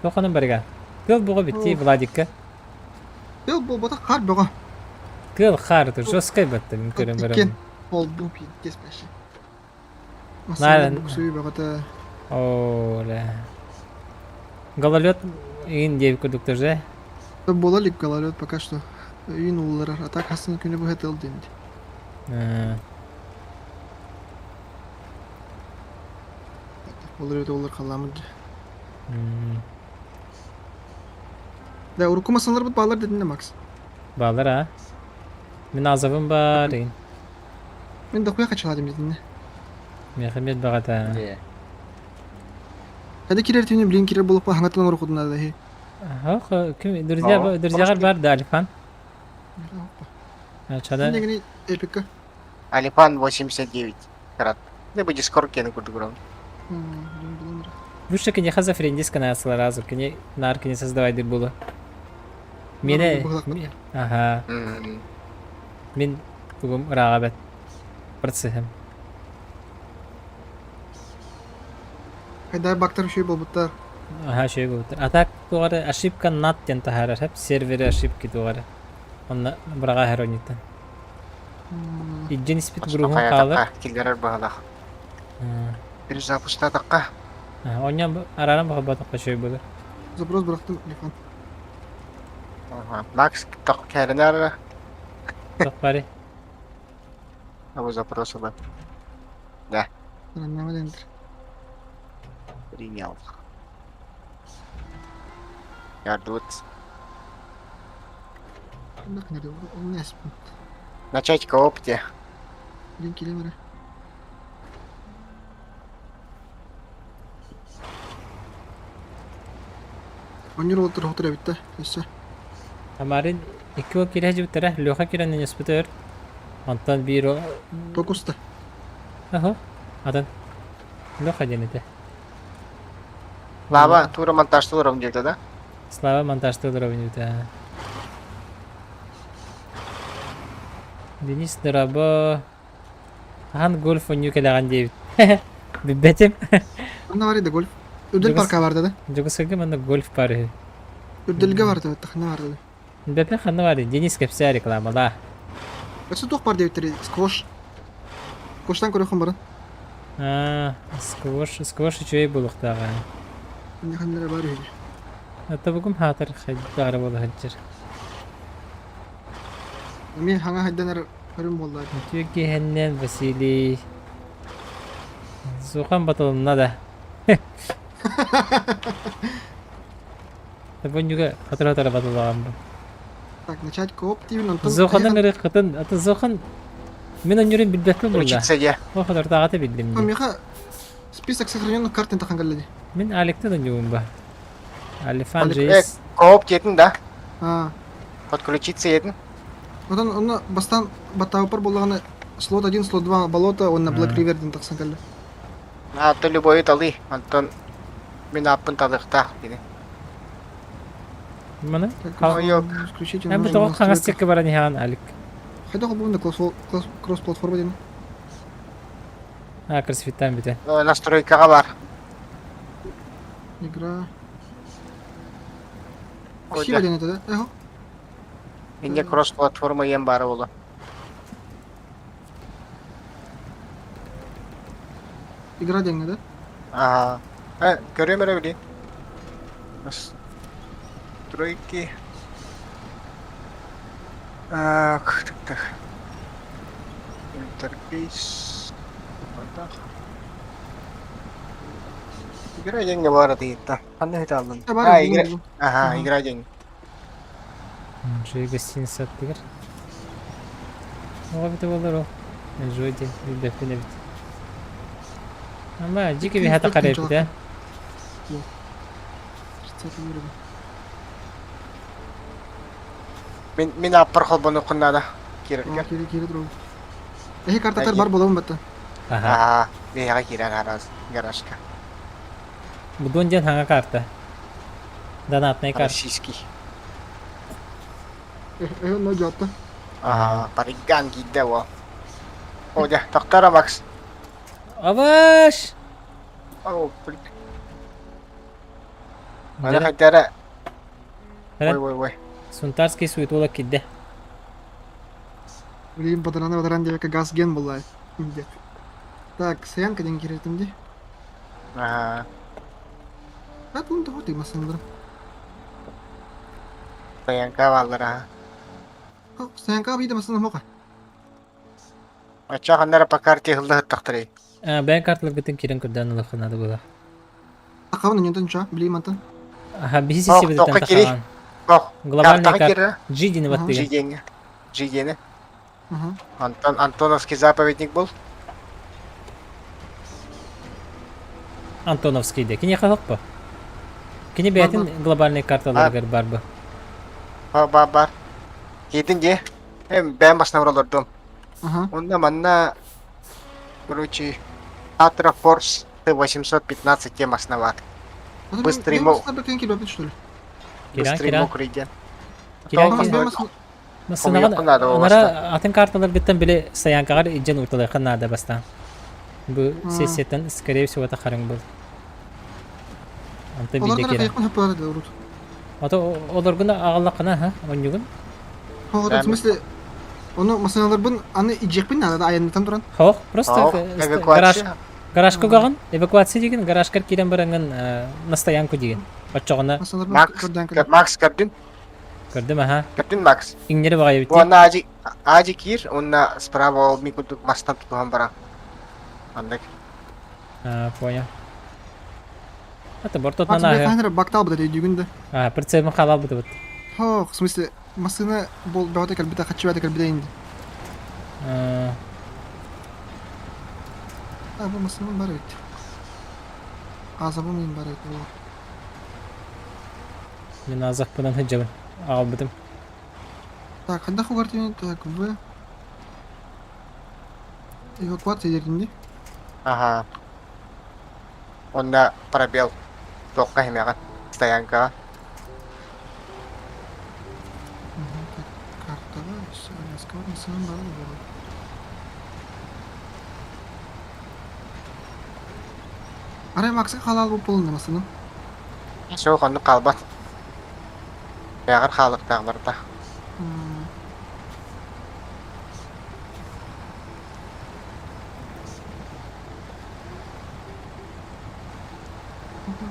Тоқаным бірге. Тыл бұғы бітті Владикка. Бел бұл бата қар бұға. Тыл қарды, жосқай бітті мен көрім Тиккен. бірім. Ол бұл пейін кеспеші. Наран. Бұқсуй бағата. Оля. Гололед иін деп көрдік тоже. Бола лип гололед пока что. Үйін уллар. А так хастан күні бұл хәтел деймді. Олар өте олар қаламыды. Да, урукумасанлар бұд бағалар дедіңде, Макс. Bağlar ha. Мен азабым бар иін. Мен да құя қачаладым дедіңде. Мехамед бағата. Кәді керер түйіне білген керер болып па хаңатылан ұрықудың ады. Ох, кім, друзьяғар бар да Алифан. Çada Sen de gene эпикка. Alifan 89 карат. Не буде скоро кену курдуграм. Вышка не хаза френдис канасла разу, кене нарки не создавай дыр булы. Мене, ага, мен бүгім рағабет процессорым. Хайда бактар шүй бол бұттар. Aha şey götür. Atak doğru ошибка nat diyen taharar hep serveri ошибки doğru. Onunla bırağa her oyundan. İccen ispit grubun kalır. Ошпакая киллерер багалах. Перезапуста такка. Onyan aranan bakıp batıkla şey bulur. Запрос бырактым телефон. Макс так кәрінер. Çok bari. Bu запросы бар. Да, Нема дендер. принял. Ярдут. Бак неде? Не спим. Начать коопте. Лин келе бара. Оннер отыр битте. Есе. Amarin iki o kira hacı terah loha kira ne nispetör. Antan bir o. Токуста. Aha. Adan. Loha cenete. Клава тура монтажды урам дейді да? Slava montajda uravni da. Denis Darabo. Han golf oynuyor kedagan deyip. Bibbetim. Анда бар еді гольф. Үрдел парка бар деді. Жогосага манда golf бары. Үрделге бар деді. Тахна бар деді. Бепе ханна бар. Денис кепсе рекламада. Өсі тоқ бар деп сквош. Сквоштан көріқым барын. Сквош чөй булуктага. Мен ханнара бар еді. Ата бүгүм хатыр хаддагара болу хаджыр. Мен хаңа хайданар көрім болды. Түйеге хеннен Василий. Зухан батылына да. Табын juga хатыр батылағам бұл. Так, начать кооп деймін. Антон. Зуханның ыры қытын. Аты Зухан. Мен онюрен билбекпін бұлда. Учиться О қадар тағаты білдім. Меха список сохраненных карт тахан галлады. Мен Алектен онюрен ба. Алифан Рейс. Кооп детін да? А. Подключиться етін? Одан оны бастан баттауыпар болғаны слот 1, слот 2 болото, он на Black River ден тақсан галлы. Аты любой талы. Антон мен аппын талықта. Мана? Yok. Hem bu toğuk қаңас текке бара нехаған Алик. Қайда қол болында кросс-платформа деймін. Кроссфиттан бітен. Настройкаға бар. Игра. Спасибо ден еді да? Эхо. Менде кросс-платформа ем бары болу. Игра ден да? Көрем әрі білейін. Настройки. Так. Интерфейс. Игра ден бар дейді. Қандай айта алдың? Игра ден. Жой гостиница аттығыр. Оға біті болар о. Жой ден, білбәппен әбіт. Ама жеке бі хата қарай біті, ә? Мен аппыр қол бұны құннада. Керірге. Кері тұру. Эхе картатар бар болауын бәтті. Бейға керер гаражка. Будон ден хаңа карта. Донатный карта. Российский. Эхе, но жатты. Париган гидде о. Ода, тоқтара Макс. Аваш! Ау, блин. Ана қайтары. Ой. Сунтарский суетула кидде. Блин, бадаран деп газ ген болай. Так, саянка ден керетім де. Бұны тоқ деймін асыңдырым. Саянка балдыра. Саянка бейді масының моқа. Ача қандары па карте ғылды ғыттақтырай. Бән картылар бітін керен күрден ұлыққанады бұла. Ақабын өнентін жа, білейм антын. Бейсі себедеттен тақаған. Глобальный карта. Жидені баттыға. Жидені. Антоновский заповедник бұл. Антоновский де. Кене қалық ба? Кене бәйтін глобальный карталарғар бар ба? Бар. Един де. Бән басына ұралырдым. Онда манна, короче, Atro Force T815 темасына бар. Быстрый мог рейден. Онара атын карталар біттен біле саянкағар иджен ұртылай қаннада бастан. Бұл сессияттан, скорее всего, это харың бұл. Анта Олар биде гана кера. кайыкмын хөп барады урут. Ото олар гына агаллакына, ха? Онюгун. Хогот, в смысле, оны масыналар бун аны ижекпин надо аяндан туран. Хох, просто Ох, гараж эвакуация. гаражка гаган, эвакуация деген гаражка кирен баранган настоянку деген. Очогона Масыналар бун Макс, көрдөн кыды. Макс каптин, көрдүм, аха. каптин Макс. Иңнери багай бит. Bu anna aji kir, unna справа ол микутук мастан тутуган баран. Андай. Понял. Это бортот Макс, нана. бля, кайнер бактал буда дүйгүндө. Прицеп халал бут. Хох, в смысле, масына бол баата калбита хачыбата калбита инди. Бу масына бар бит. Азабы мен бар бит. Мен азак менен хыжабын. Албыдым. Так, кандай хугартын так в эвакуация дегенде. Ага. Онна пробел. Токка хемяган. Стоянка. Картага, скоро масына бар. Арай Макс халал бу полны масына. Шо конну калбат. Ягар халыктагы барда.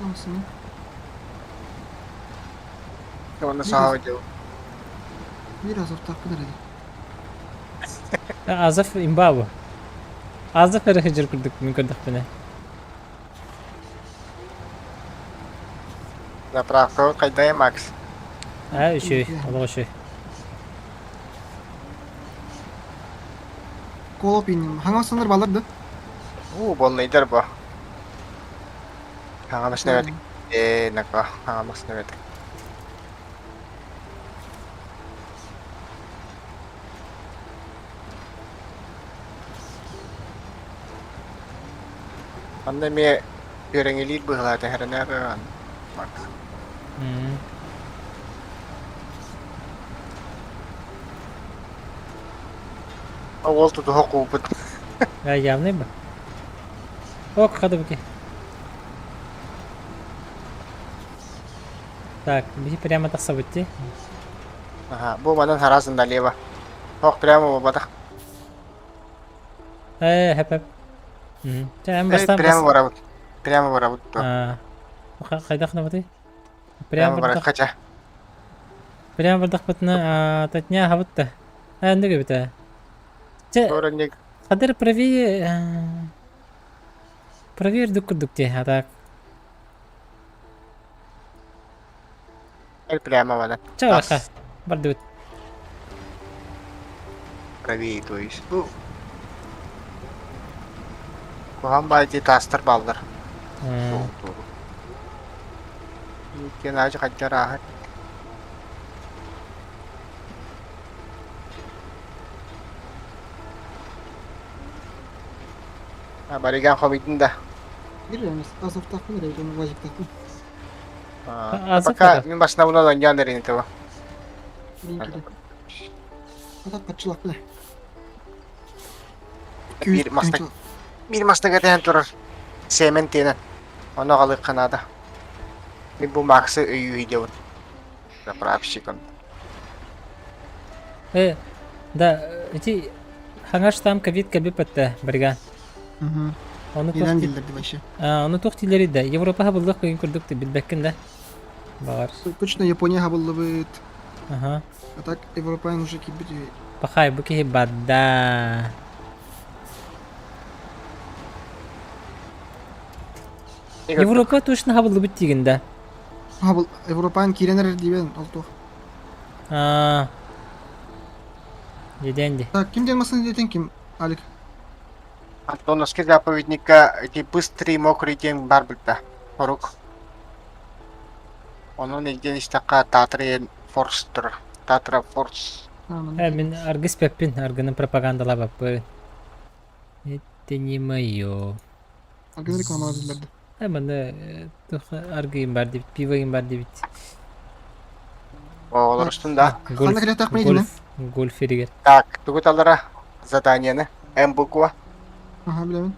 Масына. Онна сау дел. Biraz ortak kadar edin. Азаф имбабу. Азаф эрэ хыжыр курдук, мен көрдүк мене. Заправка кайда Макс? Үшөй, алга үшөй. Колоп инdim. Хаңасындар баларды. Болнайдар бу. Хаңа машина вердик. Нака, хаңа машина вердик. Анда ме көреңелир быгылады хәренәгән. Макс. Ол туду хокубут. Явный бы. Ок, хады буки. Так, бити прямо так событие. Ага, бу манан харасын налево. Хок прямо бада. Хэп. Прямо бастан Прямо барабыт. Прямо барабыт. Кайда хна бути? Прямо Прямо барабыт. бардак. Кача. Прямо бардак бутна татня хавытта. Эндеге бите. Көрөнек. Кадыр проверь дук-дук-те, а так. Прямо бада. Чараха. Бардут. Правее, то есть. Куган байти тастыр балдар. Кен ажы кача рахат. Бариган хобитин да. Giremiz. Az ortak kadar edin. Vajip takın. Пока мен башына буна ойнаған дерин этого. Linkini. Hatta kaçılak bile. Бир мастага тен турар. Семен тенен. Оны калык канада. Мен бу максы өйү идеун. Заправщикон. Да, эти хангаш там ковид кабипатта бирга. Onu Neden tohti, gelirdi başı? onu tohtileri de Европаға булдық көйін көрдік те білбәккен де. Бағар. Точно Япония хабылды бит. Ага. А так Европа'n уже кибит. Бақай, бұл кейі бадда. Европа точно хабылды біт деген де. Хабыл Европа'n kirenler diyen oldu. Еден де. Так, kim denmasını diyeten kim? Alik. Антоновский заповедника эти быстрый мокрый день барбита. Порук. Onun nigden istaka Tatrien Forster. Tatra Force. Мен аргыс пәппін, аргының пропагандала баппы. Это не мое. Arkadan reklama hazırlardı. Мында аргыйым бар дебит, пивойым бар дебит. Олар üstünde. Қандай келе тақпай дейін? Гольф ерігер. Так, түгіт алара заданиені. буква. Ага, білемін.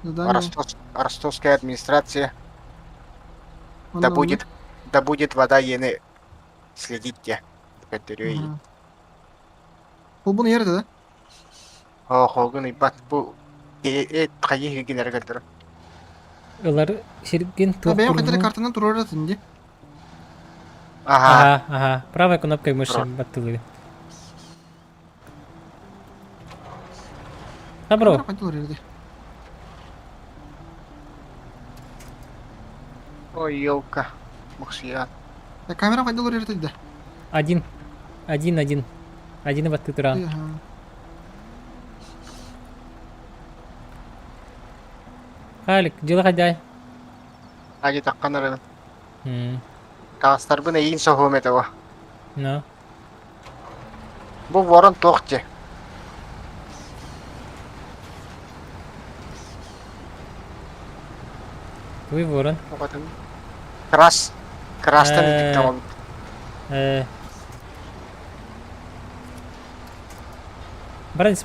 Задание. Ростовская администрация. Да будет вода ені следить те. Көтөрөй. Ол бұны ерді, да? Холгун ибат бу кайы хигинер көлдөрө. Олар ширген Бәйім қайтары туқпурну. картынан тұрар жатын, де? Ага. Ага. Правая кнопкой мыши Бро. баттылы. А, бро. Қайталар ерді. Ой, елка. Мухсия. Камера қайталар ерді, де? Один. Один батты туран. Халик, жылы қайдай. Аги такканарын. Кастар бына иин сохум этего. No. Бу ворон тохте. Вы ворон. Крастан диктовал. Баранец.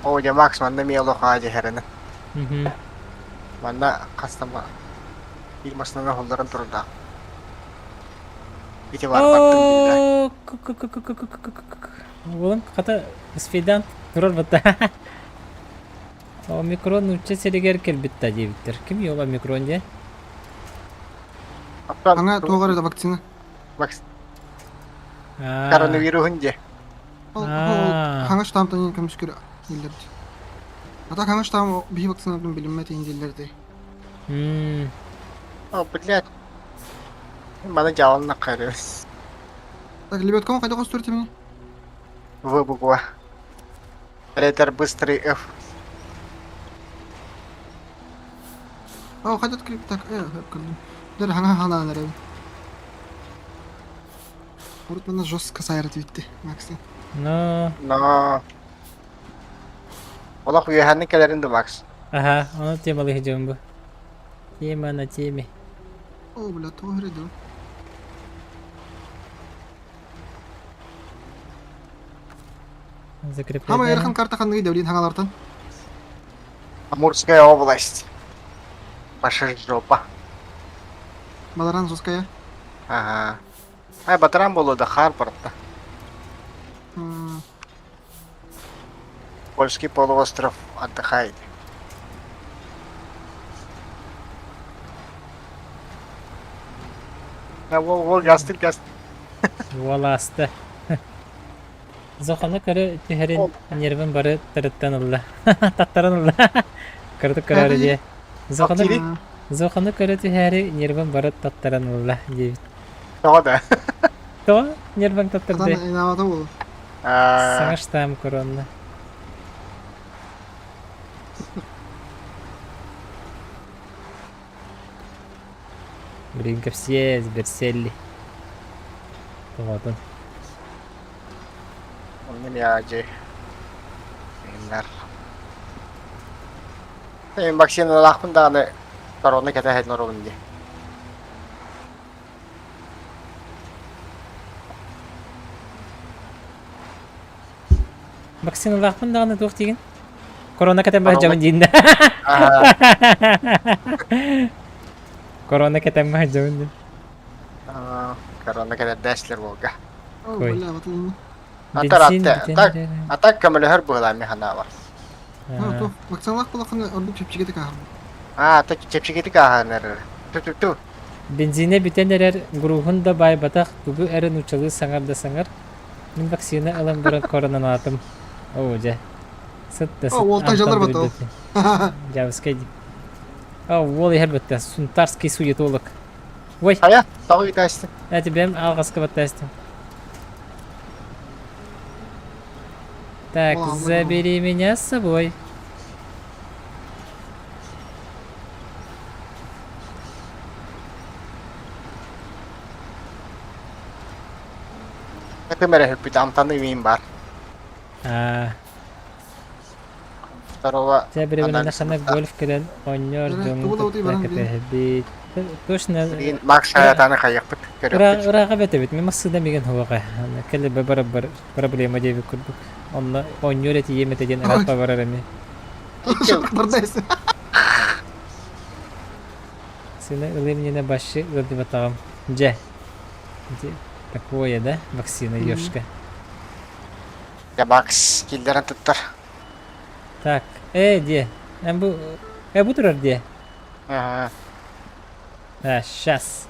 О, я Макс, манна мело хади херена. Мгм. Манна кастама. Илмасына холдарын турда. Ити бар баттым Вон, ката спидан турар батта. О, микрон уча серегер келбитта дебиттер. Ким yola микрон де? Аңа тоғар еді вакцина. Макс, А. коронавирус де. Аңа штамтан ең көміскер елдерді. Ата аңа штам бей вакцинадан білінмәті елдерді. О, блядь. Мана жаланна кайрыз. Так, лебедком қайда қосты өрте мені? Выбугла. Ретер быстрый F. Ау, қайда откреп? Так, кірдім. Дәр аңа хана нәребі. Орт мана жестко сайрат битті, Макстен. No. Ola kuyuhanın kelerinde Max. Ага, onu temalı hicam bu. Тема на теме. О, бля, тоғыр еді. Хама Закрепление. ерхан карта қанды дәулен аңалартан. Амурская область. Ваша жопа. Баларан жесткая. Ага. Ай, батаран болу да Харпортта. Польский полуостров отдыхает. Вол, ястык. Воласты. Зоханы көрі түйерін нервін бары тырыттан ұлла. Таттаран ұлла. Кырды көрі де. Зоханы көрі түйері нервін бары таттаран ұлла. Того да. То нервін таттарды. Инавата болу. Саңа штам коронна. Блин, все сберсели. Вот он. Он не аджи. Иннар. Тем вакцина лахпында аны корона кетехет норунди. Вакцина лахпын дағаны туқ деген. Корона кетен ба жамын дейін. Корона кетен ба жамын дейін. Корона кетен дәслер болга. О, Кой. бля, батылыны. Атак камелі хөр бұғылай механа бар. То, вакциналақ болақыны ордық чепчігеті қағырды. Атак чепшігеті қағаныр. Ту. Бензине бітендерер грухында бай батақ тугу әрін учалы саңарда саңар. Мен вакцина алам бұрын коронаны атым. О, жа. Сытты. О, ол тажалар бата ол. Жавыскай дейм. О, ол ехер бітті. Сунтарский суетолог. Ой, Ая, тағы үйтәсті. я тебе алғасқы баттастым. Так, Ладно. забери меня с собой. Эпі мәрі хүппіті амтаны үйін бар. Второго Тебя беременна анализ нахана мыста. гольф кілін ойнер Жарай, дөңі туғыла өтей барам тұтта дейін. кәпәхібет. Точно. Макс аятаны каяқпыт. Ыраға бәті бет. Мен мақсыда меген хуаға. Кәлі бәбара бір проблема дейбі күрдік. Онна ойнер әті еметі ден ыраққа барар әме. Дұрдайсы. Сені ылы менені башы ылды батағым. Жа. Такое, да? Вакцина ёшка. Я Макс киллерін тұттыр. Так. Де. Бұ тұрар де. Ага. Сейчас.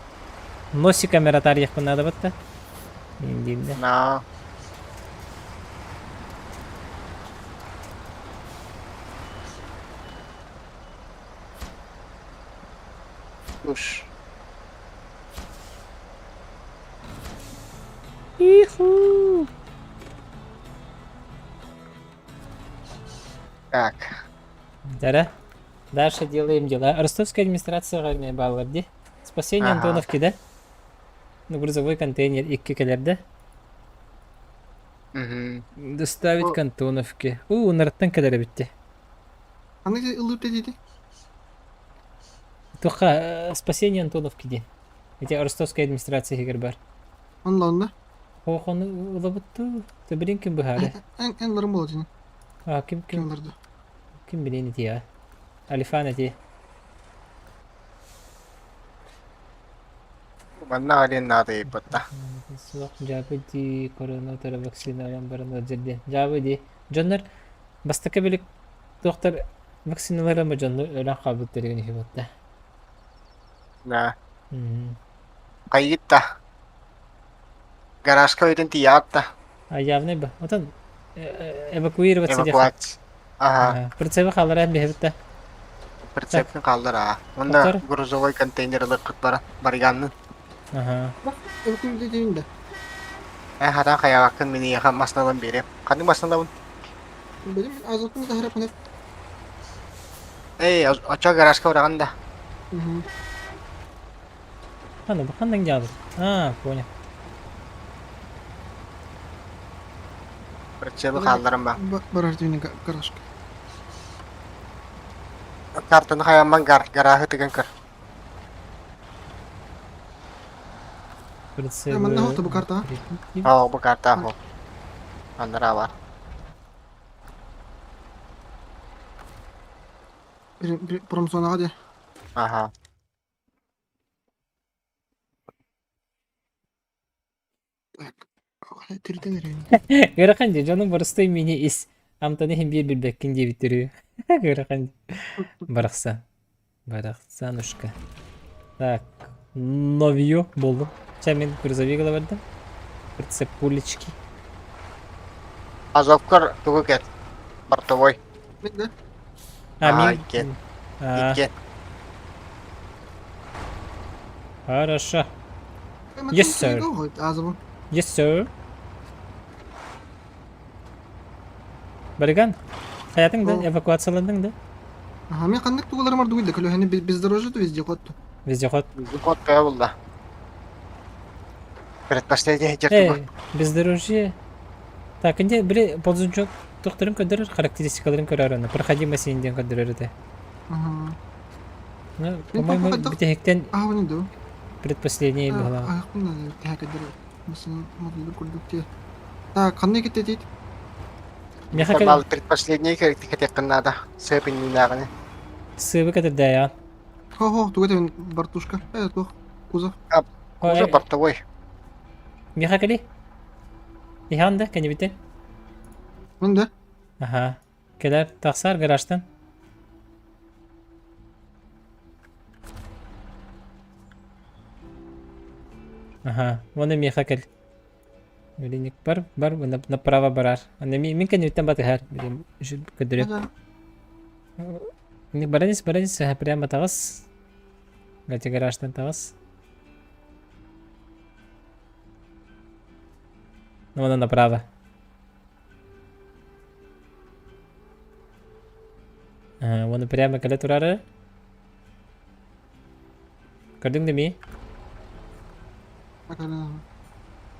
Носи камера тарих надо бітті. Ендеймді. На. Уж. Иху. Так. Дара. Дальше делаем дела. Ростовская администрация армия баллар, де? Спасение Ага. Антоновки, да? Ну, грузовой контейнер и кикелер, да? Доставить к Антоновке. Нарттан кадары битти. Аны ылып дейді. Тоха, спасение Антоновки, де. Эти Ростовская администрация хигер бар. Онлаунда. Хохоны улабытту. Ты билин ким бухары? Эн ларым болады жіне. Ким Кемлерді. билин эти, а? Алифан эти. Манна алин надо ипытта. Сылақ жабы ди, коронавирус вакциналарын барын өдерден. Жабы ди. Жондар, бастака білік доктор вакциналары ма жондар өлен қабылттырген ехе болтта. На. Кайытта. Гаражка өйден тиятта. Явный ба. Отан эвакуироваться дек. Эвакуация. Ага. Прицебі қалар ән бехетті. Прицепін қалдыр, а. Онда грузовой контейнерлы қыт барганның. Ага. Бak, эвакуир дейін да. Хадан қаяғақын мені еған масыналан берем. Қандың масыналауын? Benim azaltımı da harap net. Эй, оча гаражка орағанда. Қандай бұл қандай жабыр? Понял. Прицепі қалдырым ба. Барар дейін гаражка. Картаны қаяман гаражы тіген кір. Mana ho bu karta? Oh, bu karta ho. Andra var. Bir promosyon hadi. Aha. Trident nereye? Garakan diye canım barısтай mini is. Amtani hem bir bekkin diye bitiriyor. Garakan. Барақса. Барақсанушка. Так. Новью болдum. Мен грузовик алабардым. Прицеп пулечки. Азовкар тугу кет. Бортовой. Bekle. Икет. Икет. Хорошо. Yes, sir. Ağzımı. Yes, sir. Бариган. Hayatın da evakuasyonlandın da. Aha, men kandık tuğularım var duydu. Kalo hani bizde rojatu везде kottu. Везде ход. Кот певулда. Предпоследний жертва. Бездорожье. Так, инде били ползунчок тохтарын көдөрөр, характеристикаларын көрөр. Проходимость инден көдөрөр да. Ага. Ну, по-моему, битехтен Ага, bu neydi o? предпоследний было. Ayaklı ne? Tehak ederim. Mesela modülü kurduk diye. Ta kanına gitti değil. Формал предпоследний кет надо. Сэпин не надо. Сывы көтөрдө я. Ho, tuğ edin Bartuşka. Evet, bu. Kuzov. Кузов бортовой. Мехакали? Иханда, кенебите? Ben de. Ага. Келер тақсар гаражтан. Ага, вон и мехакал. Велиник бар, направо барар. Аны мен кенебиттен батыхар. Көдөрөп. Баранис, прямо тағыз. Гати гаражтан тағыз. Ну, она направо. Оны прямо кәлі тұрары. Көрдің деме?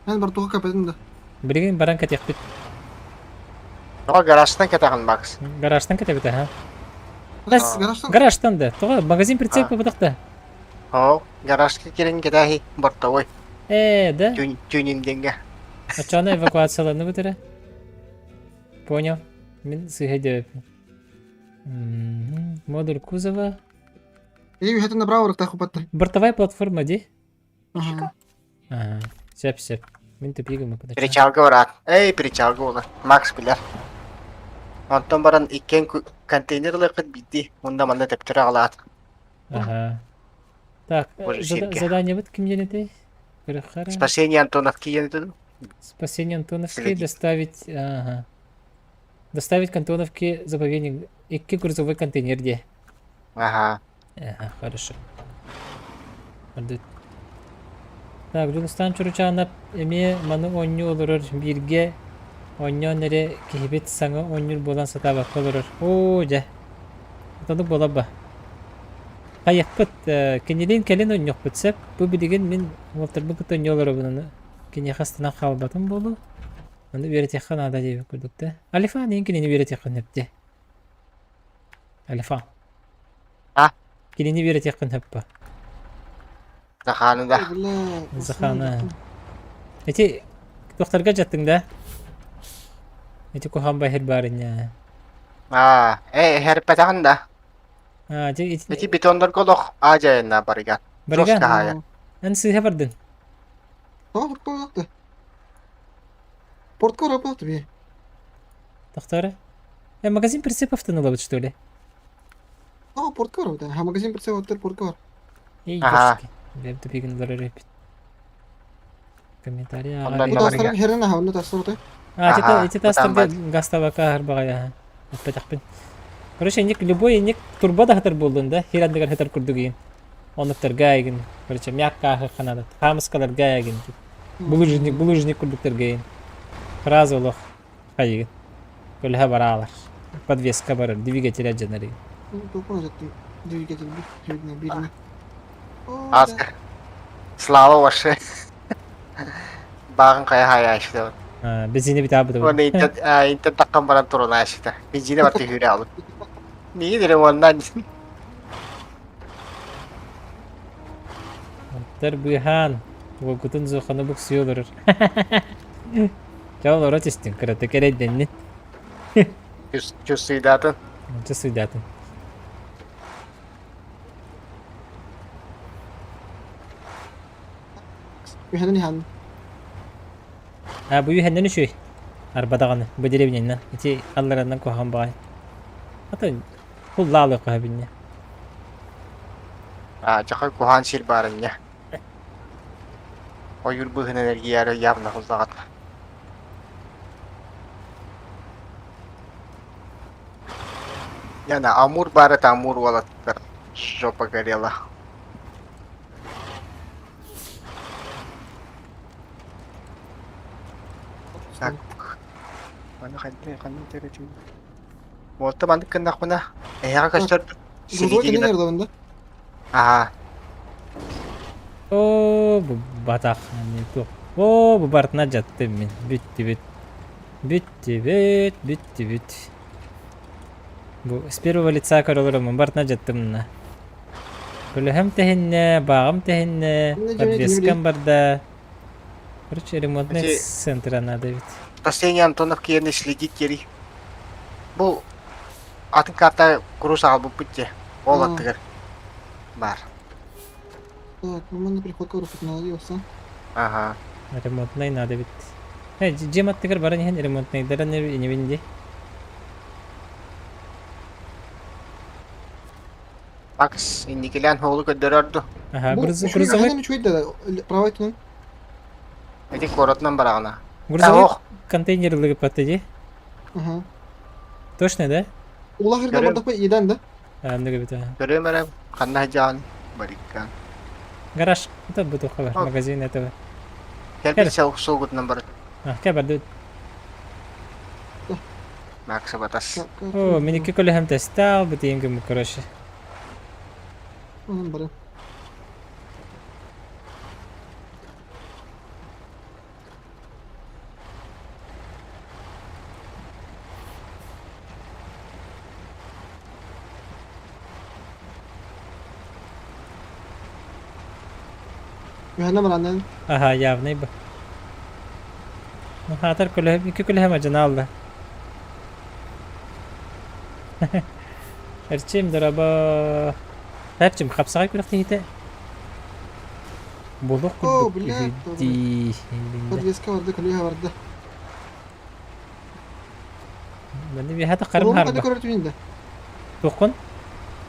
Ben Bartuşka kapadım da. Білген баран кәтек бит. О, гаражтан кетағын Макс. Гаражтан кәте біті, ха? Garajdan. Гаражтан да. Тоға магазин прицеп бұдық да. О, гаражка кирен кетахи бортовой. Да? Тюнингенге. А чё она эвакуацияланды бутыра? Понял. Мен сыгайдёп. Модуль кузова. И это направо рахтаху патта. Бортовая платформа, ди? Ага. Ага. Сеп. Мен тупигім өкіді. Перечалга барат. Перечалга ола. Макс билер. Онтон баран иккен контейнерлер кыт битти. Мында манда тептер алат. Ага. Так, Боже, сирке. задание вот кем денетэй? Кырыхара. Спасение Антоновки янты. Спасение Антоновки, Следи. доставить... Ага. Доставить к Антоновке заповедник. Икки грузовой контейнер, где? Ага. Ага, хорошо. Ордут. Так, Жулстан чуручанап эме ману онню олорор бирге онню нере кихибет саңа оннюр болан сатабак олорор. О, жа. Атаdık болаба. Каяқпыт, кенелен келен оннюк бітсеп, бұл білеген мен олтырбы күт онню олорор бұнаны. Кене қастына қалбатын болу. Оны веретеқан ада дейбі көрдікті. Алифа нең кенені веретеқан өпте. Алифа. А? Кенені веретеқан өппі. Заханында. Захана. Эти докторга жаттың да? Эти кохан байхер барыня. Херпетағында. Эти бетондор колох ажайына барыган. Барыган? Жоска хая. Ан сыйха бардың? Портко работает бе. Доктора? Магазин прицепов тянула, что ли? Портко работает. Магазин прицепов портко. Эй, Ага. ёшки. Веб тупигін олар репет. Комментарий Ондан ағар. да Тастар херена хавны тастар. Эти тастарды гаставака арбағая. Петақпен. Короче, ник любой ник турба да хатар болдун да. Хирандагар хатар курдугин. Оныктар гайгин. Короче, мягка ханада. Хамыскалар гайгин. Булыжник курдуктар гайгин. Фраза олох. Хайгин. Көлха баралар. Подвеска барар. Двигатель аджанары. Двигатель бирне. Аска. Слава ваше. Бағын қая хая ашты. Бензине бит абыды. Оны интернет таққан баран тұрына ашты. Бензине барты хүре алып. Неге дерем ондан? Тар буйхан. Вокутун зоханы бук сүйолыр. Жауыл ора тестин. Кыраты керейденни. Чувствуйдатын. Чувствуйдатын. Биханни хан. Бу юхенден үшөй. Арбадағаны. Бу деревненнен. Эти аллараннан кохан бағай. Ата хуллалы коха бинне. Жақай кухан сил барын я. Ойыр бұғын энергияры явно құздағат. Яна амур бары амур болат. Жопа горела. Так. Mana kan terus. Motor bantu kena aku na. Aku kasih Грузовой контейнер да банда. О, бу батах не то. О, бу бартна жатты мен. Бит. Бу с первого лица королором бартна жаттым на. Көлөһөм тегенне, багым тегенне, подвескам барда. Короче, ремонтный центр надо ведь. Последний Антоновки yerine следить geri. Bu atın karta груз al bu пути. Ол аттыгар. Бар. Так, нормально приходка установился. Ага. Ремонтный надо ведь. Джемат тигр бара нехен ремонтный дара не винди. Макс, индикелен хоолу көддөрөрдү. Ага, грузовой. Грузовой чуть да, правой тун. Эти коротнан барагына. Грузовой контейнерлыгы паттыди. Ага. Точно, да? Улахырда бардак бай едан да. Андыгы бит. Көрөмөрөм, канна жан бариккан. Гараж. Это буту хабар. Магазин этого. Келбе соугутнан бар. Кабарды. Макс батас. О, миники көлөһөм тестал, битингем, короче. Онан бары. Mühendim aranın. Aha явный bu. Hatır kulüp, iki kulüp amacını aldı. Erçim daraba. Erçim kapsağa kulüp tihite. Buluk Oo, kulduk. billahi, Ühüddi. Kardeşka vardı, kalıyor vardı. Ben de bir hata karım Uron hadi harba. körütü indi. Dokun.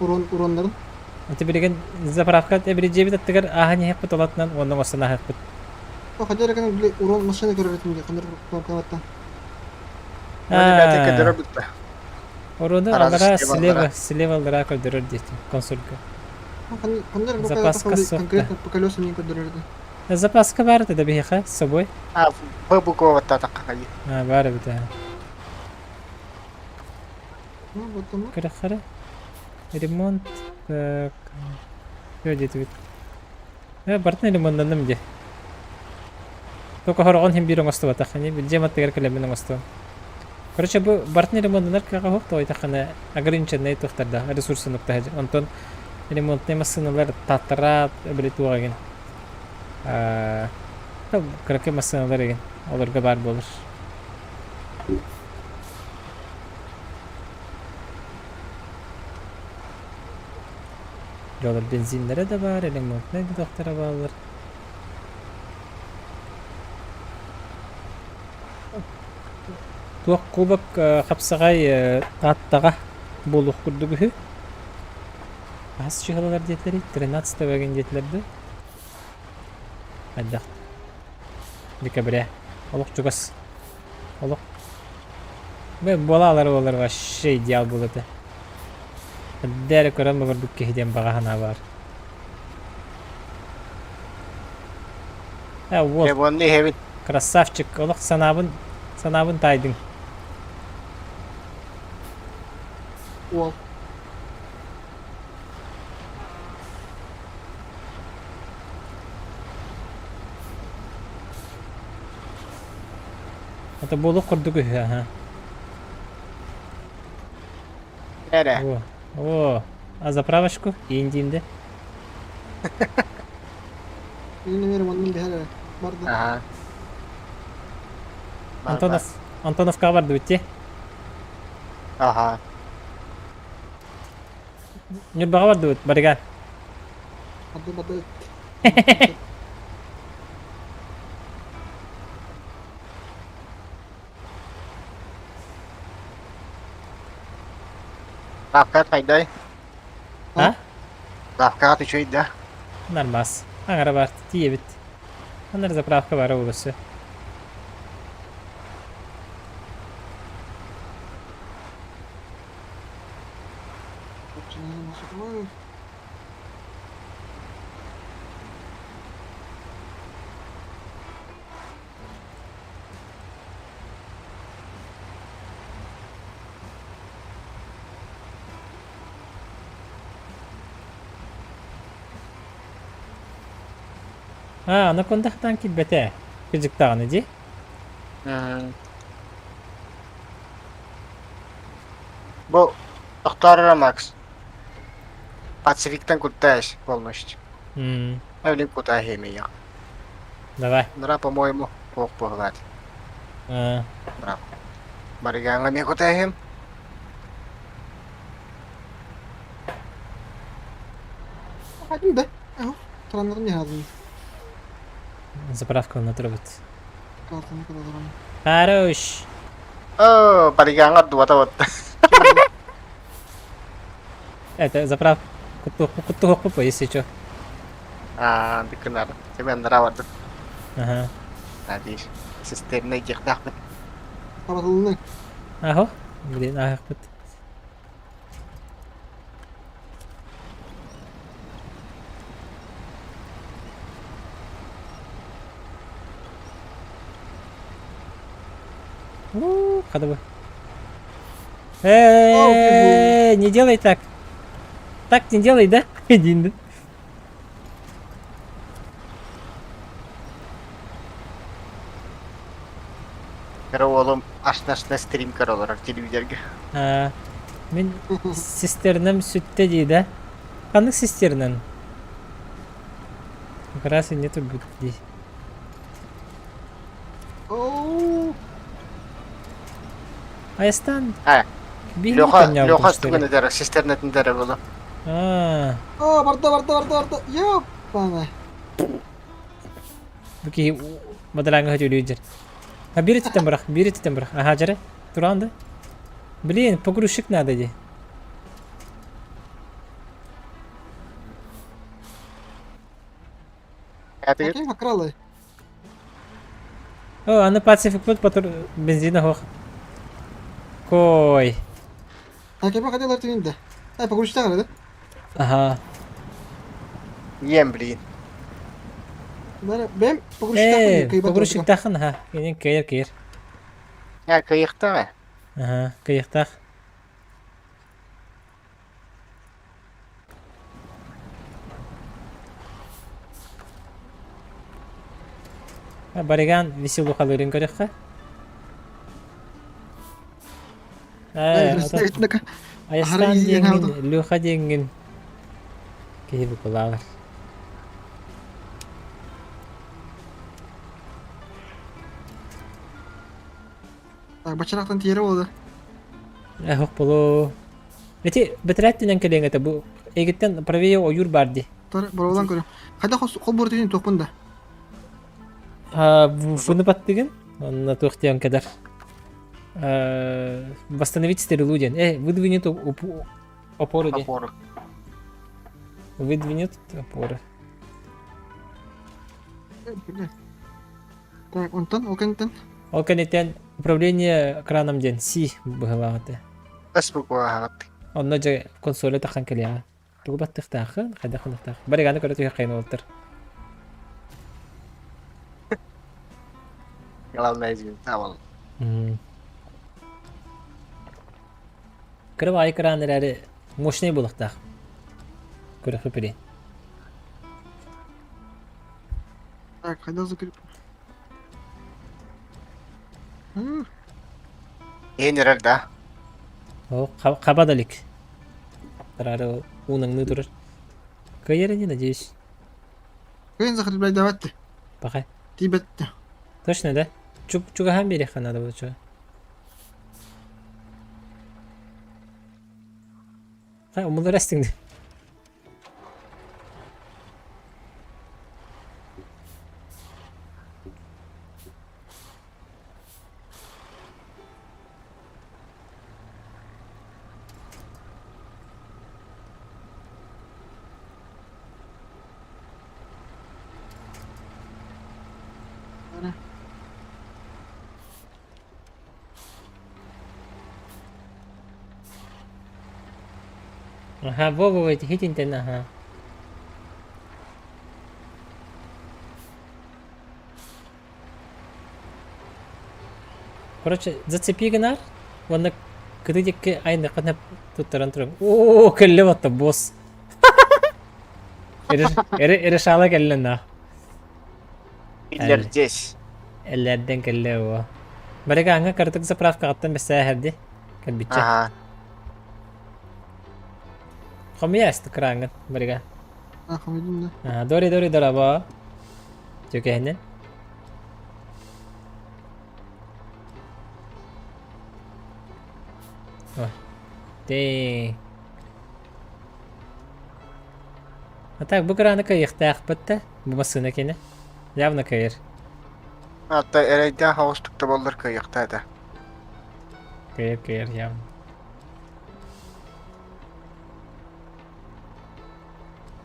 Uronların. Ante bilegen zapravka ebri cebi tattıgar ahani hekbet olatnan ondan osana hekbet. O hadi kan bile uron maşını körütü indi. Kanır kanattan. Hadi ben tek kadar bitti. Orada Arazı alara слева слева aldıra koydurar diyecektim konsolka. Kanır bu Запас kadar кассов, конкретно по колесам не körütü. Запаска бар да биха с собой. А, бабуко татаккай. Бар бите. Ну вот там. Кырахара. Ремонт. Так. Öyle tweet. Бартын ремонтданdım diye. Только хорогон hem bir оңосты бата хани билжем аттыгар келемен оңосты. Короче, bu бартын ремонтданар кага хок той тахана ограниченный тохтарда ресурсы нукта. Онтон ремонтный машиналар татара билетуаген. Кыракы машиналар еген. Оларга бар болор. Yollar benzinlere de var, remontlar da doktora bağlılar. Tuak kubak kapsagay tattaga boluq kurdugu. Az çıhalar diyetleri, 13 vagen diyetlerdi. Hadi. Dikabre. Oluq çugas. Oluq. Ben bolalar var şey diyal buladı. Дәрі көрән бұр бүкке хиден бағахана бар. Вот, Ebonni hevin. красавчик, олық санабын тайдың. Уол. Ата болу құрдығы, аха. Nere? О, а заправочку? Индиинде. Yine verim onun bir hele vardı. Aha. Var. Антоновка барды бітте. Aha. Нүрбаға барды бүт, барыған. Adı. Rafkat fayday. Ha? Rafkat içeydi de. Нормас. Аңара бар, тие бит. Анар заправка бар олысы. Ана кондақтан килбете. Кыжыктаганы ди. Bu doktor Max. Пацификтен кутаешь полностью. Эвлин кутая химия. Давай. Нра, по-моему, плохо погладь. А, Нра. Мариганга мне кутая хим. Hadi de. Tranların ya lazım. заправка внутри бит. Kartını kadar. Хорош. Oh, Мариганга dua tahun. Это заправка. Куту хопа, если чё. Ah, dikenal. Saya merawat. Ага. Tadi sistemnya jekdak. Kapatıldı. Ахо. Блин, ах, бит. Хода бы. Не делай так. Так не делай, да? Один, да? Karo oğlum aşna stream kar olarak televizörge. Мен сестернім сүтті дейді. Қанық сестернің? Как раз и нету бутли. Оу. Аястан. Бейни Леха коня стуганы дәрі, систернетін дәрі болу. А, О, барда. Ёпана. буки мадалаңга хөтүлүжер. А бири титен бирах. Ага, жары. Туранды. Блин, погрузчик надо ди. Әтігіт? Окей, макралай. О, аны пацифик пут потур бензина хох. Кой. Окей, покатилар тигинде. Погрузчик тагыр, да? Ага. Ем, блин. Бем погрузчик тагыр. Погрузчик тахын, ха. Кенен кайыр. Кайықта ме? Ага, кайықтақ. Бариган веселу халырын көріққа. Аястан денген, Люха денген. Кейбі құлағыр. Так, бачарақтан тиері болды. Хоқ болу. Эти бітірәттінен кәлең әті бұл. Егіттен правее ойыр барды. Тары, бараудан көрем. Қайда қол бұры тегін тоқпында? Фуны баттыгын, онна тоқтиян кәдір. Восстановить стерилуден. Выдвинет опору де. Опоры. Выдвинет опоры. Так, онтан, окентен. Ол кәнеттен управление краном ден. Си бұғылағаты. Әс бұқуа ғағатты. Онна жа консолі таққан кәлеға. Туғы баттықтақын, қайда қындықтақ. Барығаны көрі қайын олтыр. Главное, тавал. Кіріп ай краныр әрі мощный болықтақ. Көрі қыпірі. Так, қайда закреп. Енерер да. О, қабадалик. Тарары уныңны тұрыр. Кайырыны, надеюсь. Кайын закреп бәй даватты. Бақай. Тибетті. Точно, да? Чугахан берех надо было, чуга. Умылы растыңды. Ага, во, хитинтен, ага. Короче, зацепи гнар, вон кыдыдекке айны қанап туттаран тұрым. О, кәлі батты, босс. Әрі шала кәлі на. Иллер здесь. Әлләрден кәлі о. Барыға аңа картык заправка қаттан бәсі әхерді. Кәлбітчі. Ага. Қомия әсті қыраңын, барыға. Қомидин да. Дори дораба. Жөкәйінен. Дей. Так, бұл қыраны қайықты ақпытты. Бұл масына кені. Явно қайыр. Hatta ereyden havuzlukta bollar kayıqta da. Қайыр, явно.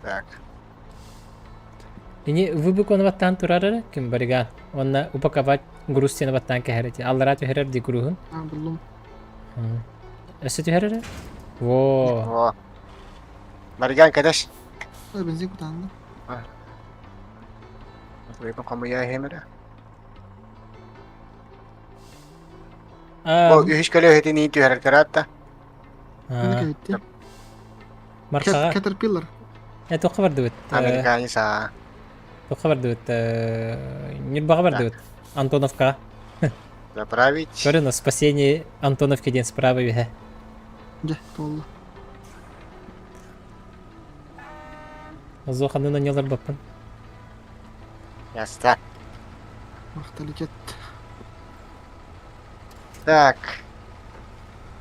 Так. Ini выбук он ваттан турары ким барыга. Онна упаковать груз сені ваттан кәхәрәті. Аллара төхәрәр ди грухын. Бұлым. Әсі төхәрәрі? Во. О. Marigan kardeş. Benzin kutandı. Buraya kamuya hemere. А, O üç kilo heti ni tüher karatta. Ne gitti? Мархаға. Caterpillar. Тоққа барды өт. Amerikani sa. Тоққа барды өт. Нирбаға барды өт. Антоновқа. Заправить. Көрі, но спасение Антоновке ден справа бе. Да, толды. Зоқанына нелар баппын. Яста. Мақталикет. Так.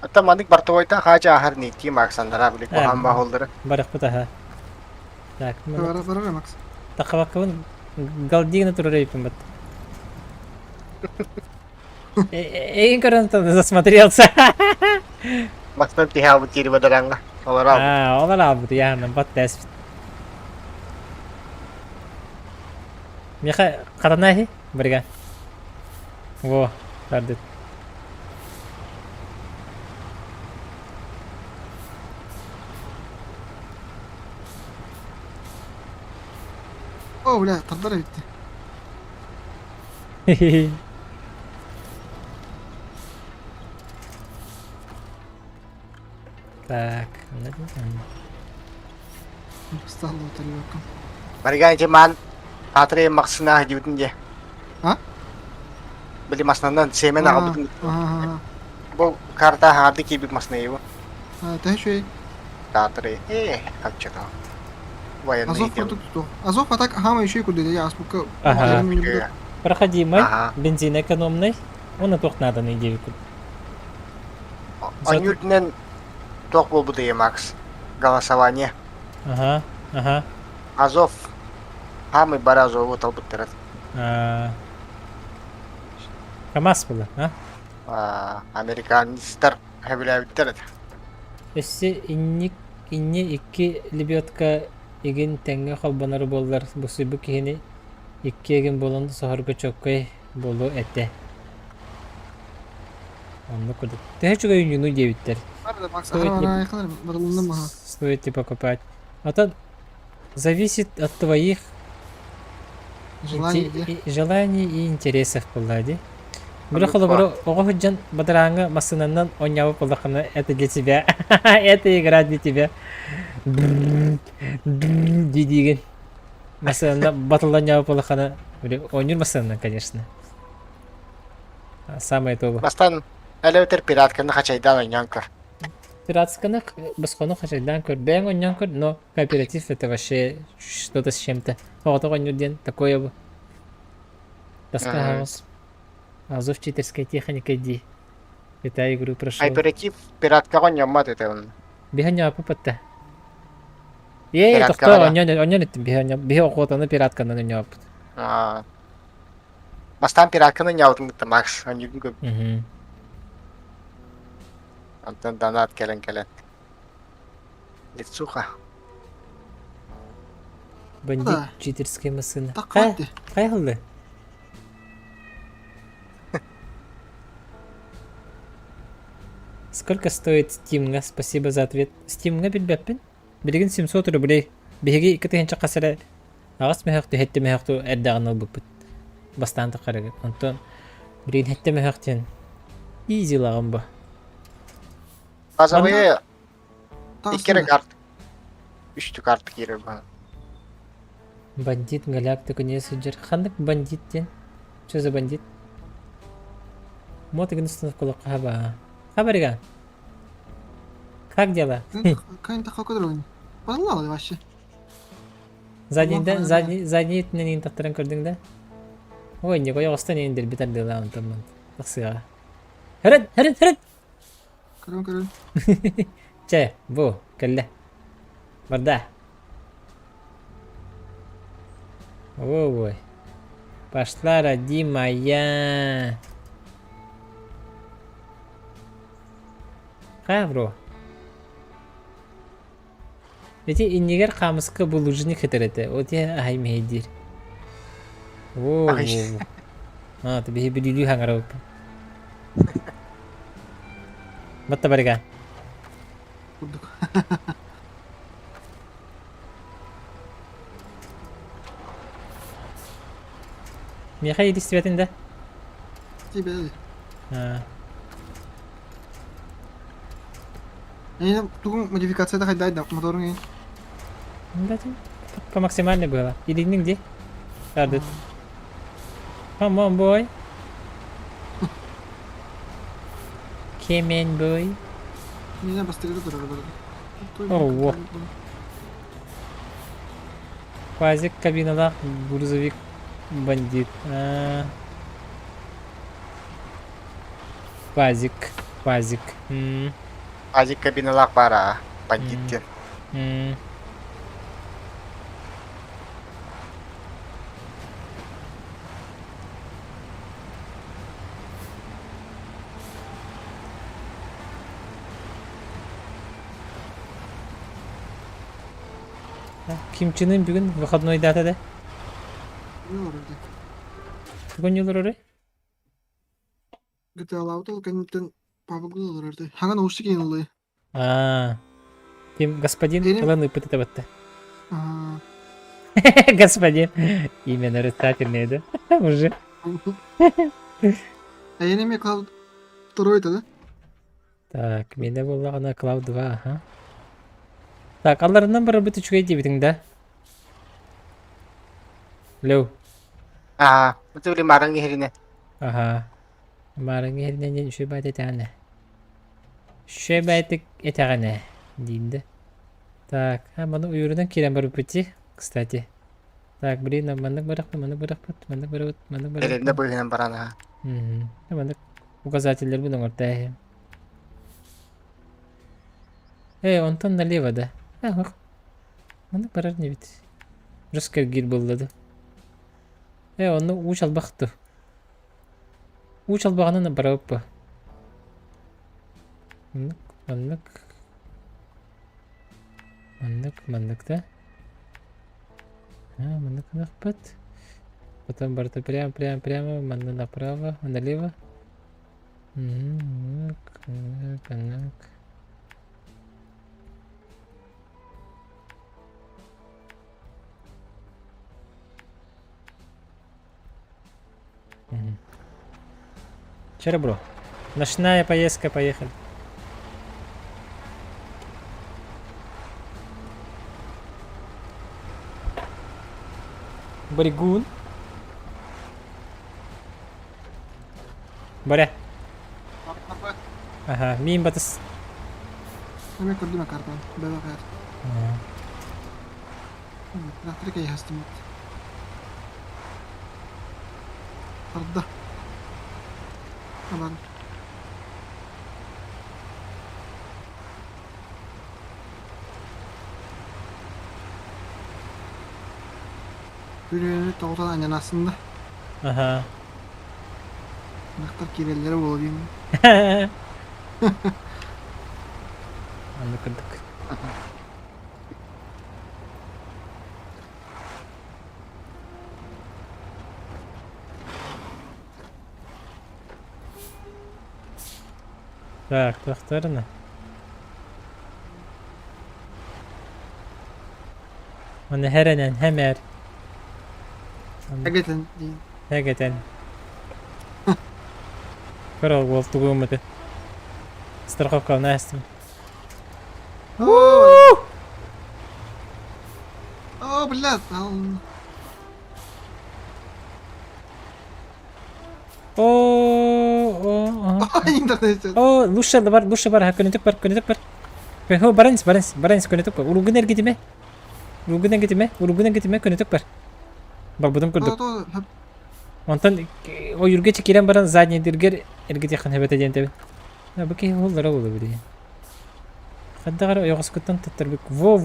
Атаманик бартовойта хача ахар нити максандара билик бахамба холдыры. Барах путаха. Так, Бара, Макс. тахаваккавын галдигна турарейпин бат. Эйн карантон засмотрелся. Максан тихау тири бадаранга. Олара. Олар абут яна бат тест. Меха катанахи брига. Во, тардит. О, бля, тардара битти. Так, Стало тарелка. Бариган чеман. Атре максна хажутын же. А? Били маснанан семен агабытын. Бу карта хады кибик масна его. Тэшүй. Татре. Капчака. Военный Азов дел. продукту. Азов атак хама еще куда я аспука. Ага. Проходимый, Ага. бензин экономный, он и тох надо на девику. Анютнен ток был бы Макс. Голосование. Ага, ага. Азов. Хамы баразу вот албыттырат. КамАЗ было, Американистер хэвлэвиттерет. Если инне икки лебедка иген тәңге халбанары боллар, бұсыбы кихини икки еген боланды сахарга чоккай болу әтте. Онны күрді. Тэхечуга юну девиттер. Макс, Стоит ли- ага, якалар, барлымны маха. Стоит ли покупать? Это зависит от твоих желаний и интересов пуллади. Бирохоло бро огохуджан бадаранга масынанан оньявы пулдахана это для тебя. Это игра для тебя. Дидиген. Масынанан батылданьявы пулдахана. Онюр масынанан, конечно. Самое то. Бастан элевтер пиратканы хачайдан ойнянкар. Пиратсканах басхону хачайдан көр. Бэн оньян көр, но кооператив это вообще что-то с чем-то. Вот онюр ден такое бы. Тоска хаос. Азов читерская техника ди. Это игру прошел. Оператив пиратка ойнянмат это он. Биханя папата. Пиратка тохто бара. оньон биханя бихо охотаны пиратка на нёп. Бастан пиратканы няутын Макс. Анютын көп. Антон донат келен. Лицуха. Бандит Да. читерская машина. Так вот ты. Кайхылды. Сколько стоит Стимга? Спасибо за ответ. Стимга билбеппин? Билеген 700 рублей. Беги кытыгынча касара. Агас мехакту хетте мехакту эрдаганы буппут. Бастан тақарыгы. Антон билеген хетте мехактен. Изи лаган ба. Базовые иккері карт. Үштү карты киrir бана. Бандит галактику не суджер. Хандык бандит ден. Что за бандит? Мотыгын установка лока хаба. Хабарига. Как дела? Кайын тақа көдір Баллалы вообще. Задний ненин тақтырын көрдің да? Ой, не қоя қоста ненин дел битар дела антаман. Тақсыға. Хәрін! Көрін. Че, бу, кәлі. Барда. Ой. Пошла, родимая. Бро. Эти иннигер камыска булужни хетерете. Вот я ахаймейдир. Воу. Ты бихи билилю хангарап. Батта барига. Курдук. Меха иди светинде. Тебе. Я тугу модификация дахай дайда моторун. Да, по максимальной было. Иди нигде. Радит. Come on, boy. Come on, boy. Меня быстрее дорога. Квазик кабинада грузовик Бандит. Пазик. Пазик. Azig ka binalak para budget yun. Kimchi'nin bugün выходной датада. Бүгін елер орай? GTA Auto кенттен пабгыл оларды. Хаган ошты кейін олай. Ким господин Или- планы пытыта батты. Аа. Господин. Имя нарицательное, да? Уже. Әйенеме Cloud 2 да? Так, менде болғана Cloud 2, ага. Так, аларынан бір бүті чүгей дебітің, да? Леу. Betul yung marang hihirin eh. Ага. Марың ерінен шөй байт етәғаны. Шөй байт етәғаны. Деймді. Так, мұны үйірінен керен бір бүті, кстати. Так, блин, мандық барақпыт. Elinde bu hihirin parana. Мандық указательдер бұның ортайы. Онтан налево, да? Ақ. Мандық барар не бит. Жескер гир болдады. Оны уч албақты. Уч албағанын барауып ба. Мандық, да? Мандық нақпат. Потом барты прямо, мандық направо, налево. Канак. Черебро. Ночная поездка, поехали. Баригун. Баря. Ага, мим батыс. Әме көрдім картан. Бәбә қайыр. Рахтыры кәй хастымат. Арда. Aman. Yürüyeni doğrudan aynen aslında. Ага. Naktar kirelleri olayım. Anladık. Так, тахтарына. Оны herenen hemer. Hakikaten değil. Hakikaten. Кырал болтугу умыты. Страховка настым. О, блядь. Интернет. О, лучше бар, көнетик бар. Хо, баранс, көнетик бар. Ургунер гитиме, көнетик бар. Бар, будым көрдүк. Онтан, о юргечи кирен баран задний диргер, эргете хан хебете дентебе. Баки холдара болду бири. Хаддагар ойгос көттөн таттырбек. Во.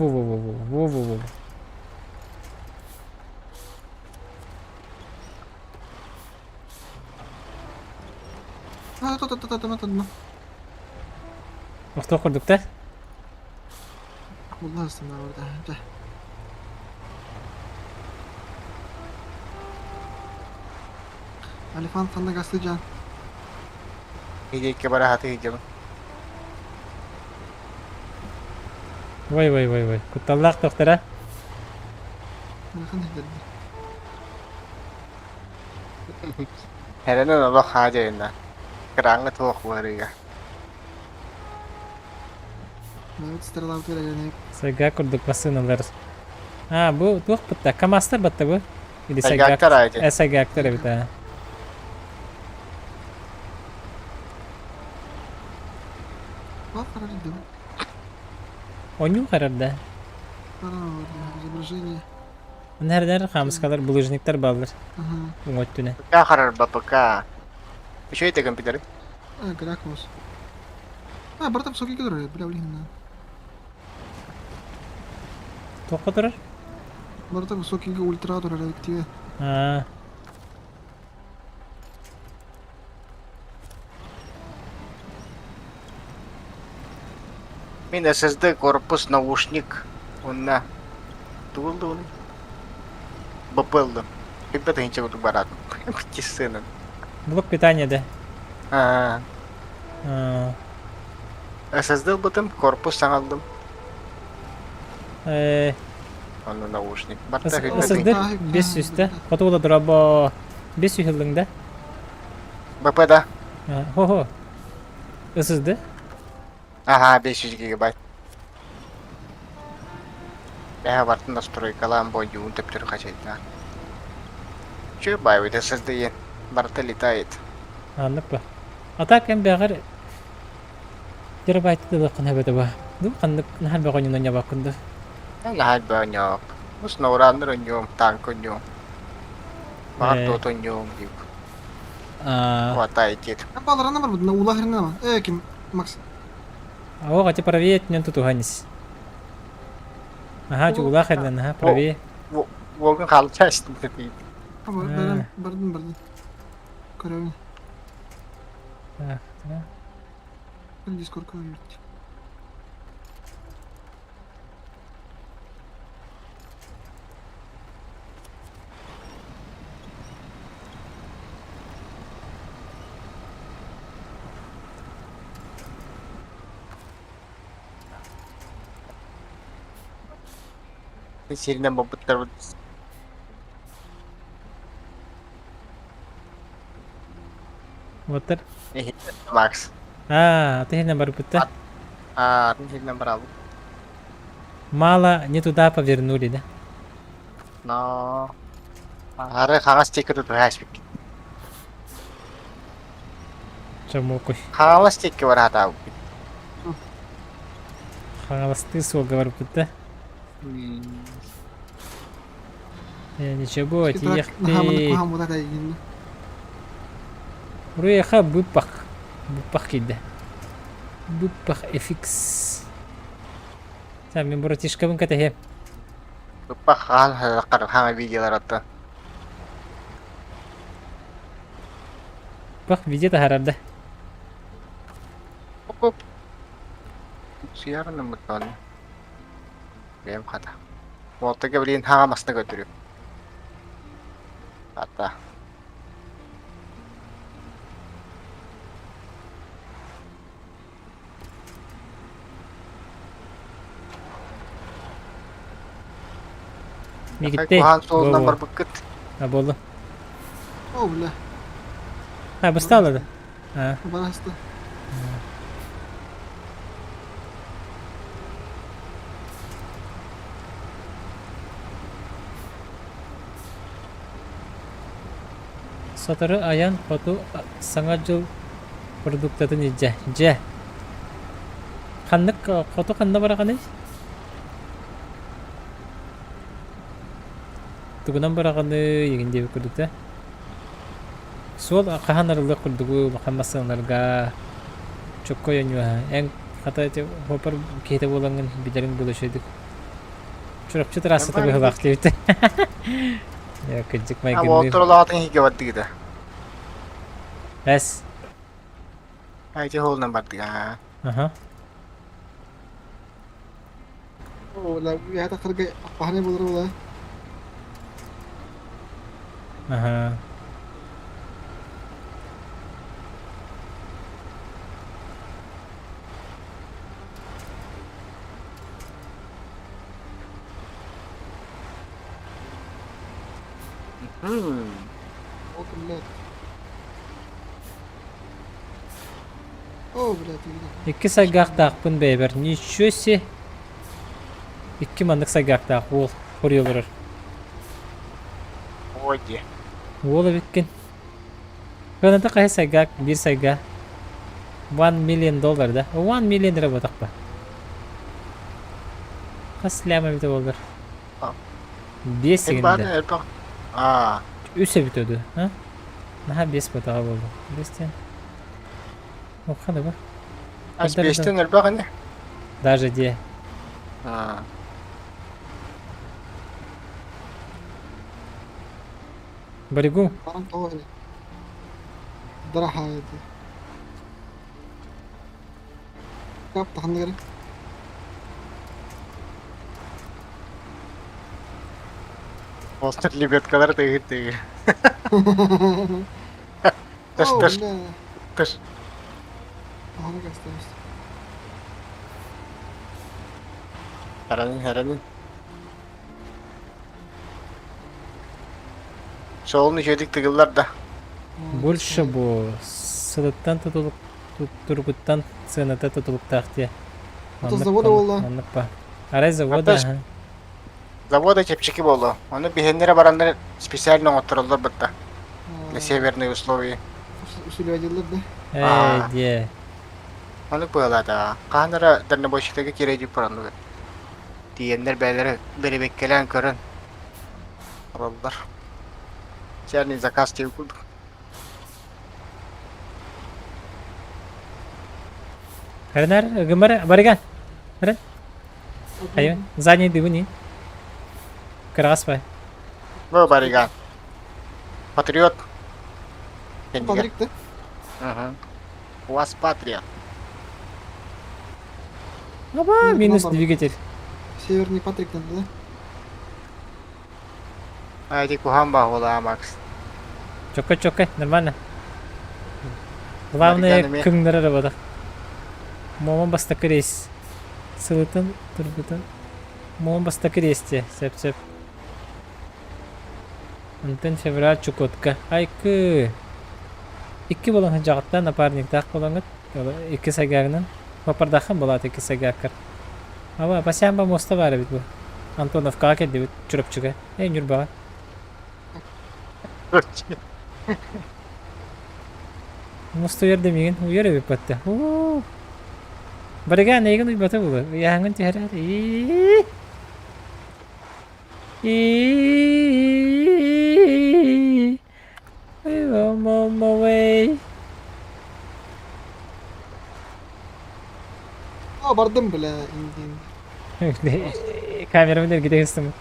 Вақтыға көрдік та? Vallahi aslında orada. Alifan sana gazeteceksin. Hindi ka ba rahat hijab? Vay. Kutalak doktora. Bakın dedi. Herhalde nalok haja yun na. Karang ito ako mariga. Evet, steril avtıyla gelenek. Сайга көрдік басыналар. Bu туқ бітті. Камастар бітті bu? Или Сайга актар айжы. Сайга актар бітті. Bak karar edin. Оню қарарда. Изображение. Nereden kamskalar bulujnikler bağlar. Aha. Umutune. Peka karar ba peka? Bisa ito computer. Gerak mas. Berarti soki gitu ya, beli ini. Toku durur. Berarti soki ke ultra tuh ada aktif. Ha. Min SSD корпус наушник. Он на тулду. Бапылды. Ребята ничего тут барат. Птицына. Blok питания да. А, Ha. SSD бутым, корпус алdım. Onu наушник. Барта Isızdır 500'te. Kotoğla duraba 500 yılında. БП да. Ho ho. Isızdı. Ага, 500 гигабайт. Я варты настройкалам бою унтептер качайта. Чё байвит SSD барта летает. Anlık bu. Atak hem bir ağır. Terabaytı da bakın hebede bu. Du kanlık nahal bakın yunanya bakındı. Lahat ba nyo? Mas SNOWRUNNER nyo, tank nyo. Bakit toto nyo, kuwata ikit. Apa larana var mı? Ulah herine ama. Kim? Max. О, хотя проверить не тут уганись. Ага, чугула херден, ага, проверь. Воган халчаст тепи. Apa? Berden. Karayın. Так, да. Ben Discord koyuyorum. Sirine mabutlar. Вот так. Max. А, ты номер будто. А, сирine брал. Мало не туда повернули, да? Но. Ары хагас стикер тут хайспик. Чему кой? Хагас стикер бар хата. Халасты соговор будто. Ничего, тих ты. Hamur ada yine. Руеха бупах. Бупах киде. Бупах FX. Сами братишка вон ката хе. Lupa hal hama videolar atı. Бах видео харарда. Hop. Siyaran mı ton? Benim kata. Volta'ya bilin hama masna götürüyor. Hatta. Мигитте. Kuhan sol number bıkkıt. Ha boldu. Oh bile. Ha басталады. Ha. Bana hasta. Сатары аян фото саңа жыл продуктатын ижа. Же. Ханнык фото ханна бараганы? Тугунан бараганы егенде көрдүктө. Сол каханарлык көрдүгү махаммасыңарга чокко янюа. Эң катайты хопар кейте болгон бидерин болушойдук. Чурапчы трасса табы вакыт. Ya kecik main Ha gini. Volta'la latın hige battı gide. Bes. Ha içe hol number diga. Aha. Oh la ya tak kerja apa nih bener lah. Aha. Oh bile. Oh bile değil. İki saygak takpın beyber. Nичего себе. İki mandık saygak tak. Ol. Koruyor vurur. Oye. Ola bitkin. Kanada kaya saygak. Bir saygak. $1 million da. O $1 million lira batak ba. Kas lama bita olur. 5 Бар дегенде. элбак. А, Үсө бүтөдү, а? Наха 5 ботага болду. 5тен. Окхана ба. аз Поддержать. 5-тен элбак не. Даже де. А, Баригу. Баран кого или? Драха это. Кап тахан гэрэ. постер лебедкалар тегит. Тэш, Оо, тэш, бля. тэш. Ага, гастамс. Харанын. Соолун жөдік тыгыллар да. Больше бу сылыттан тутулуп тургуттан сыната тутулуп тахте. Это завода болду. Анныкпа. Арай завода. Аташ. Завода чепчики болду. Оны бихеннере барандар специально отурулдар бытта. Для северные условия. Усиливателлер да. А. Де. Оны буялада. Канара дальнобойщиктеги кереди паранды. Диеннер бәлері беребеккелен көрін. Алалар. Сәрні заказ теу күдік. Харинар гымара бариган. Харин. Айо, задний дыбыни. Краспай. Бұл бариган. Патриот. Патрик да. Ага. У вас патриот. Аба, Нет, минус наоборот. двигатель. Северный Патрик да. Айди кухамба хула Макс. Чокай, нормально. Главное, Бариган кыңдара работа. Момон бастакы рейс. Сылытын, тургутын. Момон бастакы рейсте. Сеп. Антон февраль Чукотка. Айкы. 2 болон жагытта напарник так болонгот. 2 сагагынан. Папардахан болот 2 сагаккар. Ава пасямба моста бар бит бу. Антоновка келди бит чурупчуга. Нюрбага. Мосту yerде меген уйер бит батта. Барига неген уй бата бу. Яңын тәрәр. Way. Aa bardım bile indiğin. Камерамын эргидегистим.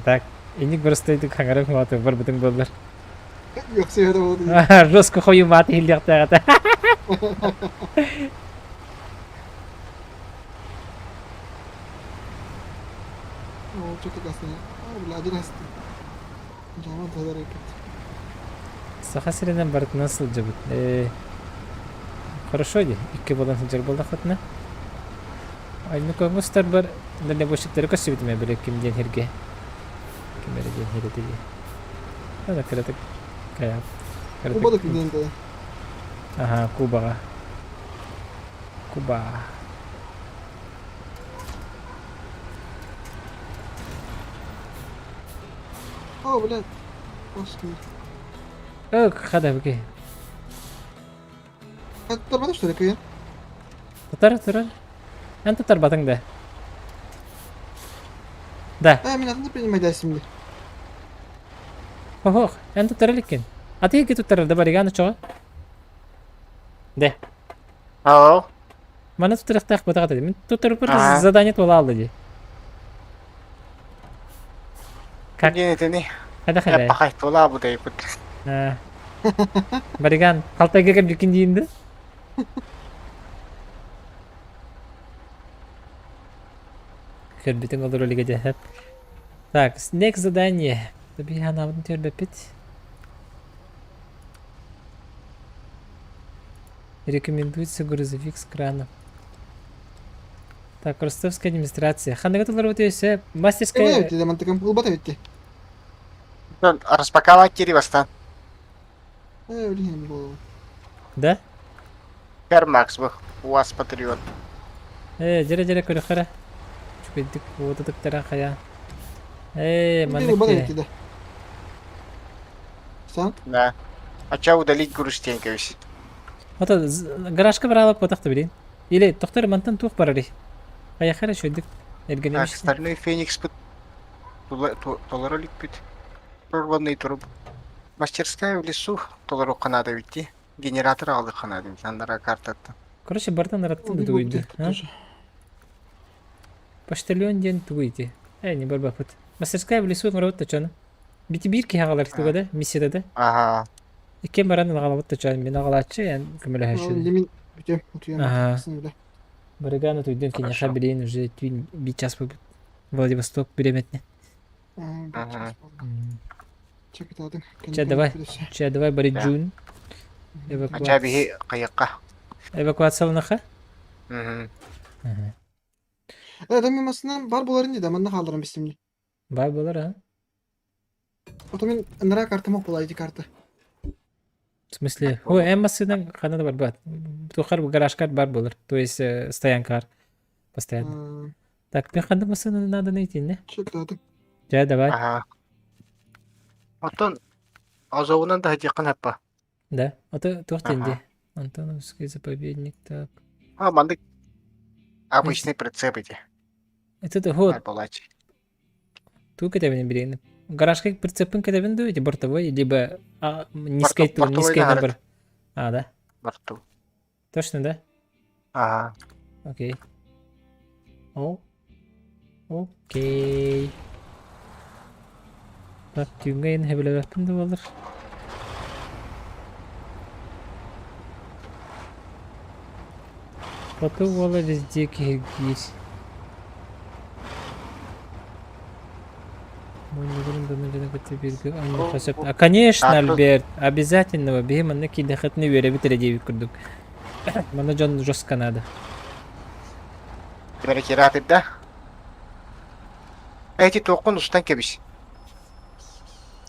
Так, энийг просто идэг хангарах мат бар бүтэн боллар. Yok seyre oldu. Роско хою мат хилдягтагата. Oo çok iyi aslında. Aa bile acil hasta. Canım tadar eket. Сахасиринен барыт насыл жабыт. Хорошо ди. 2 болон жер болда хатна. Айны көңүстөр бар. Дәле бошыктары көсүбүтмө биле кимден херге. Кимерден херде. Ана кретик. Кая. Bu da kliente. Ага, Кубага. Куба. Aa bile. Başka. Ök, хада бики. Hatta bana что такое? Тутар. Ан тутар батыңда. Да. Меня надо принимать şimdi. Ох, ан тутар элеккен. А ты ки тутар да бариганы чого? Да. Ау. Мана тутарахтах батагата. Мен тутар бир Ага. задание тола алды ди. Как? Генетini. Хада хада. Яппақай тола бұ да епіт. Бариган, калтайга кеп жекин дейінді. Хербитин олар олиге жахап. Так, next задание. Таби анабын тербепет. Рекомендуется грузовик с краном. Так, ростовская администрация. Ханага толар өтөйсө, мастерская... Evet dedim antakam kulbata bitti. Распаковать Киривастан. Öyle bu. Да? Макс бұл. У вас патриот. Жара көрі қара. Чүкедік отыдық тара қая. Kulbata Манеке. bitti de. Sen? Да. Ача удалить грустенько висит. Ото гаражка бір алып отақты білейін. Или тоқтар мантан туық барары. Қая қара шөлдік. Эрген эмишти. Стальной Феникс бит. Толоролик бит. Прорванный турб. Мастерская в лесу. Толору канада битти. Генератор алды канада бит. Андара картатты. Короче, бартан раттын да Ой, тугуйду. вот это тоже. Почтальон ден тугуйти. Не бар бапыт. Мастерская в лесу работа чана. Бити бир ки хагалар тугада, миссияда да. Ага. Икен баран галабатта чана. Мен агалачы, ян көмөлө Ал хашыды. Лемин бүтем. Ага. Утуян. Барыгана туйден ки Хорошо. няха билейн уже тюн би час побыт. Владивосток биреметне. Ага. Чекет алдың. Ча, давай. Ча, давай бари Да. джун. Ача бихи кайыкка. Эвакуациялынаха. Мгм. Адам масынан бар боларын дейді, манна қалдырам бестемне. Бай болар, а? Ото мен ыныра картама қолайды карта. В смысле? О, эммасынан қанада бар бат. Тухар гаражкар бар болар. То есть стоянкар. Постоянно. Так, мен қанда масынан надо найти, не? Чекет алдың. Жа, давай. Ага. Оттон азауынан да хатиққан хаппа. Да. Это тухтенде. Ага. Антоновский заповедник, так. Мандык обычный прицеп эти. Это вот. Палачи. Тут кетебин берейін. Гаражка прицепін кетебин дуйте, бортовой, либо низкий Бортовой номер. наград. Да? Борту. Точно, да? Ага. Окей. О. Окей. Так, тюнгейн хебелебеппин да болар. Фото вола везде киргиз. Конечно, Альберт, обязательно бейман на кидахатны веребит редеви курдук. Мана жон жестко надо. Демек ратып да. Эти тоқын устан кебис.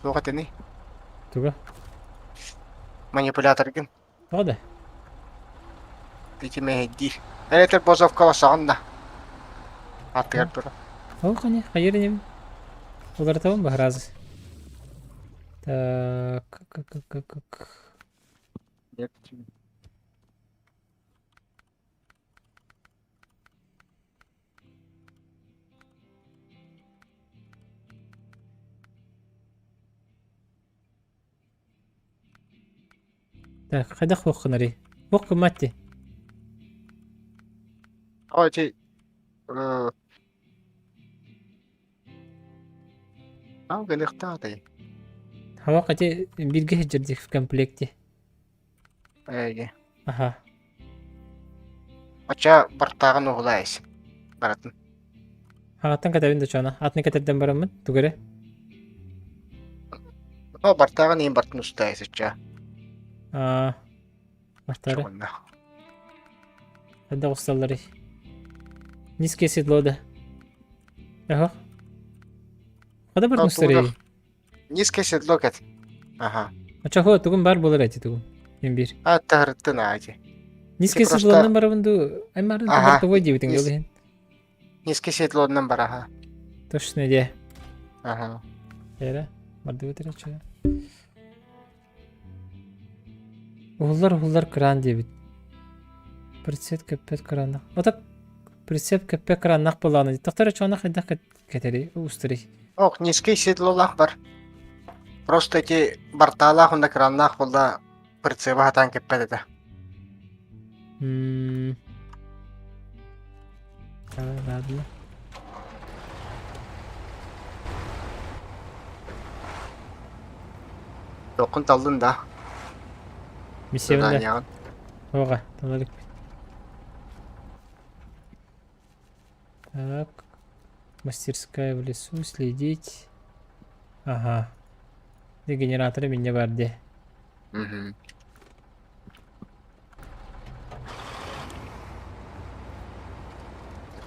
Тоқатыны. Туга. Манипулятор ген. Ода. Эти мехди. Электр бозовка басағында. Аттығар тұра. О, қане, қайырынем. Олар табын ба, разы. Так, как. Нет. Так, қайда қоққын ари? Қоққын матти. Ой, ти. Гелехта тай. Хава қате бирге жердек в комплекте. Эге. Аха. Ача бартағын оғылайыз. Баратын. Хағаттан катабин да чана. Атны катерден барамын, тугере. О, бартағын ең бартын ұстайыз, ача. Мартары. Чоғында. Қайда қосталары. Низкие седлода. Ага. Қада барын ұстары? Низкое седло кәт. Ага. Ача тугун бар болар әти тугун. Мен бир. Тағырыттын аji. Низкие просто- седлодан барабынду. Аймарын Ага. бортовой дебитин Низ- жолын. Низкое седлодан бар, ага. Точно де. Ага. Эра. Барды өтір ача. Улар кран дебит. Прицеп кәппет кранақ. Отак прицеп кәппет кранақ боланы. Тақтар ачана қайда кетері. Устыры. Ох, низкое седлолақ бар. Просто эти барталақ онда краннақ болда прицеба хатан кеппеді да. Ладно. Тоқын талдын да. Миссияда. Заданиян. Оға, таларик. Так. Мастерская в лесу, следить. Ага. Генераторы меня барды. Мгм.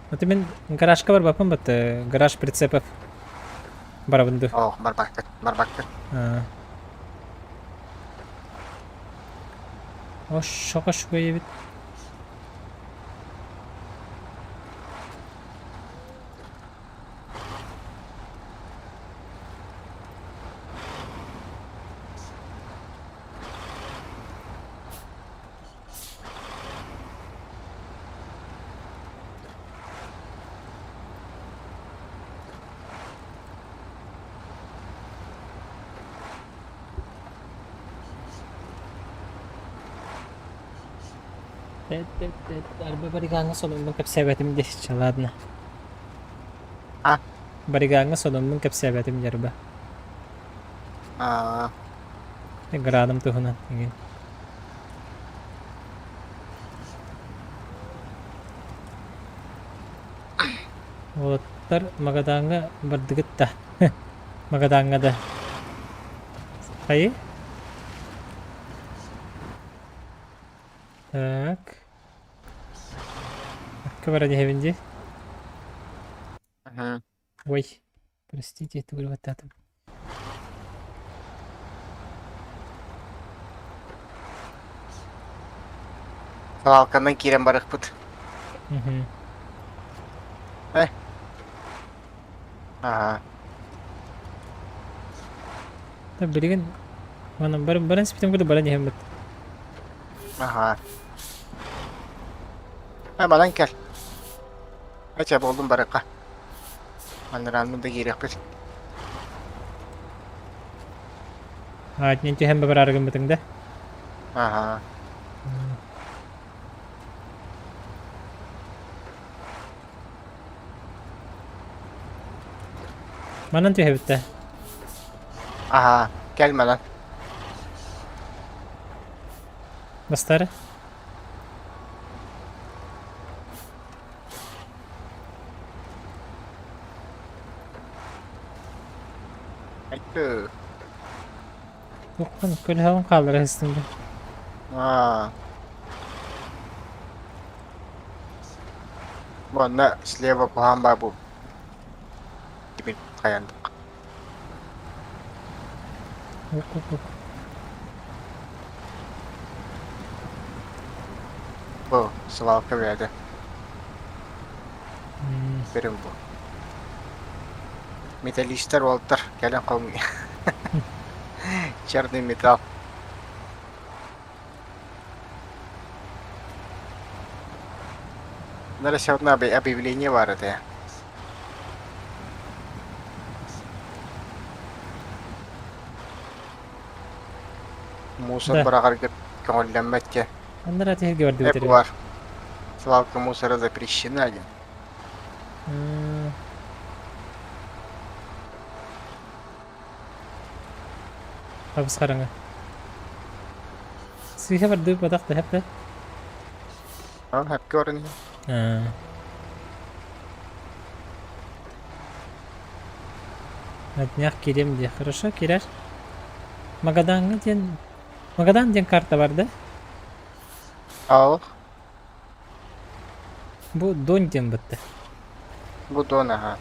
Вот мен гаражка бар бапын бат, гараж прицепов. Барабынды. Ох, барбақтыр, барбақтыр. О, шоқа шуға ебет. Arba bariganga sonundan kapsabetim de ладно. А? Бариганга sonundan kapsabetim jarba. А, Градом тухана. Оттар магаданга бардыгытта. Магаданга да. Хайы? Так. Кабара дехевинди. мгм. Ой. Простите, это говорю вот это. Салалкандан кирен барықпыт. Угу. Ага. Да, билеген. Мана баран спитем года баран дехембет. Ага. Мадан кел. Ача болдum барыққа. Аныранның да керекпіт. Нен тюхембе бар аргын бітің да. Ага. Манан тюхебітті. Ага. Gel lan. Бастары. Айтты. Оққан көл хаван қалдыр үстінде. Бұны слева бұған ба бұл. Демек қаяндық. Оқ. Бұл свалка берді. Берім бұл. Металлистер олдыр. Келін қылмай. Черный металл. Надо сегодня объявление варить. Мусор бұрағар көңілленметке. Андар атеге барды Hep бітірі. var. Свалка мусора запрещена. Абыз қараңа. Сүйе барды бадақты хәпті. Hep görünüyor. На днях кирем де. Хорошо, кирер. Магадан ден карта бар да? Al. Бу дон ден бітті. Bu don ha.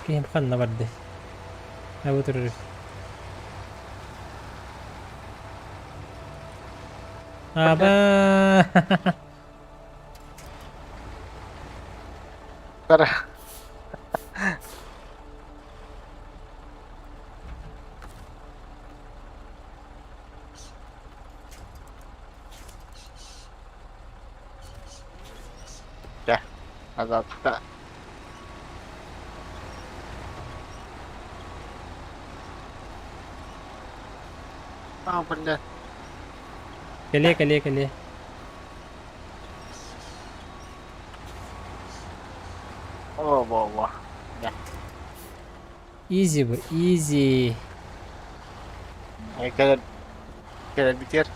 Кейім қанна барды. Әбі тұрыр. Аба! Tara. Ya, azaltta. Bener. Келе. Oh, Allah. Ya. Easy bu, easy. Kadar biter.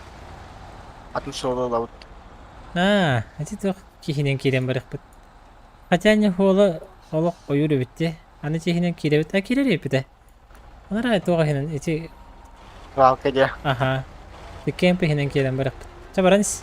Atın solu lavut. Әти тоқ кейінен керен барық бұд. Хотя не холы олық ойыры бітті. Аны кейінен кере бітті. Керер епіді. Олар ай тоға хенен әти... Valka dia. Аха. Деккен пехінен керен барық бұд. Чабараныз.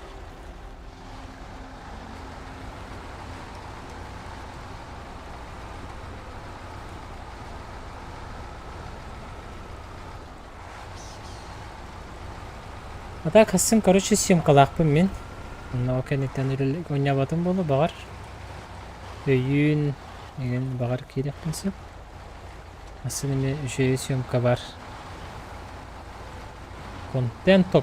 Ата қасын, короче, съемкалақпын мен. Мынау кәнеттен ойнабатын болу бағар. Өйін деген бағар керек пінсіп. Асыны жүйе съемка бар. Контенто.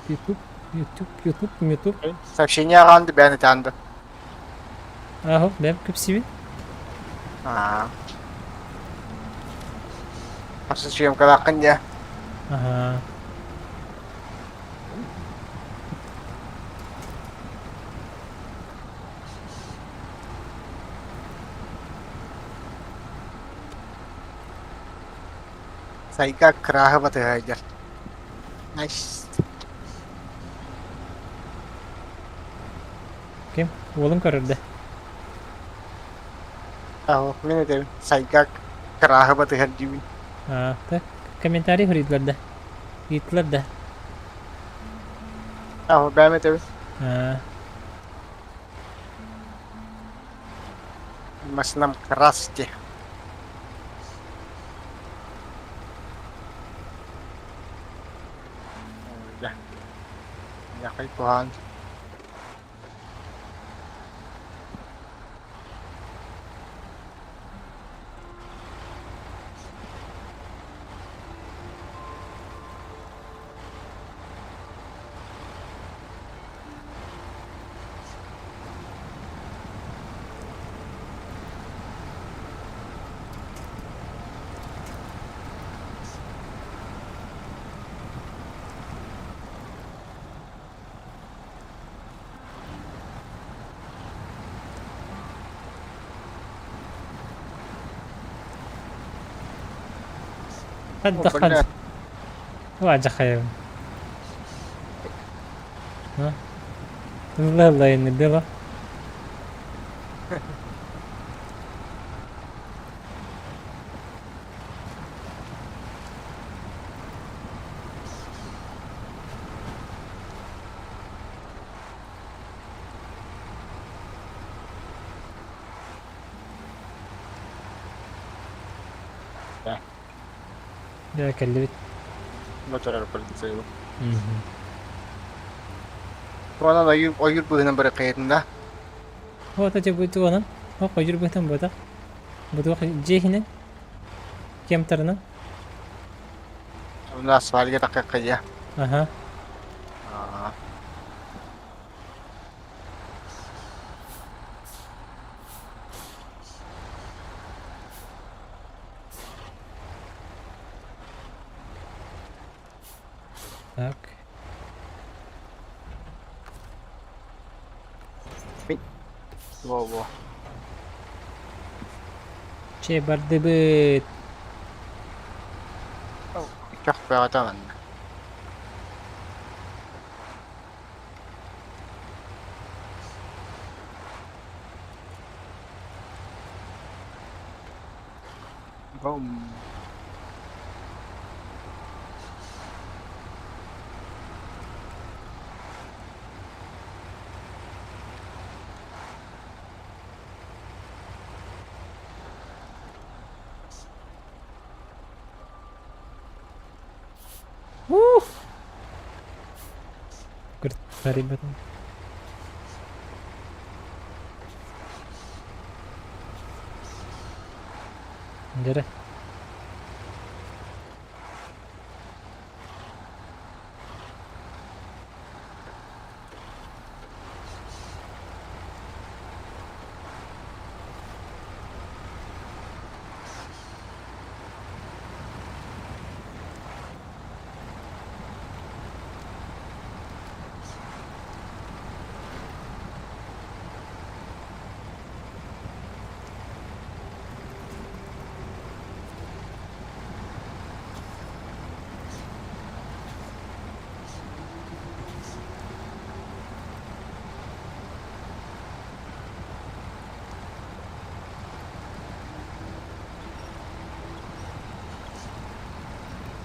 YouTube. YouTube. Сообщение ағанды бәні танды. Ахо, бәп көпсібін. Осы съемкада қынде. Ага. Сайға крағы батығайдыр. Найс. Кем? Олым көрірді. Ау, мен өтемін. Сайға крағы батығар деймін. Так, комментарий хүрейділерді. Етлерді. Ау, бәм өтемін. Масынам красти. Якай погано. قد دخلت. واجه خير. ها؟ الله يندله. Ya كلمت. Motor polisi. Tuanan oyur bugünden beri kayıtında. هو تجيب تونا هو قجر بهتم بودا بدو جيهنا كم ترنا Bundan asfalya dakika ya. اها так Wow. شي برد بيت Çok beğendim. Boom. كنت غريبة جرى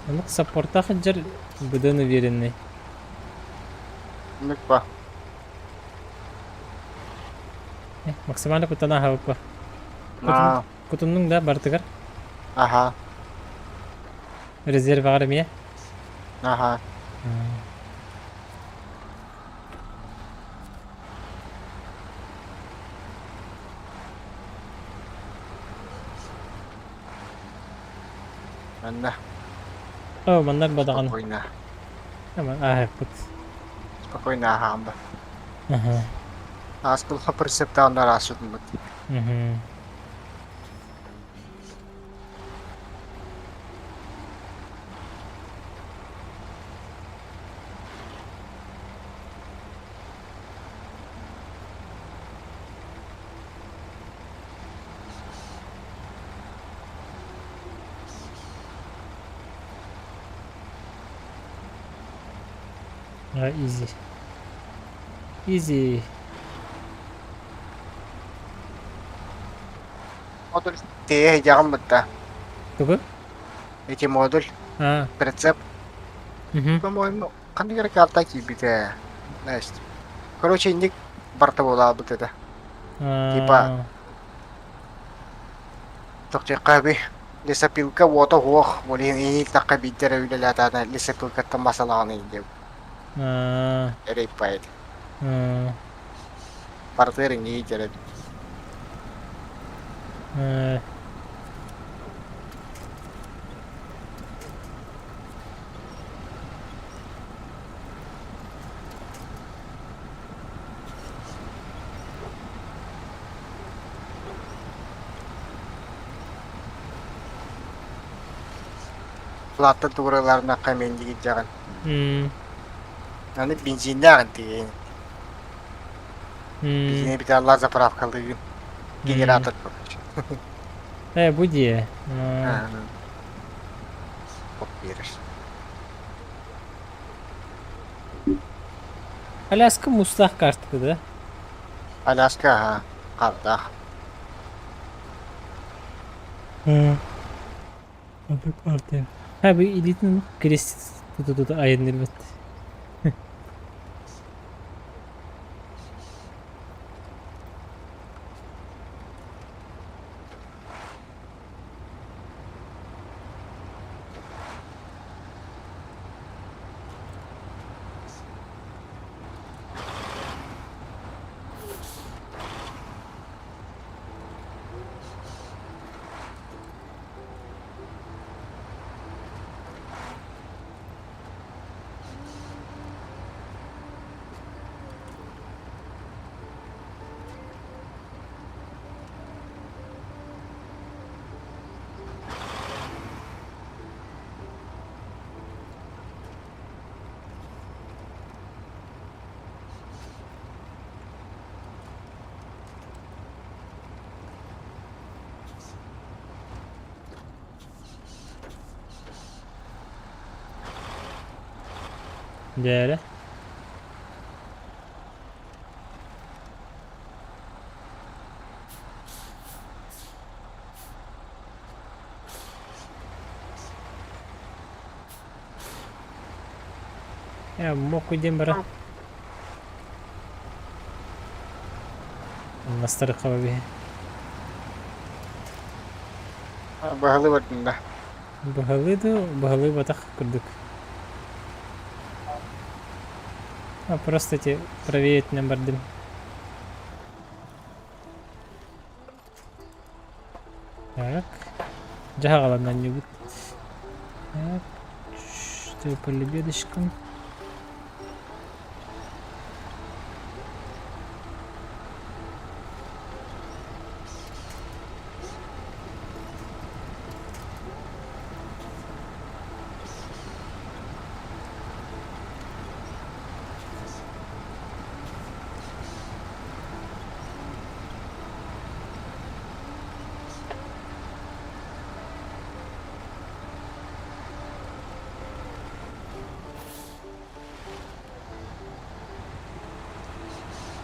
أنا سبورتا خجر بدون уверенный Mükba. максимально кутана хавпа Aa, кутунның да бартыгар aha, резерв армия aha. Ben de أو منك بدغن oyna. أما كنت Спокойно агамба. Ага. Аз кылха прицепте ондар асудун бут. Мгм. Изи. Изи. Модуль тээ жагам бутта. Тугу? Эти модуль прицеп. Мгм. По-моему, кандигер карта кибите. Значит. Короче, ник барта бола бут это. Типа токчекаби лесапилка вото хох болин ини такабиттер үйлелатана лесапилка тамасаланы деп. Эрейпайт. Партер инги жерет. Платта тураларына камендиги жаган. Аны бензинде аган деген. Бензине бите алла заправкалыгын. Генератор. Буди. Вот берешь. Аляска мустах карты, да? Аляска, карта. Abi kartı. Ha bu elitin kriz tutu ayın elbet. Değerli. Ya moku дембара. Настары кабы. Багалы бардында. Багалы батак курдук. Просто эти проверить на бардым. Так. Жагалан на нибудь. Так. Что по лебедочкам?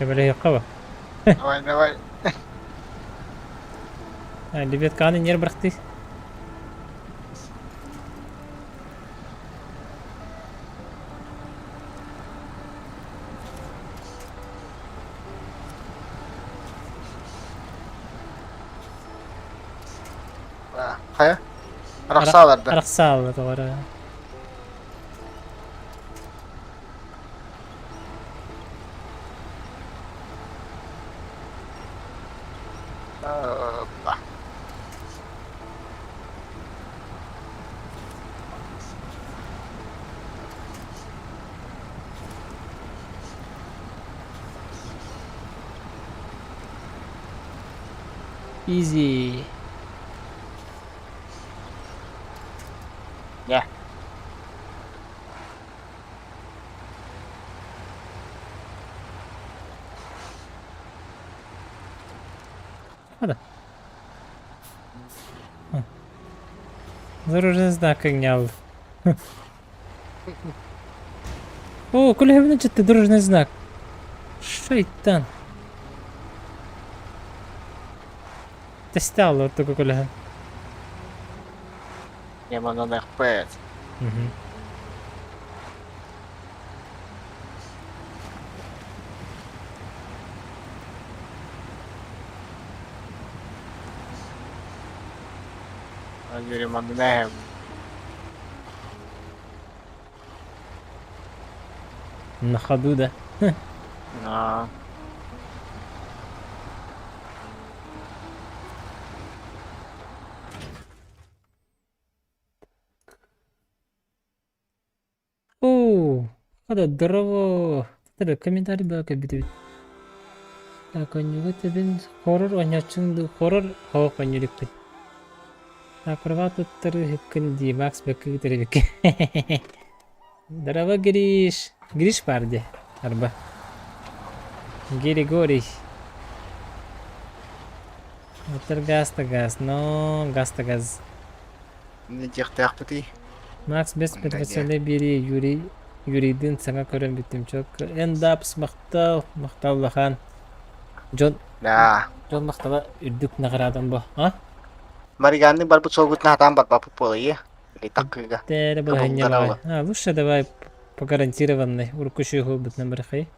Böyle yakava. Давай, давай. Лебедканы нер быракты. Кая? Рахсаларда. Араксал doğru. Easy. Ya. Ладно. Дорожный знак огнял. О, коли значит ты дорожный знак. Шайтан. Ты стал вот такой коли. Ya mana nak pet. Jadi mana nak? На ходу, да? Nah. О, ada здорово. Ada комментарий был как бит. Так, он вот тебе хоррор, он ячынды хоррор, хавак панюрик. Так, права-то кэнди, Макс бэкы теревик. Здорово, Гриш. Гриш парди, арба. Григорий. Вот газ-то газ, но газ-то газ. Ni jihtiaq peti. Макс без предпочтения бери, Юрийдин саңа көрөн биттим чок. Эндапс мактал лахан. Джон Nah. мактала үрдүк наградан бо. А? Мариганы бар бутсогут на там бар папу полые. Или так кыга. Тере бо ханья. А, лучше давай по гарантированной. Уркушу хол бит номер хай.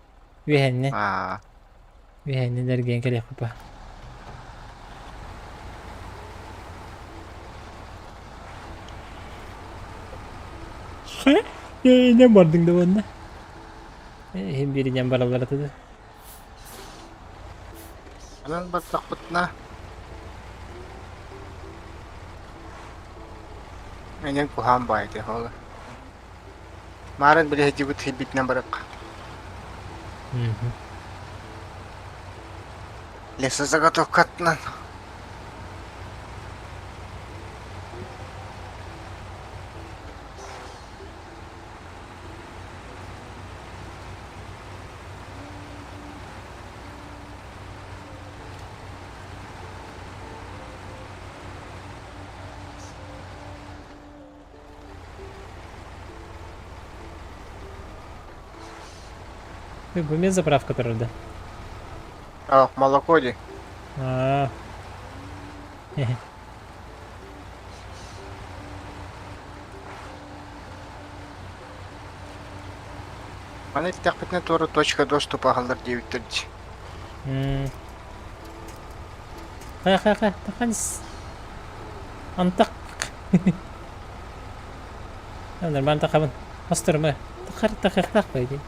Вихенне. Ah. Вихенне дерген келе хупа. Ne bardın da bunda? Hem biri nyambar tuh. Anan ba takot na? Ganyan ko hambay te hola. Maran bili hijibut hibit na barak. Lesa sa katokat na. В уме заправка, правда. Oh, молоко di. А. Mana takpit na turo точка доступа халдар 930. Ха, таханис. Антак. Нормально тахабын. Астырмы. Тахар пойди.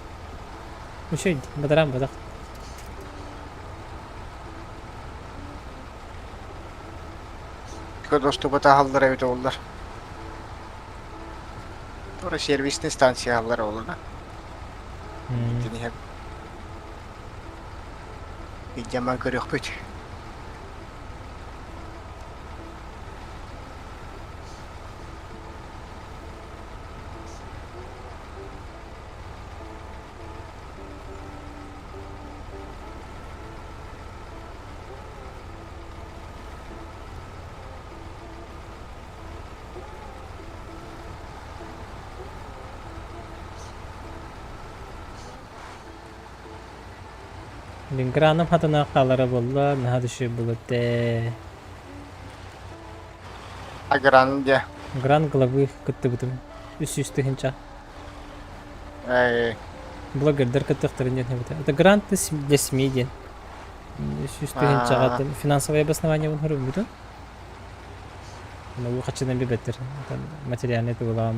Мушейд, бадарам бадах. Точка доступа та халдар evde oldular. Ora servisli stansiya hallar oldu. Jadi hep bir zaman görüyor pek. Lingranım hatına kalara bolla, naha düşü bulutde. Agran dia. Гран главы кытты бутым. Үсүстү хинча. Блогердер кыттыктыр нет не бута. Это грант для СМИ ден. Үсүстү хинча гатын финансовое обоснование вон хурум буту. Ну хочу на бибеттер. Это материальный это было.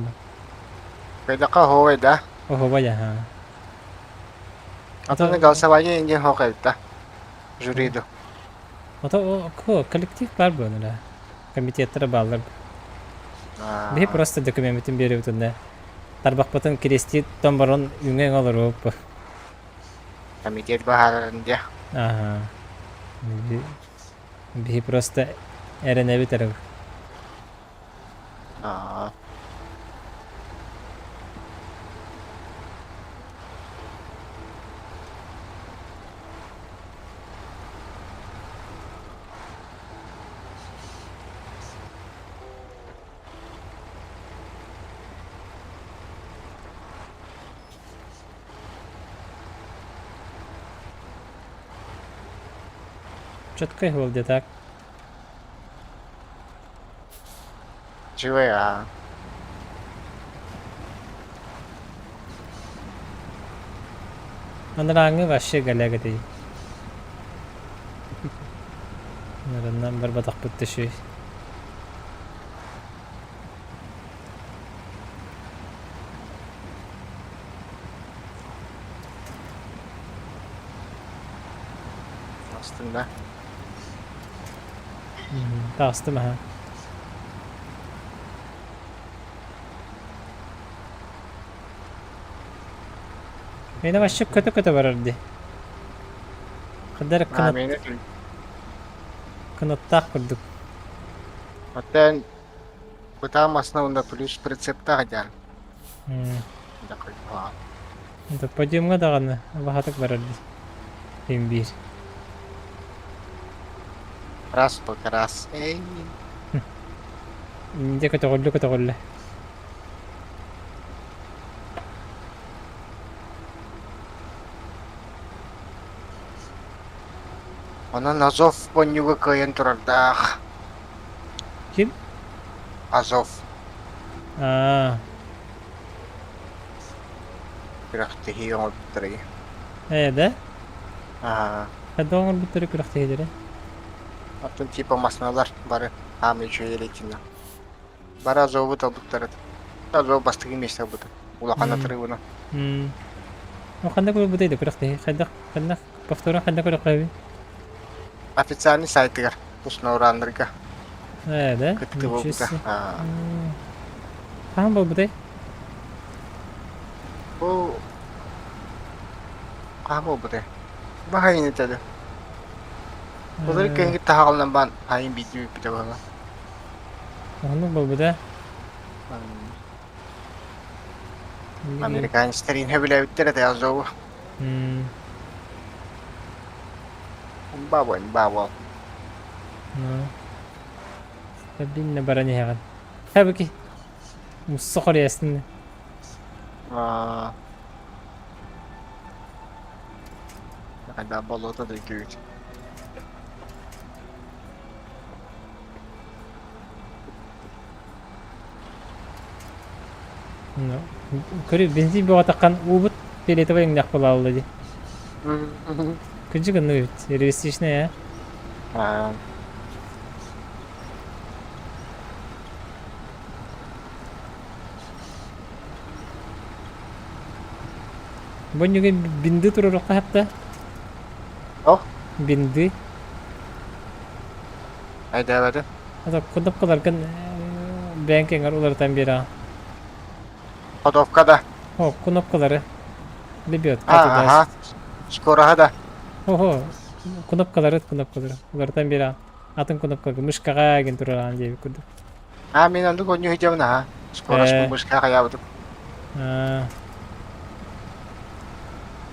Kaya ka hoy da. Ого, вая ха. Ata nagal sa wanya hindi hoy da. Jurido. Это коллектив бар bu onlara. Комитеттер баллар. Бе просто документин берип тунда. Тарбакпатын крестит томборон үңөң алыр оп. Komitet baharan dia. Ага. Бихи просто эренеби тарабы. Аа. Четко его где так. GeForce. Анраңы вообще галягады. Нарыннан бір батақ бүтті шүй. Астында. Тағысты маха. Мені вообще көті барарды. Қыдар Мені қынаттақ күрдік. Оттен бұтам основында плюс прицепта ғадан. Подиумға дағаны бағатық барарды. Фим бір. Раз по раз. Эй. Инде көті ғолы. Онан Азов бонюга кайын тұрардақ. Кім? Азов. Аа. Бірақты хейон біттірі. Да? Аа. Қадуаңыр бұттыры күріқті едірі. Атын типа масналар бары хамы жүйе елетіні. Бары Азов бұта бұттырады. Азов бастығы месті бұты. Улақана тұры бұны. Қанда көрі бұтайды күріқті. Қанда повторын қанда күріқті. Официальный сайтыгар. SNOWRUNNER-га. Да? Күтті бұл бұта. Қаған бұл бұтай? Бұл... Қаған бұл бұтай? Бағайын етеді. Бұлары кәңгі тағалынан бан айын бейді өпіді бұға. Оның бұл бұтай? Американецтерин хөбілі өттері де Азовы. Бабал. Стабильно барани хаган. Хабыки. Муссақор ясны. Қайда болота да күйт. Көрі бензин бұға таққан ұбыт пелеті байың дақ бола алды де. Күнші күнні өт, реалистичный, а? Бонюге бинді тұрырыққа хапта? О? Бинді. Айда бәді? Ата құдып қыларған BENQ олардан бері. Ходовкада? О, кнопкалары. Лебет. Ага. Скоро да. Ого, кнопкалары. Олардан бері. Атын кнопкаға мышқаға ген тұрған деп күрді. Мен анды көңі хеджавна. Скоро мышқа қаябыдым.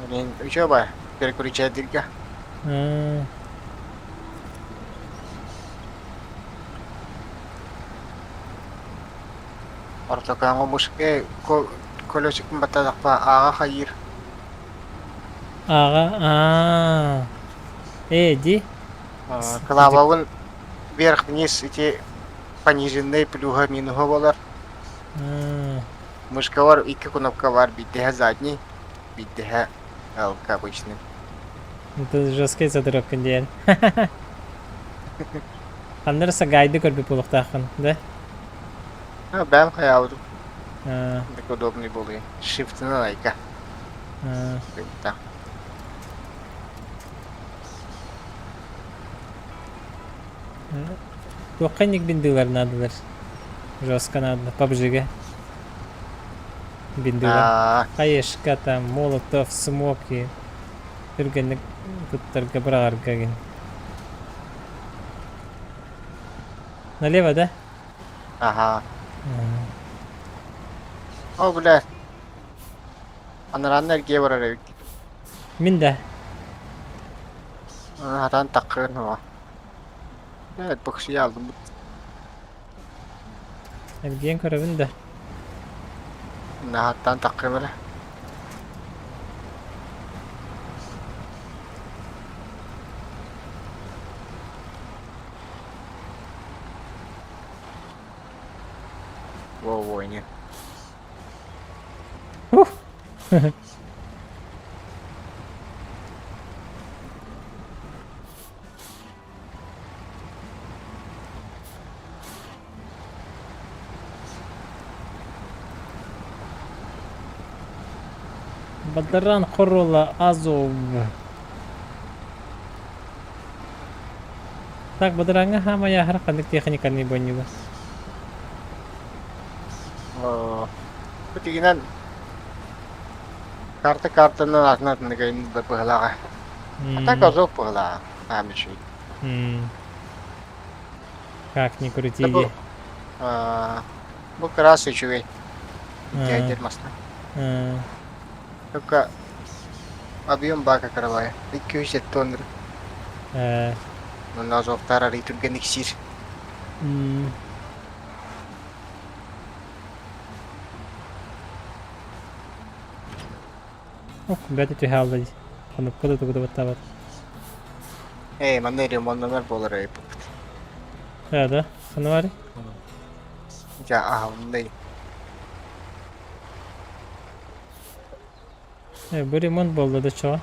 Мен үші бай. Переключателге. Ортокаңғы мышқы колесик баттадақпа аға қайыр. Аға, ди? Клаваውን вверх-вниз эти пониженные плюга-минуга болар. Мышка бар, екі кнопка бар, биддеха задний, биддеха алка обычный. Это жесткий задырып күнден. Қандырса гайды көрбі болуқтақын, да? Бәм қаябыдым. Так удобный болы. Shift-ны лайка. Так. Тоққайник биндилар надылар. Жестко надо. PUBG-ге. Биндилар. Хаешка там, молотов, смоки. Түргенlik туттарға бірағарға ген. Налево, да? Ага. О, блядь. Анараннар ге барар. Мин да. Атан таккын ва. Evet, bakışı aldım. Элген көрөбүн да. Nahattan takkın böyle. Wow, oynuyor. Бадаран Хоррола Азов. Так, Бадаранга хамая харакандык техниканы бойнуга. Kötügünden kartının altına gayın da pıhlağa. Hatta газов пыхла, şey. Как ни крути. Bu красы чугай. Дядер маста. Только объем бака кровая. 200 тонн. Но на азов тарары түрген иксир. Ох, бәті түйе алды. Қанып көді түгіді баттабат. Маны ремонтнамар болар айып. Да, қаны бар? Ja, ондай. Бұл ремонт болды да чоға.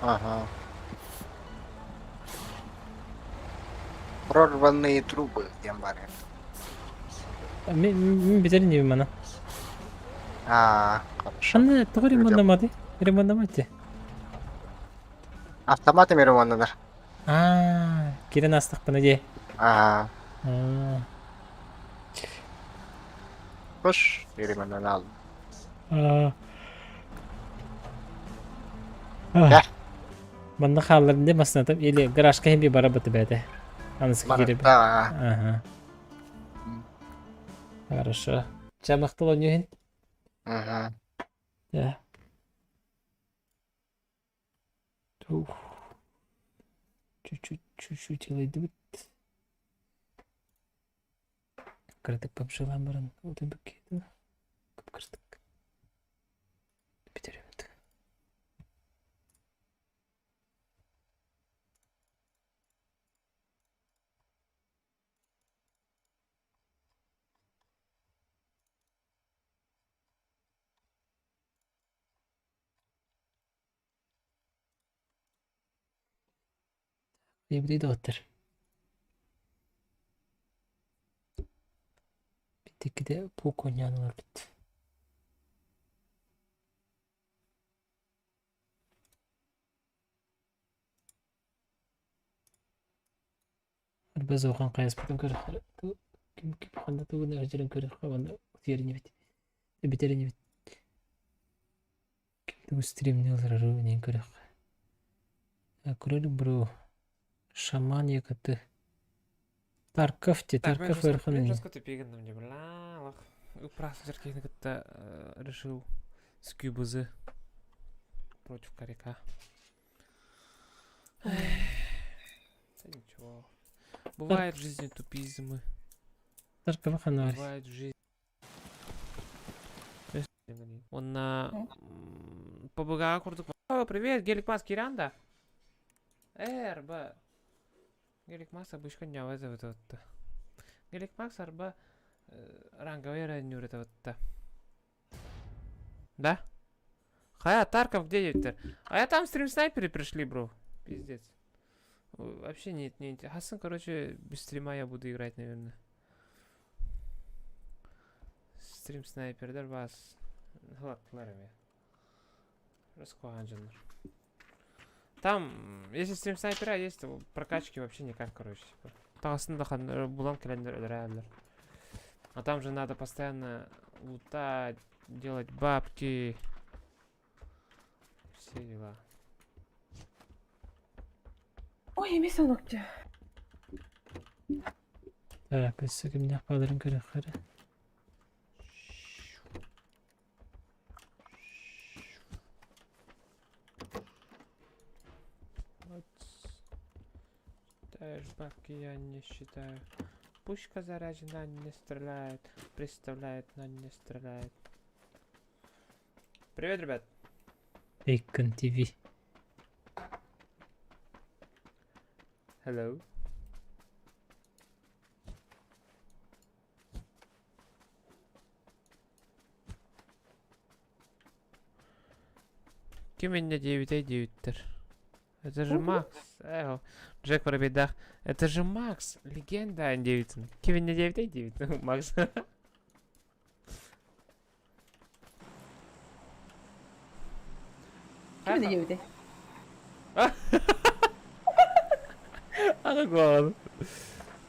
Ага. Прорванные трубы, дем бар. Мен бетерін деймін мана. Хорошо. Қаны тұғы ремонтнамады? Ремонтнамады? Автоматами ремонтнамар. Керен астық бұны де. Koş, ремонтнан алдым. Gel. Банда қаларында басынатып, елі гаражқа хембе бара бұты бәді. Анысқа керебі. Ага. Хорошо. Чамақтыл ойнуын? Ага. Да. Чуть-чуть елайды бұт. Кірдік папшылан бұрын. Одан бүк еді. Көп кірдік. Бітеремді. Evde de otur. Bir tek de bu konyanlar bit. Biz okan kayas biten kör. Kim handa tu ne ajaran kör handa tiyerini bit. Biterini bit. Kim tu stream ne olur ru ne kör. Kör bro. Шаман якаты. Тарков верховный. Жестко тупиган мне бла. Процессор как-то решил с кубузы против коряка. Да ничего. Бывает в жизни тупизмы. Тарков ханвар. Бывает в жизни. Он на побыга куртук. О, привет, гелик маски Ранда. РБ. Гелик Макс обычно не вызовет вот-то. Гелик Макс арба ранговый раннюр это вот-то. Да? Хая, Тарков где есть? А я там стрим снайперы пришли, бро. Пиздец. Вообще нет, не интересно. Короче, без стрима я буду играть, наверное. Стрим снайпер, да вас. Кларами. Раскуандженер. Там, если стрим снайпера есть, то прокачки вообще никак, короче. Типа. Булан календарь. А там же надо постоянно лутать, делать бабки. Все дела. Ой, место ногти. Так, өссі кімне қалырын көрі қары. Бабки я не считаю. Пушка заряжена, не стреляет. Представляет, но не стреляет. Привет, ребят. Бейкон ТВ. Hello. Кем меня 9 Это же Макс. Джек в бедах. Это же Макс. Легенда Девитсон. Кем меня 9 Макс. Кем меня 9? А ну голод.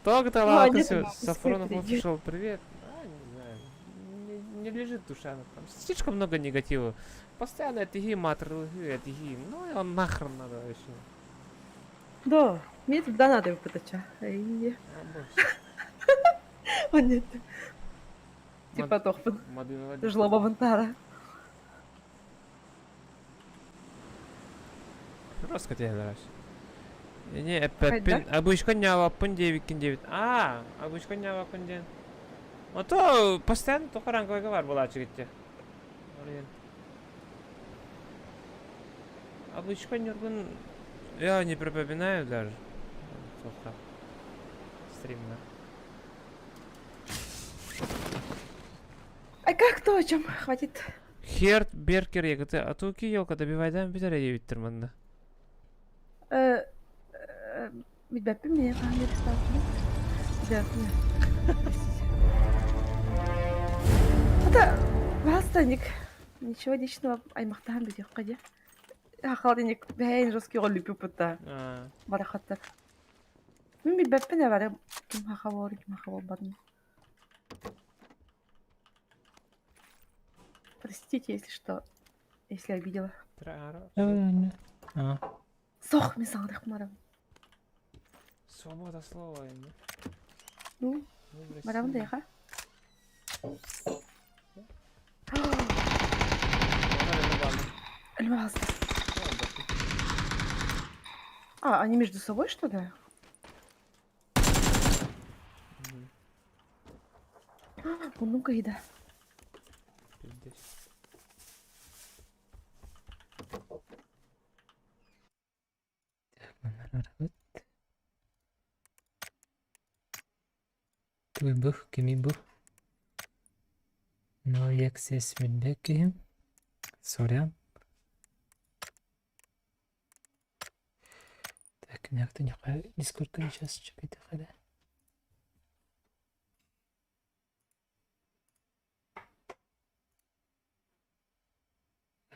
Только-то А, лавка нет, все. Макс, Сафронов привет. пришел. Привет. Не знаю. Не лежит душа. Там слишком много негатива. Постоянно это ги, матер, это ги. Ну и он нахрен надо вообще. Да, мне тут донаты выпытать. Ай, А, боже. он нет. Мод- Типа тохпан. Модулировать. Жлоба вантара. Просто тебе нравится. Не, Хайда? обычно не лапун 9. А, обычно не лапун 9. А то постоянно только ранговый говор была чуть-чуть. Обычно не урбан. Я не припоминаю даже. Сколько. Стример. А как то, о чем? Хватит. Херт Беркер еготы. А то елка добивайдан битер 9 тырманда. Ведь бәппе меня там не представляет. Да, нет. Это вастаник. Ничего личного. Аймақтан бит yok каде. Хахалденик бәйін жесткий роль пупыта. А, Барахаттар. Мен бит бәппе не бар. Ким хахавор бадым. Простите, если что. Если обидела. траро. А, Сох, мен саңдық марам. Свобода слова. Ну, марам да яха. Альмаз. А, они между собой, что ли? Ну-ка, еда. Той бұх, кемей бұх. Но яксес мүнбек кейім. Сорян. Так, някто няқа дискордка сейчас чекайте қада.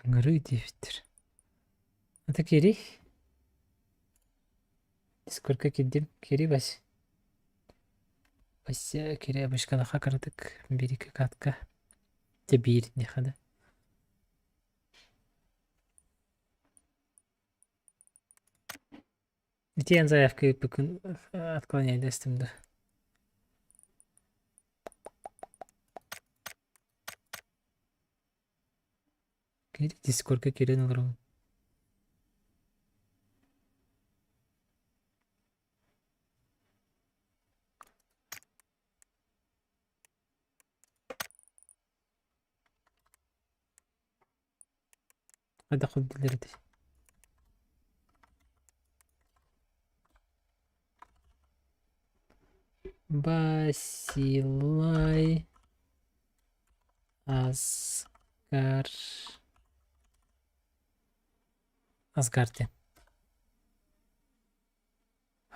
Аңыры дейбіттір. Ата кері? Дискордка кеддім. Кері бас. Бася кері абышканаға қардық. Берекі қатқа. Те бейір нехада. Диэн заявка бүкін отклоняйды істімді. Кері дискордка керен олырым. Hadi құп дилерді. Басилай Асгар Асгарте.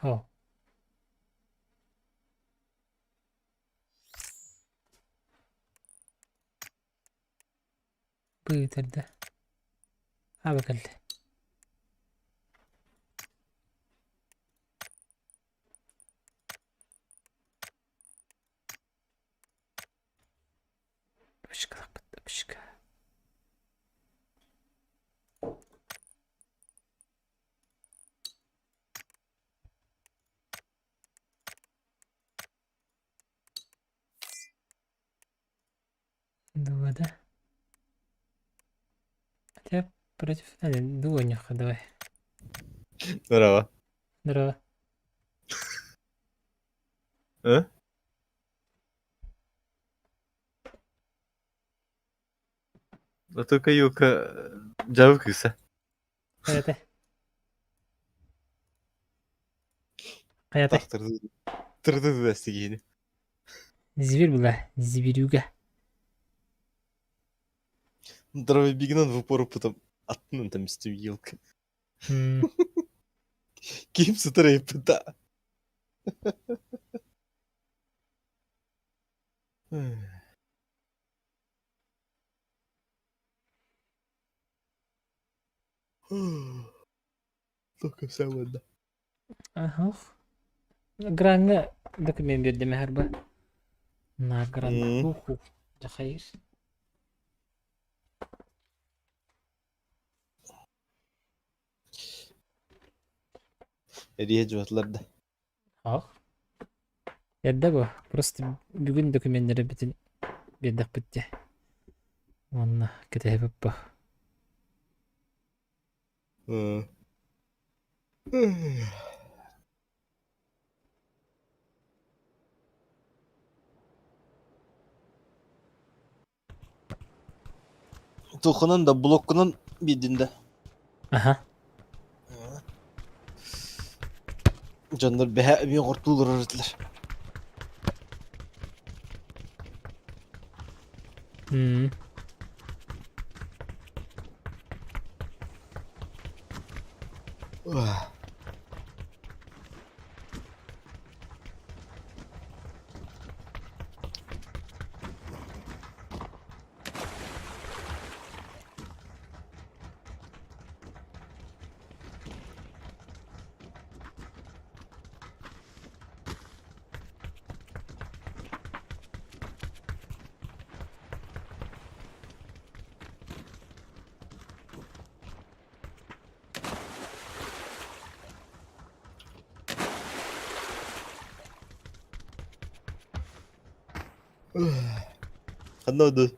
Хо. Бүйтерді. Abi geldi. Пышка, пышка. Против... Дуонюха, давай. Здорово. Здорово. А? А только Юка жабыкса. Каятай. Каятай. Тырды дастигени. Зверь была. Зверюга. Здорово бигнан в упор потом аттын там истем елка. Ким сутырай пыта. Только самое да. Ага. Гранга документ бердеме харба. На гранга. Уху. Жахайыр. Эрие жуатларда. Ах. Ядда бу. Просто бүгүн документтери битин бердик битти. Онна кетебип бу. Тухунан да блоккунан бидинде. Аха. Жандар бәһә мен куртулur öğrettiler. Kanna oldu.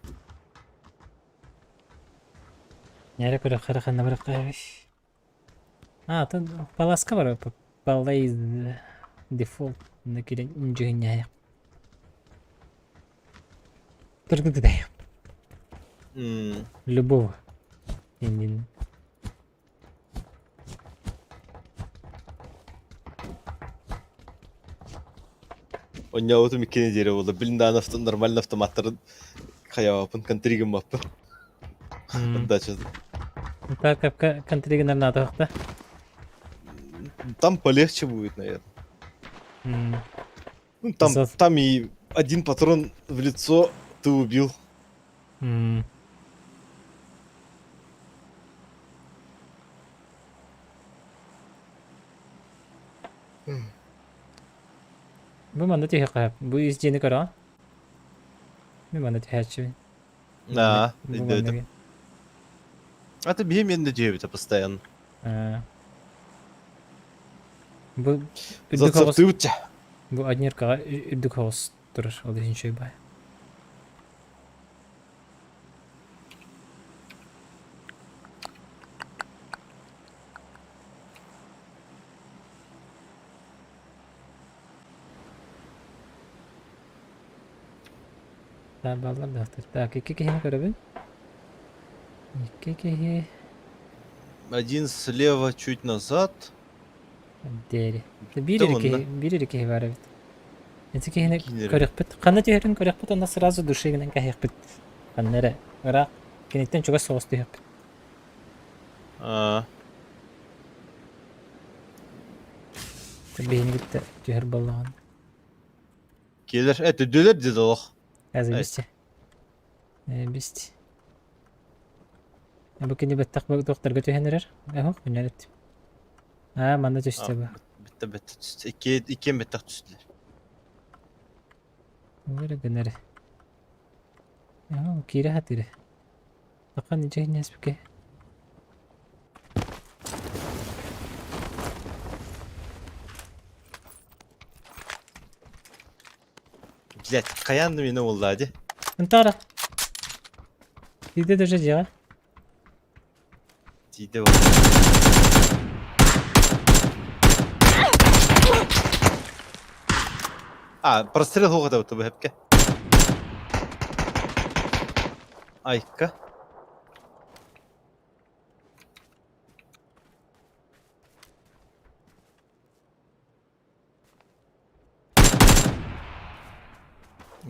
Nereye koyuyor? Kırıkhanına bırakıyormuş. Тут полоска бар. Полез дефолт. Накиден инженер. Только дай. Любого. Оня оту микене дере болду. Билинде нормальный автоматтарын каябапын, контригим баппын. Отдача. Так как контригенер надо, да? Там полегче будет, наверное. Ну, там и один патрон в лицо ты убил. Bu manda tihaq. Bu izleyeni kara. Bu manda tihaqçı. Да, да. А ты бей мен дебита постоянно. Bu Зацепты у тебя. Bu adnirkağa üddük havuz durur. O da hiç şey bay. Ballar daftar. Так, iki kişi görebil. İki kişi. Один слева чуть назад. Deri. Bir iki var evet. İki kişi Кинери. körük bit. Kanı diyerin körük bit. Onda sırası duşayla kahyak bit. Kanları. Ora. Kenitten çok soğuk diyor. Beyni gitti. Cihir balağın. Gelir. Döler dedi o. Az bisti. Bisti. Bu kendi bettak bu doktor götü henürer. Aho, oynalet. Manda düştü bu. Bitti. İki bettak düştüler. Böyle gönere. Kira hatire. Bakan nice hines bike. Блять, каянды мені oldu hadi. Антара. Иди даже дела. тиде. Прострел хоғада өті бұл әпке. Айка.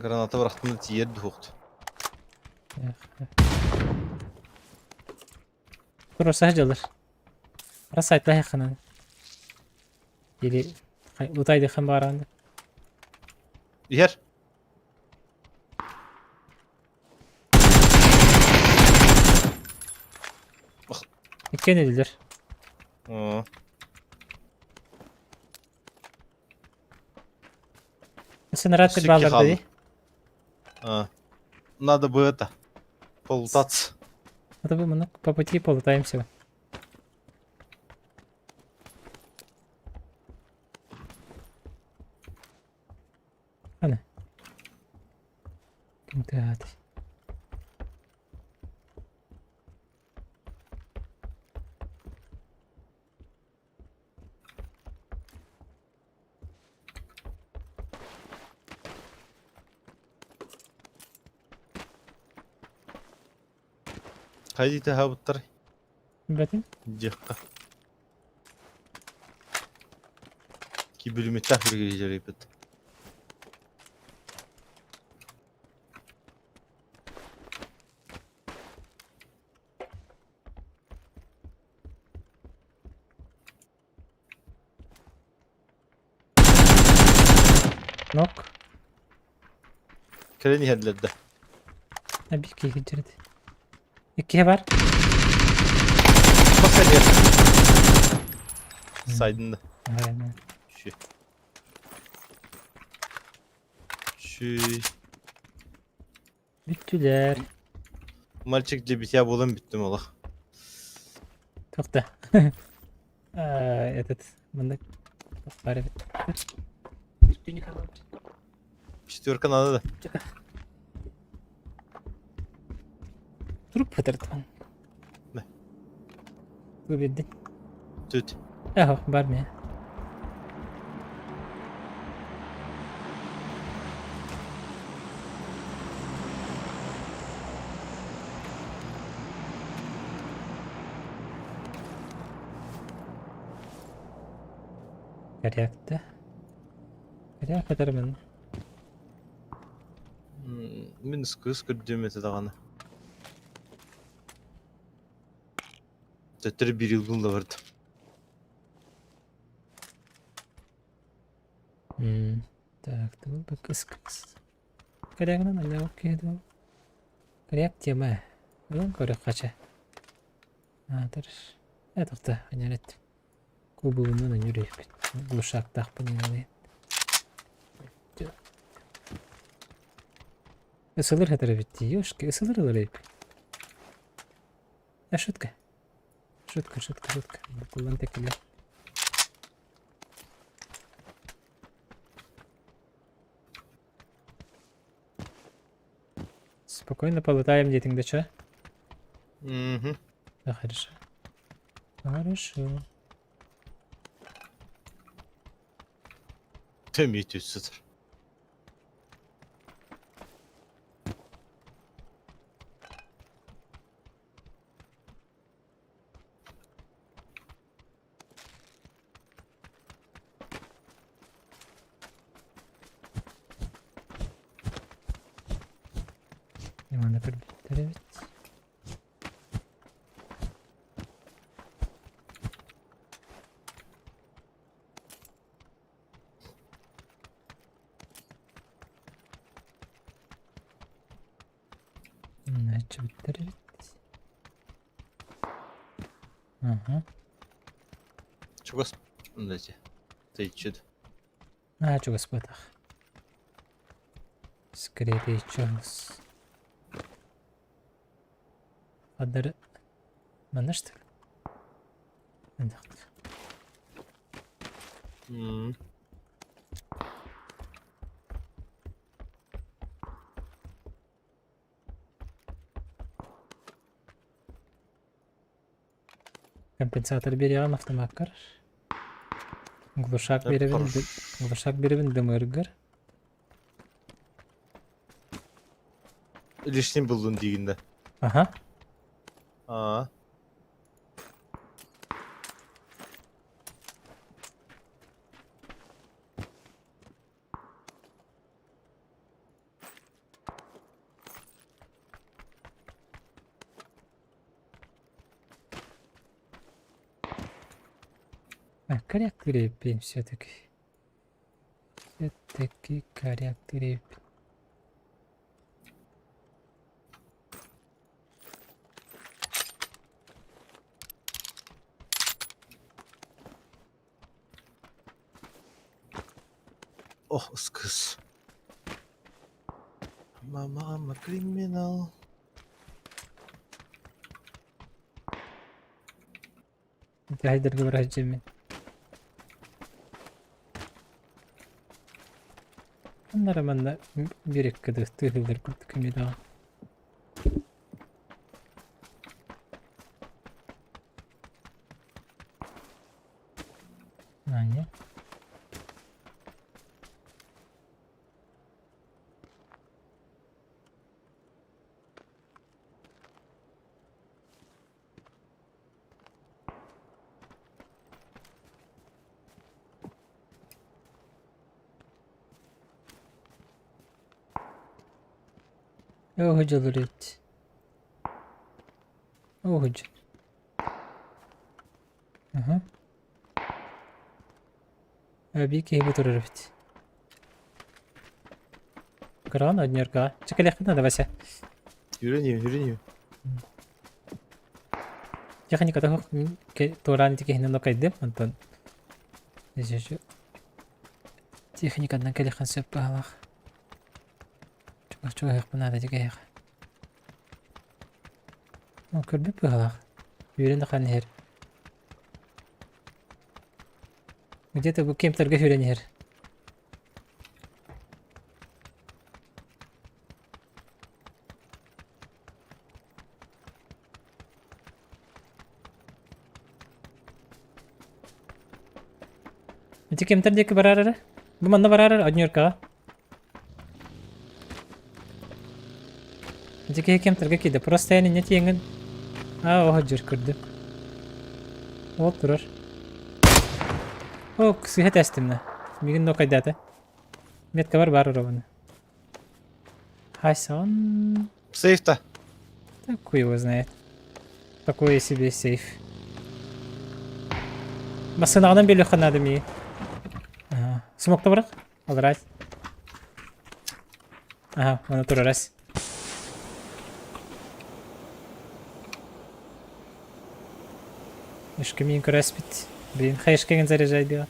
Граната бұрақтымды тиерді хоқты. Burası hacalır. Burası aytla yakın. Biri utaydı hem bağırandı. Yer. İkken edilir. Aa. Sen rahat bir Sürekli bağlar kaldı. dedi. Надо бы это полутаться. Это бы мы по пути полутаемся. Ana. Hadi. Haydi tahabutlar. Bakın. Дехка. Ki bölümü tahvil geçeceğim. Nok. Kreni hedledi. Bir iki geçirdi. İkiye var. Bak sen yer. Saydın da. Aynen. Şu. Bittüler. Mальчик для битья болом bitti ola. Tokta. Этот. Bunda. Bari bit. Четверка надо да. Durup patırtman. Ne? Bu bildi. Tüt. Var mı ya? Kariyakta. Kariyak kadar ben. Мен скыз көрдемеді дағаны. Төттірі бір ел да барды. Так, бұл бір кыз. Кариягынан әлі окейді. Карияк тема. Бұлан көрек қача. Дұрыс. Тоқта, айнарет. Кубылынан өңірек бет. Бұл шақтақ бұнын. Isılır kadar bitti. Yoşki ısılır hep. Şutka. Шутка. Kullan tekili. Спокойно полутаем детинг, чё? Угу. Да, хорошо. Хорошо. Тәмет өссіздір. Limanda bir evet. Начал evet. Ага. Чего смотрите? Ты чё-то. Чего спотах. Скорее чёрс. Adları bana işte. Evet. Компенсатор береген автомаккар. Глушак беребин дымыргыр. Лишним buldun diğinde. Aha. Aa. Коряк гребень все-таки. Все-таки коряк гребень. Oh ıskız. Mama kriminal. Haydır kıvıracağım. Onlara bana bir kadar tühülür kurduk bir daha. Aynen. Oh hocalar et. Oh hoca. Aha. Abi ki bu turur bit. Kıran oynuyor. Çıkal yakından da basa. Yürünüyor. Yakın kadar ki toran tiki hinan da kaydım Anton. Neyse şu. Teknikadan kali konsep bağlar. Çok yakın da çıkıyor. O körbü bağlar. Yürüyün de kan her. Где-то bu kim targa yürüyün her. Itu kim targa berarar? Bu manda berarar oynuyor ka? Itu kim targa kide? Просто yani net yengen. O hacır kırdı. Oturur. O sıhhat estimle. Bir gün nokay data. Met kabar var ровно. Хайсон. Safe'da. Такой его знает. Такой себе сейф. Масынадан белюха надо мне. Ага. Смокты бırak. Alright. Aha, onu turarız. Мышка миньку распить. Блин, хайшкаген заряжай дела.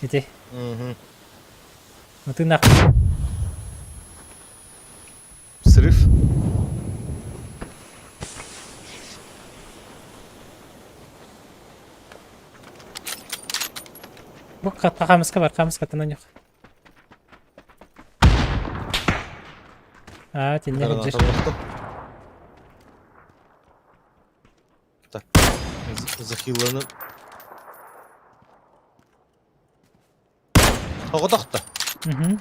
Иди. Ну ты нахуй. Sırf. Bu kamıska var, kamıska tanın yok. Aa, dinle hıcır. Так. Захиланып. Тоғыдақты. Hı.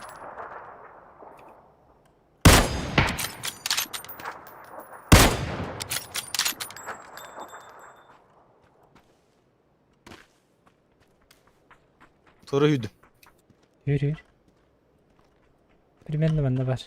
Sonra hüydüm. Yürü. Примерно bende var.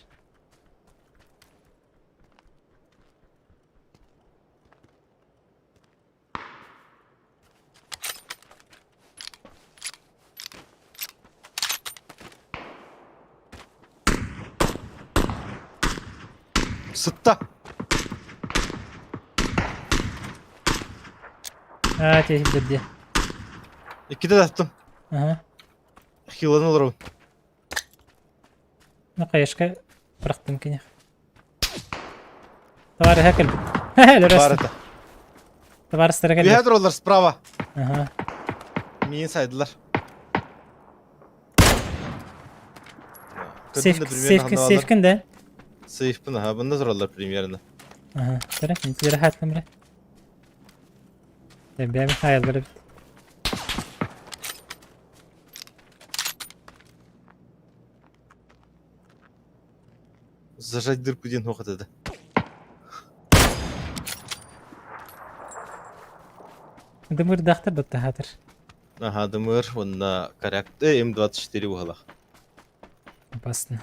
Sıtta. Aa, tehdit diye. İkide de attım. Aha. Хиланылыр ау. Ну, каяшка бырактым кене. Товары хакел. Хе-хе, Бар лөрөстүм. это. Товары старага. Виһәдір олар справа. Ага. Мейін сайдылар. Сейф кінде? Сейфпін, аха, бұнда тұралар примерно. Ага. Тара, мен тидері хатлым бре. Ben hayalleri bit. Зажать дырку ден хохот это. Дымыр дақтар да тахатыр. Ага, дымыр, онна коррект. М24 уголах. Опасно.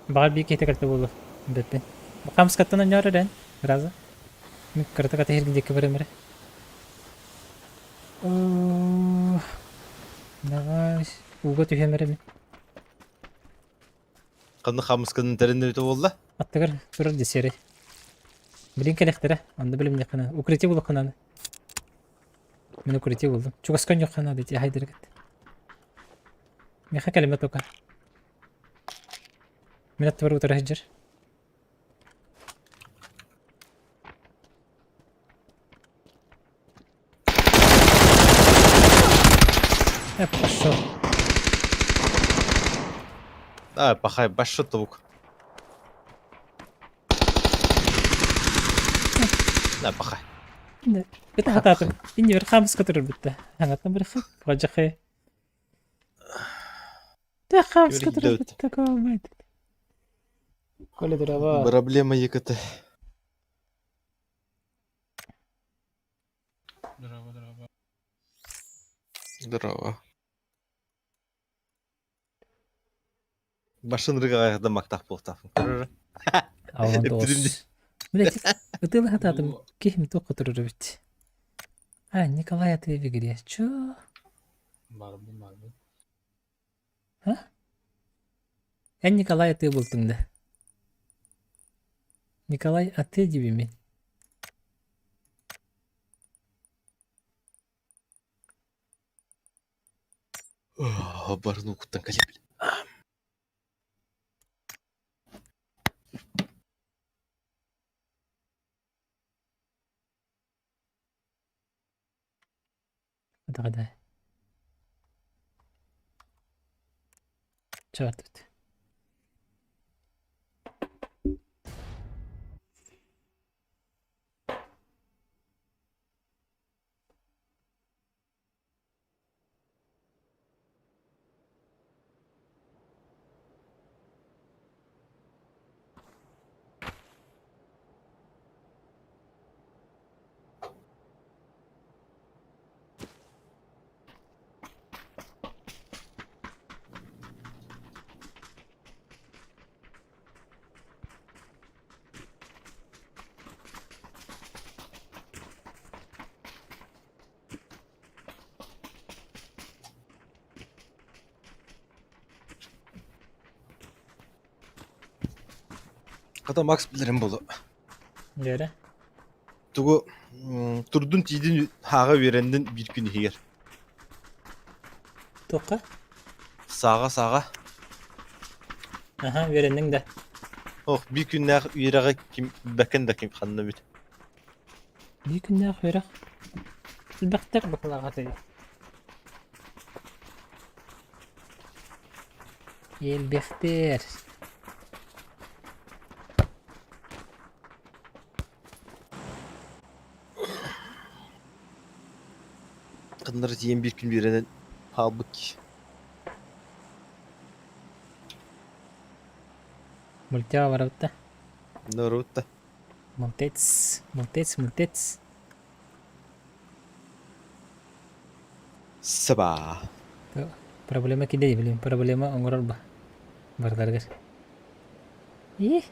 Bahar bir kete kartı buldu. Bekle. Bakalım skattan ne arar biraz da. Bir kartı katı her gidecek var emre. Давай. Уго түйемере мен. Қанды қамысқының тәрінде өте болды? Аттығыр тұрыр десері. Білін келектері. Анда білім не қана. Укрытие болу қананы. Мен укрытие болдым. Чугаскан жоқ қана дейді. Хайдыр кет. Меха кәлеме тока. Мен атты бар отыра жер. Пошел. Пахай, башы тавук. Пахай. Это хататым. Инди бір қамыс көтірір бітті. Аңатын бір қып. Ғажақы. Да қамыс көтірір бітті. Көмейді. Коле дрова. Проблема екіті. Дрова. Башын рыға мақтақ болтафын. Ауған тоғыз. Блять, это хататым. Кехим тоқ көтірір бітті. Николай отвеви гре. Чё? Барбы. Николай аты болтың да. Николай аты деби мен. Барну құттан кәлеп. Қада. Чарт бітті. Қата Макс білерім болу. Нері? Тұғы тұрдың тейдің хаға верендін бір күн егер. Тоққа? Саға. Аха, вереннің да. Оқ, бір күн ақ үйраға бәкін да кем қанына бүт. Bir gün daha koyarak. Baktık bakalım atayı. Elbektir. Kadınları diyen bir gün birinin halbuki. Multiya var orada. Naruto. Multets. Sabah. Problema kita ya belum. Problema orang bah. Bertargas. Ih.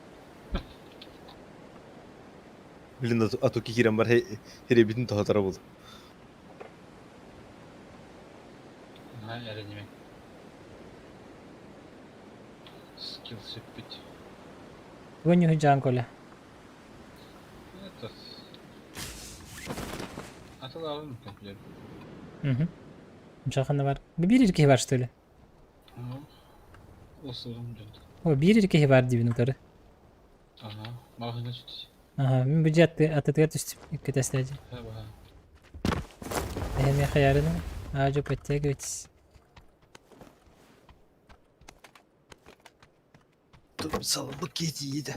Bilin atu kikiran var hele bütün tahtara buldu. Hayır anime. Skill sepit. Gue hujan kola. Это. Atıl alalım komple. Mhm. Жақында бар. Bir erkeği var işte öyle. Осыгым жок. O bir erkeği var dibin utarı. Ага, магына чүтү. Aha, ben bu cihatte atıtığa düştüm. İlk testeci. Хаба. Hem ya hayarını. Ağacı patiye götüz. Dur salındık geceyi de.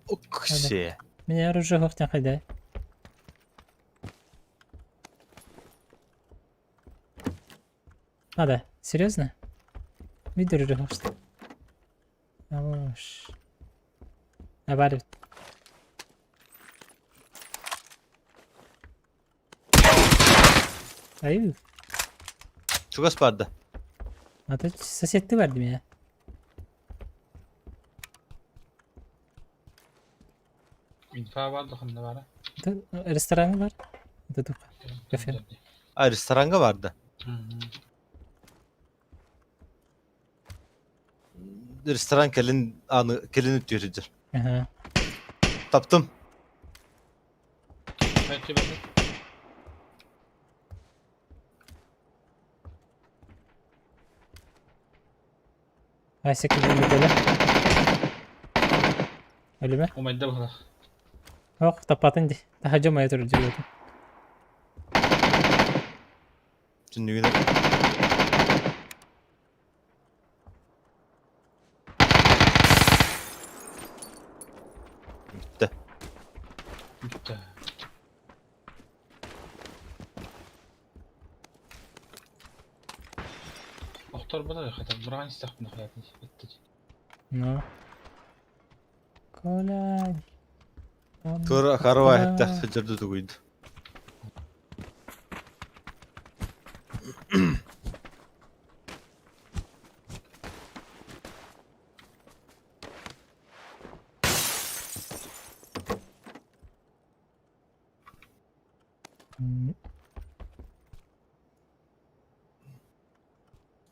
Okşe. Меня оружие хохтян хайдай. А, да. Серьезно? Видео оружие хохтян. Алош. А, барит. Аю. Çok az vardı. А тут соседты var değil mi ya? Инфа var da хында бара. Тут restoranı var. Тут kafe. Ay restoranga vardı. Restoran kelin ötüyordur. Aha. Taptım. Kaçı bakın. Ay sekizde böyle. Öyle mi? Umayda bakın. Yok tapatın di. Daha camaya duracak. Şimdi yine. Bitti. Bitti. Oxtar bana ya hatta buran istaqbını hayatını bitti. No. Kolay. Kara hayatta sıcırdı da koydu.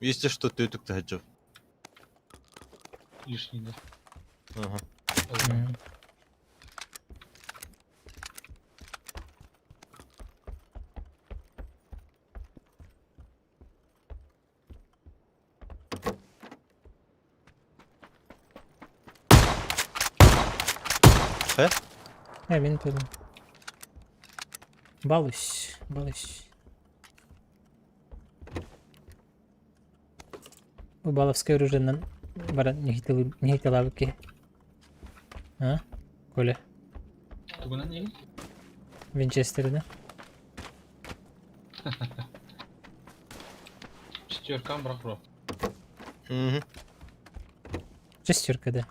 Если что-то, это кто хочу. Лишний, да. Ага. Benim dedim. Balış. Balış. Bu баловское оружие бара не хотела ки. А? Коля. Тугана не? Винчестер'de. Четверкам брак бро. Hı. Шестерка, да.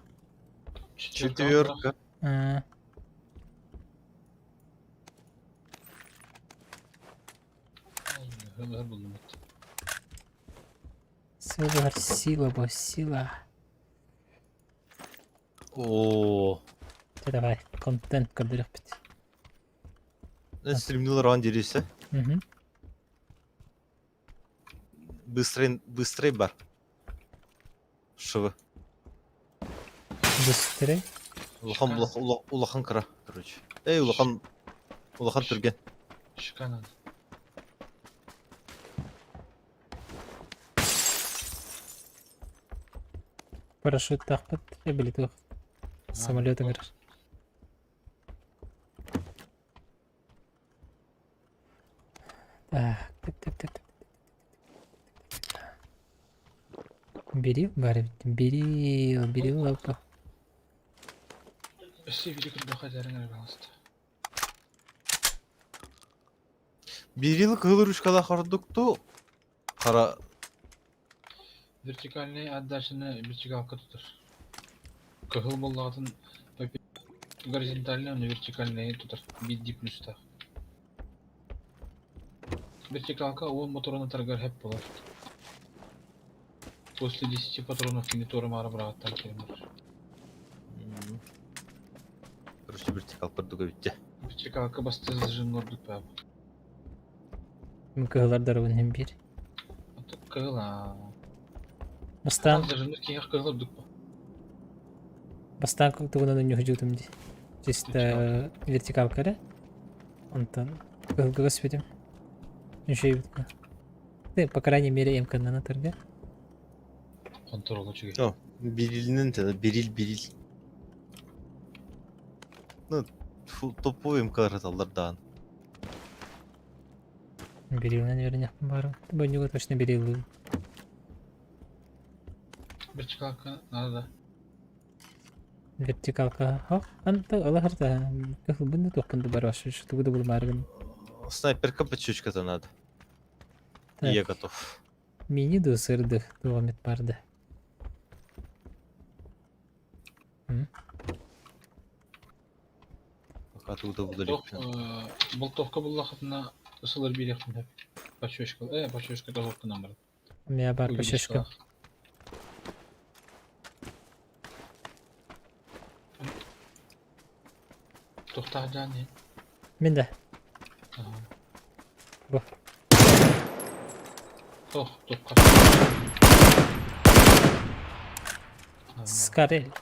Четверка. А, Hızlı buldum. сила, сила, бо сила. Oo. Давай, контент кадырып бит. Ne streamliler an gelirse. Угу. Быстрый бар. Шывы. Быстрее. Улахан кыра, короче. Эй, улахан түрген. Шикарно. Парашют тахпыт. Билет ух. Самолет играр. Так. Бери, бari biri лапа. Все великий доходярın арбаласт. Bir yıl kılır uşkala karduktu. Kara Вертикальный отдачаны вертикалка tutar. Кыгыл боллатын горизонтальный, он вертикальный tutar. Бидди плюста. Вертикалка ол моторына таргар хеп болар. После 10 патронов финиторы мары браттан келмер. Короче, вертикал кырдуга битти. Вертикалка басты зажим нордук баб. Мыкыгылар дарабын hem bir. Атык кыгыла. Бастан Зажимдер кийек кыгылар дук. тугунан önce hücudum di. чисто вертикал кара. Онтан кылгыс бетим. Үшей битка. Ты, по крайней мере, МК-ны натырга. Контролу чуги. О, берилинен теді, берил. Ну, топовый МК раталдардан. Берилнен вернях барым. Бönügө точно берил. Вертикалка надо. Вертикалка. Хо, анта алахарта. Кыл бунду тохпунду бар башы. Тугуду бул маргын. Снайперка подчучка-то надо. И Так. я готов. Мини досырдых. Туомет барды. Пока туда буду Тох, лепить. болтовка була хатна ысылыр бирек мында. Пачочка. Пачочка тоховка номер. У меня бар пошешка. Тохта жаны. Мен да. Бу. Тох, тохка. Скарель.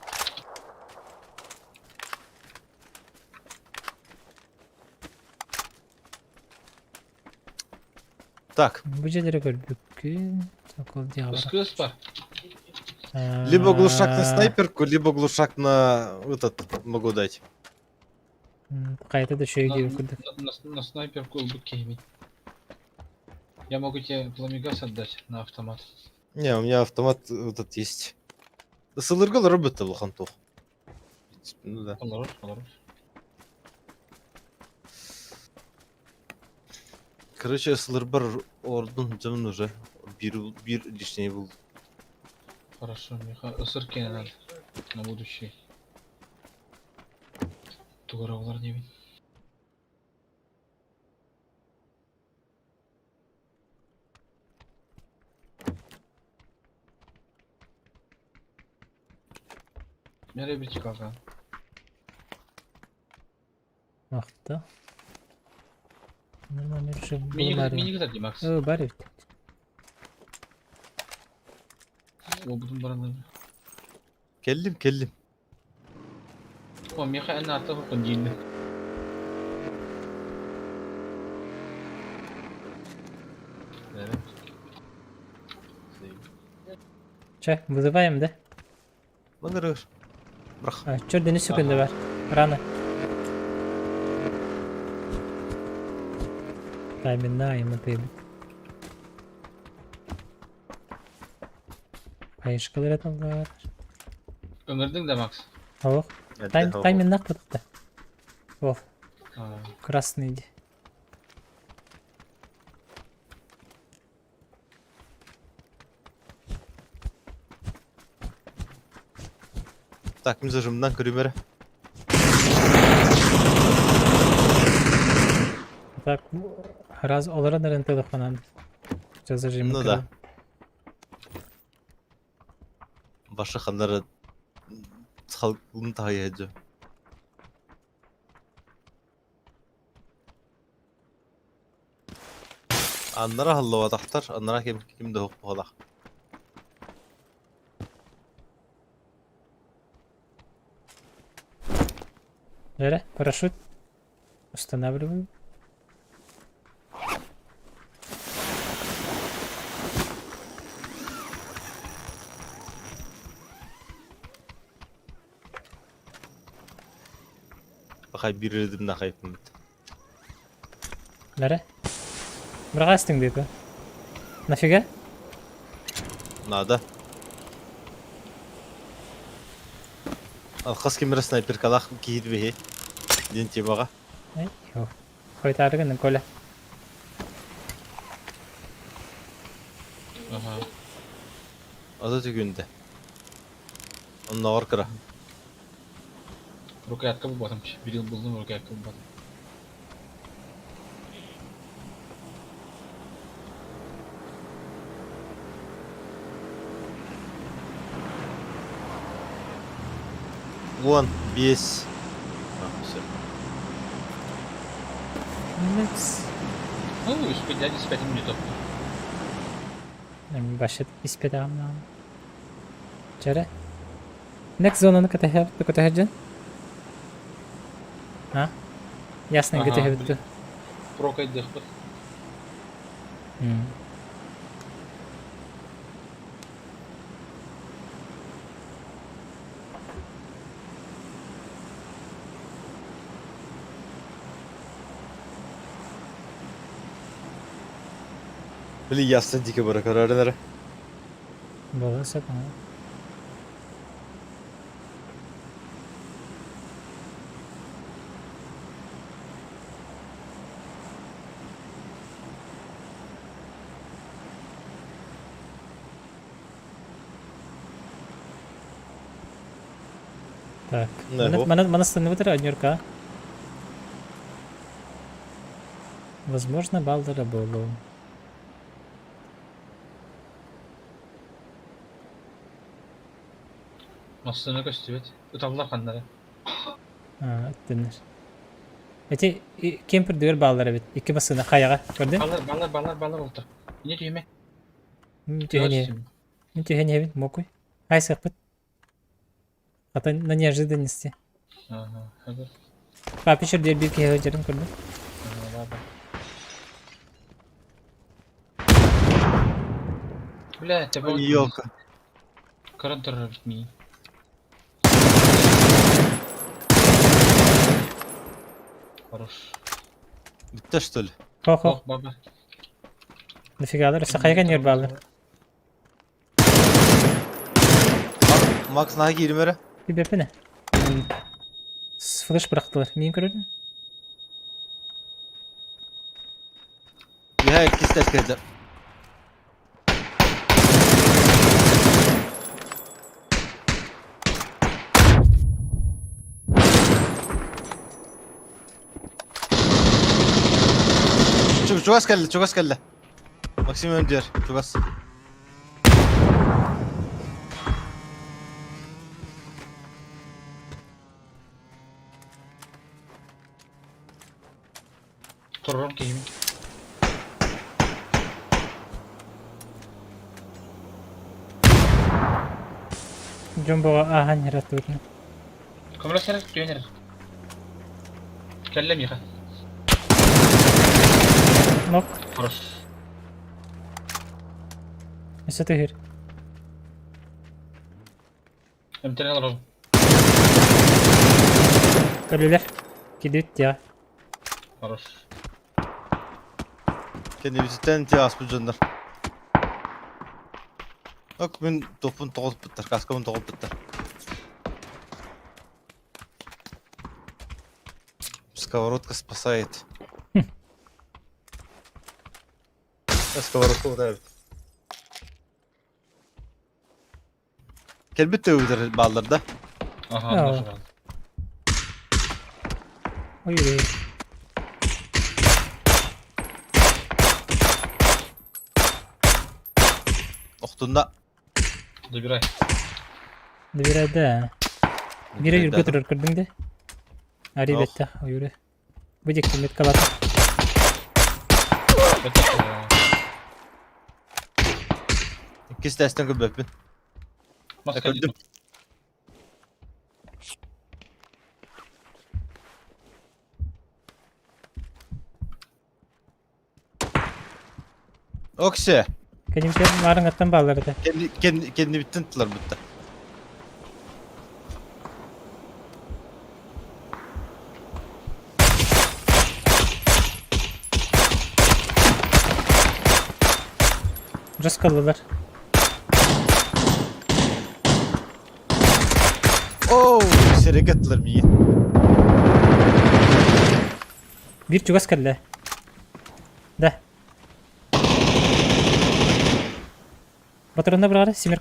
Так, Bu жердер көрбүккүн. Сокол диабар. Скыс бар. либо глушак на снайперку, либо глушак на этот могу дать. Кайта да шөйгө күрдүк. На снайперку бы кейми. Я могу тебе пламегас отдать на автомат. Не, у меня автомат этот есть. Сылыргал работал хантух. Ну да. Аларус. Короче, сылырбар ордун жамын уже. Бир лишний был. Хорошо, Миха. Сырки надо на будущее. Тугоровлар не видно. Nereye bir çıkalım? Вакытта. Нормально решил. Mini kadar değil Max. Бар бит. O budun baranları. Келдим. O Miha en altta hukun değildi. Evet. Че, вызываем, да? Мангырыр. Брах. Чё, да не секунды бар. Рано. Тайминнаем это. Кайышкалар аталар. Ömürdün de Max. Ох. Тайминнак бутта. О, Aa, красный иди. Так, мы зажимнан көрүмөрө. Так, раз оларанların telefonun. Жазажым. Ну да. Башы хандары халкын таяжы. Аннара халлова тахтар, аннара кимде хоп болах. Жара, парашют. Устанавливаю. Бахай бирдим на хайпым. Жара. Брагастың бепе. Нафига? Надо. Алқас кемера снайперкалах киит бехе. Ден темаға. Ай, йо. Хойтарыгын коля. aha. Ада түгүндө. Онна оркара. Rukayatka bu batmış. Bir yıl buldum rukayatka bu batmış. Вон, бес. Все. Ну, успеть дядя с 5 минут. Başladık ispedamla. Jara. Next zonanı katahar, katahardın. Ha? Ясно, Ага, где ты. Прокайдық бір. Били ястан дике бара карарынары. Было сапа. Так. Не, во. Mana становится однерка. Возможно, балдера было. Масыны көстебет. Ütаллар қандары. Динер. Эти кемпер дер балдера бит. Ике масына хаяга. Көрдүң? Балар oldu. Ne diyeyim? Мен тюхене бит, мокуй. Ай сыпыт. Ата на неожиданности. Ага, хабар. Папишер дер бир кеге жерин көрдүң? Бля, ты был... Ёлка. Карантер битмей. Хорош. Bitti что ли? Хо-хо. Баба. Нафигалар, сахайга нер балдер. Макс наги ирмері? Bir bepene. Flash bıraktılar. Neyin görürdün? Ya herkes ters geldi. Çok az geldi, çok az geldi. Maksimum diyor, çok az. Turun kiyim. Jumbo ahan yaratırdı. Kamera serer, döner. Kellem yıka. Nok. Хорош. Mesut Ehir. Emtini alalım. Ölüler. Gidiyor ya. Хорош. Kendi bizden tiyas bu canlar. Bak ben topun toğut bittir, kaskımın toğut bittir. Сковородка спасает. Сковородка ударит. Gel bitti öldür ballarda. Aha, Ya. anlaşıldı. Oy. Oktunda. Добирай. Bir ayda. Biri yürü götürür kırdın de. Ari bette. O yürü. Bu diktim et kalat. İkisi dersten köpüp. Maska Öldüm. O kişi. Kelimler varın attan bağları da. Kendi bittin tılar bitti. Biraz kaldılar. Oo, şerekatlar mı iyi? Bir çugas kaldı. Da. Батырында бір қара, семер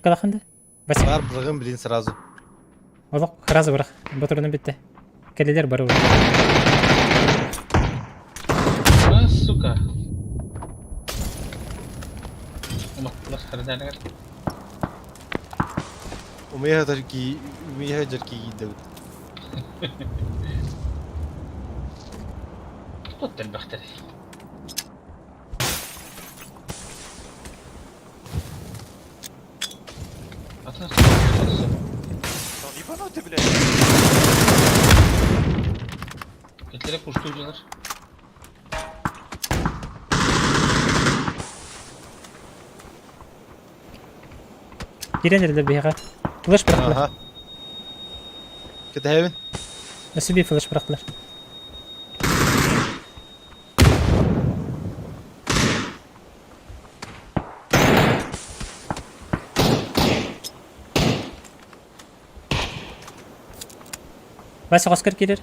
қалақынды. Басим. Var bırakın bilin сразу. Олық қаразы бірақ, батырынан бітті. Кәлелер бары бар. Ah, suka. Nasıl kardane var? Umaya kadar ki gidiyor. Tut el bakteri. Atın. Ебанутый, блядь. Direkt kuşturdular. Girenler bir flash bıraktılar. Aha. Kete hemen. Nasıl bir flash bıraktılar? Bas Oscar gelir.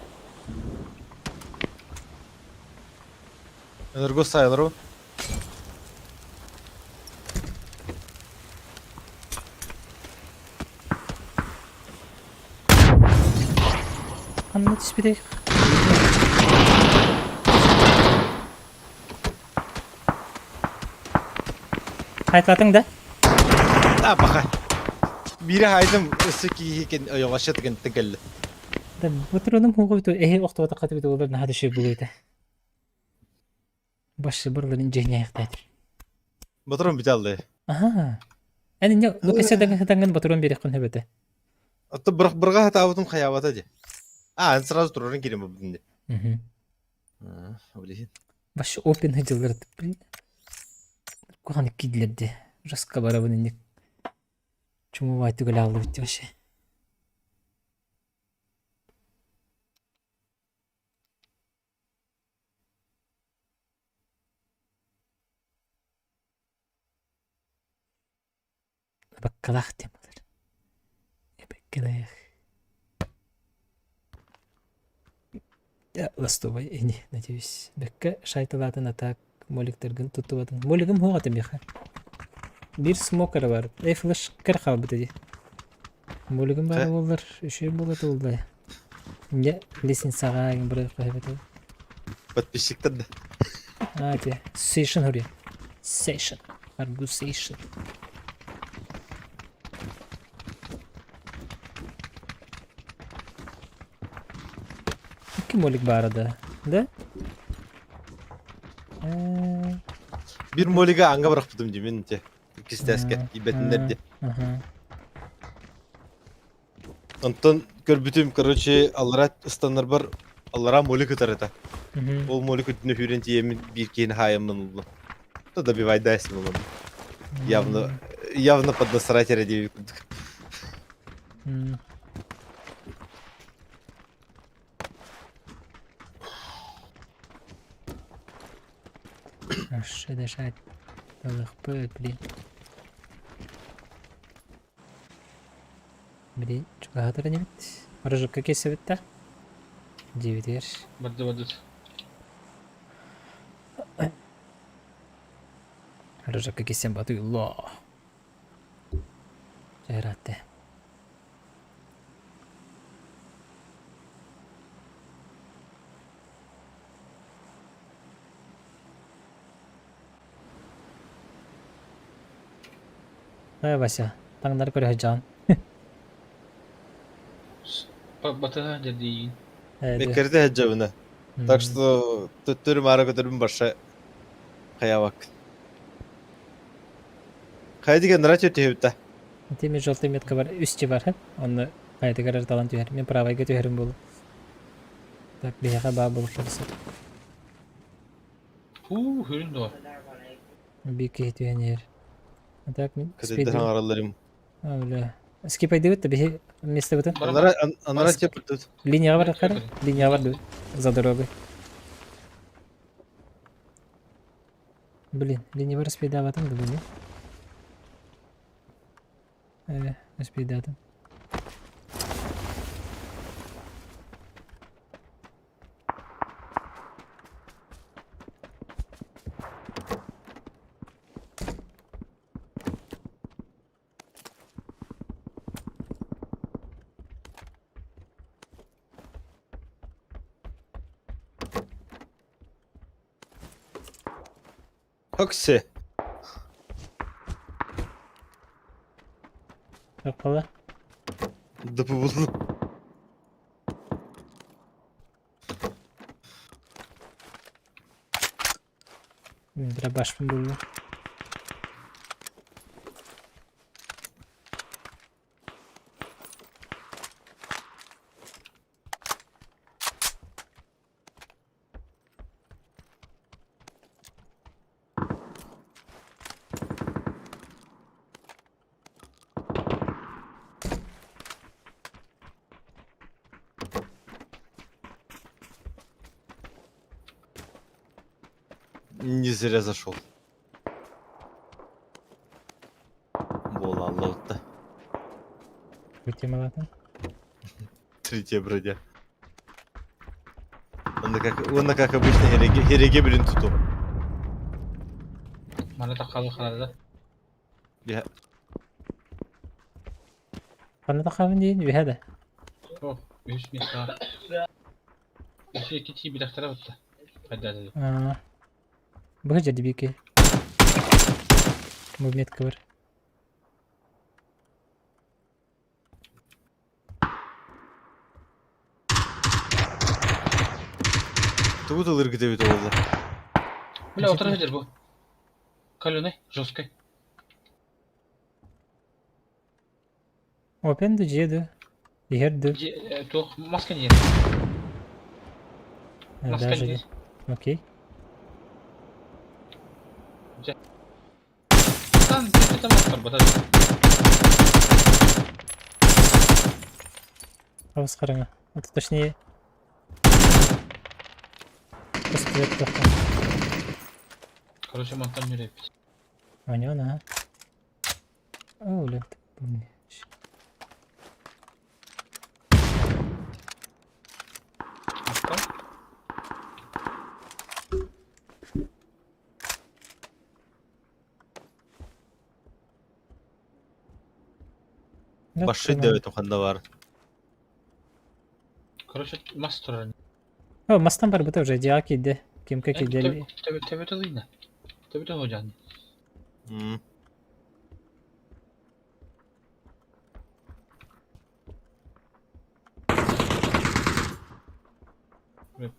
Energo sayılır o. Anlat ismi de. Hayatlatın da. Ha baka. Biri haydım ısık iken yavaşça tıkın Da butronum hukutu oktu wata katı olur hadi şey buluydu. Başı buraların cehine yaktaydı. Motorum bitaldı. Aha. Yani ne lokasya da butron bir yakın hebete. Hatta bırga hata avutum hayavata diye. Sırası dururun girin bu bugün de. Öyle. Başı open hıcıları tıpkı. Kuhan kidlerdi. Raska barabının nik. Çumu vaytı gala aldı bitti başı. Bakkalak temalar. Bakkalak. Ya ластовай ini надеюсь. Бекке шайталатын атак моликтерген тутубатын. Молигим хоғатым яха. Bir smoker var. Flash kır kalbı dedi. Молигим бар олар. Үшер болады олдай. Не лесин сағайын бір қойбет ол. Подписчиктер de. Hadi. Session hurry. Session. Argu session. Kim molik barada? Da? Bir moliga anga bırakmadım diye de. İkisi de asker. İbetinler de. Ondan görbütüm короче Allah'a ıstanlar var. Allah'a molik atar eta. O molik üstüne hürrenti yemin bir kere hayamdan oldu. Da bir vayda isim oldu. Явно поднасрать ради. Aşağıda şahit. Balık böyle. Блин, что хатара не бит? Рожок какие советта? 9 yer. Барды. Рожок какие сем бату ло. Жарате. Вася, таңдар көрө жан. Батыга jadi. Bekirde hecabına. Так что tutturum ara götürüm başa kayamak. Kaydigen rahat ötüyor. Теми желтый метка бар, үсте бар, оны қайта қарар талан түйер. Мен правайға түйерім болу. Так, бияға ба болу керсі. Hürün de var. Бейке түйен ер. Так, мен Kadetten aralarım. Öyle. Skip aydı bitti, bir место бітін. Anara çepirdi. Линияға бар, қара? Линияға бар, за дорогой. Блин, линия бар, спейдаватым, да блин. Спейдатым. Aksi. Kapalı. Dıpı buldum. Biraz başım buldu. Не зря зашел. Бола Аллахта. Өте малатын. Третья броня. Он как обычно хереге блин туту. Mana taqalı xalada. Я Қаны тақабын дейін, бейді. Oh, 100 metre. Bir şey iki bir dakika bitti. Hadi hadi. Бұғы жады беке. Бұл метка бар. тут алыргы деп өте болды. Бля, отыра bu. Каленый, жесткой. Опенді жеді. Егерді. Тух, маска нет. Маска Даже нет. Окей. Там где-то маска подожди. Ауыз қараңа. Это точнее. Пистолет тоқта. Короче, монтан не репить. Ана. О, блин. Башы деп өте қанда бар. Короче, мастер. О, мастан бар бұта уже диаки де. Кемка кедели. Тебе то видно. Тебе то hodjan.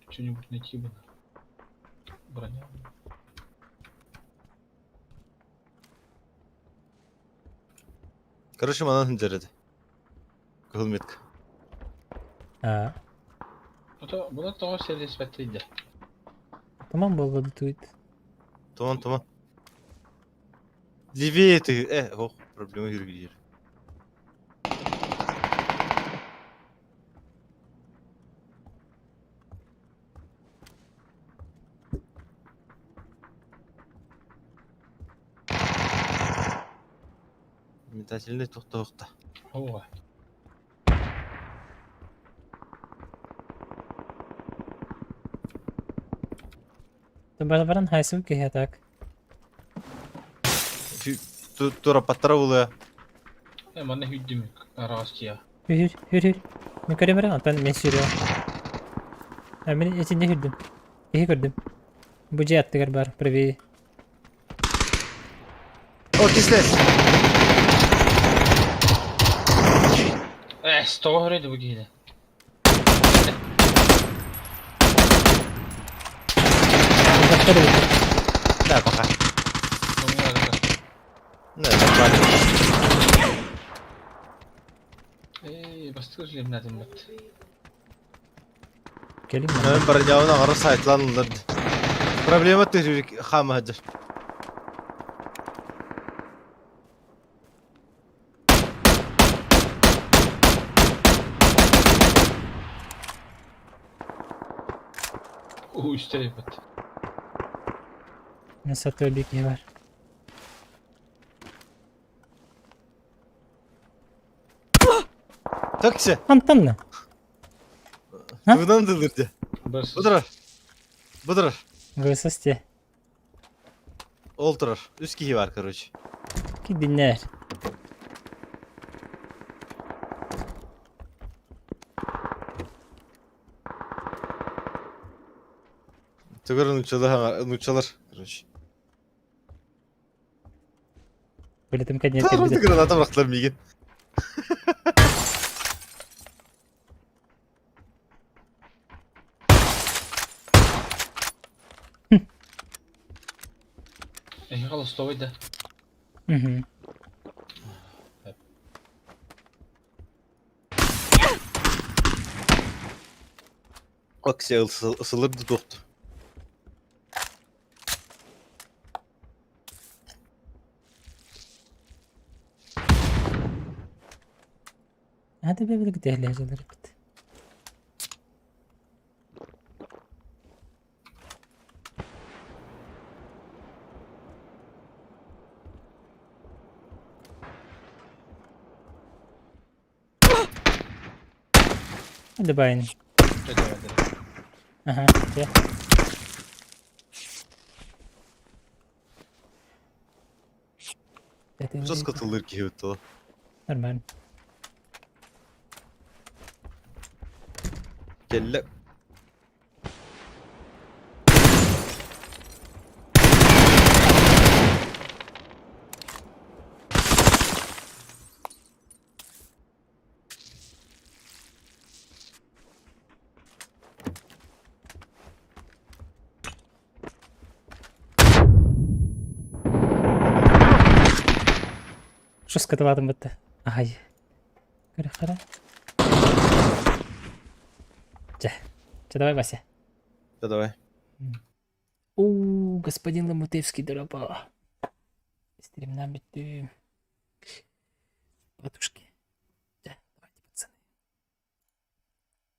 Что-нибудь найти бы. Броня. Короче, манан жарады. Кылметка. Это было того сервис светлейді. Tamam болбоду туйт. Томан. Левее ты. Ох, проблема юргидер. Метательный тоқта. Ова. То барабаран хайсыл ке так. Тура паттара болуя. Мана хүддім арағастия. Hür. Мен көре барам, мен сүйрüyorum. Мен içinde hürdüm. İyi gördüm. Bu cihattı бар, правее. О, кислет! Стоға көреді бұл кейді. Да, пока. Да, нормально. Бастығы жүлем нәдім бәт. Gelin Мен бронявына қары сайтланылырды. Проблема түйрік қамы әдір. Üstte bak. Ne satıyor bir şey var. Taksi. Antanla. Buradan dılırdı. Budur. Высости. Олтырар. Üst kişi var короче. Ki dinler. Төгөр нучалар, короче. Билетим кабинетке Tamam биде. granata bıraktılar Migin. Хало стоїть, да? Угу. Aksi ısılırdı doktu. Hadi be birlikte ehliyacıları bit. Hadi bayın. Hadi hadi. Aha, ya. Uzas katılır ki hıtta. Normal. Kelle. Що скатуватимете? Ай. Хара. Че, давай, Вася. Да давай. Господин Ламутевский дорога. Стрим нам биту. Подушки.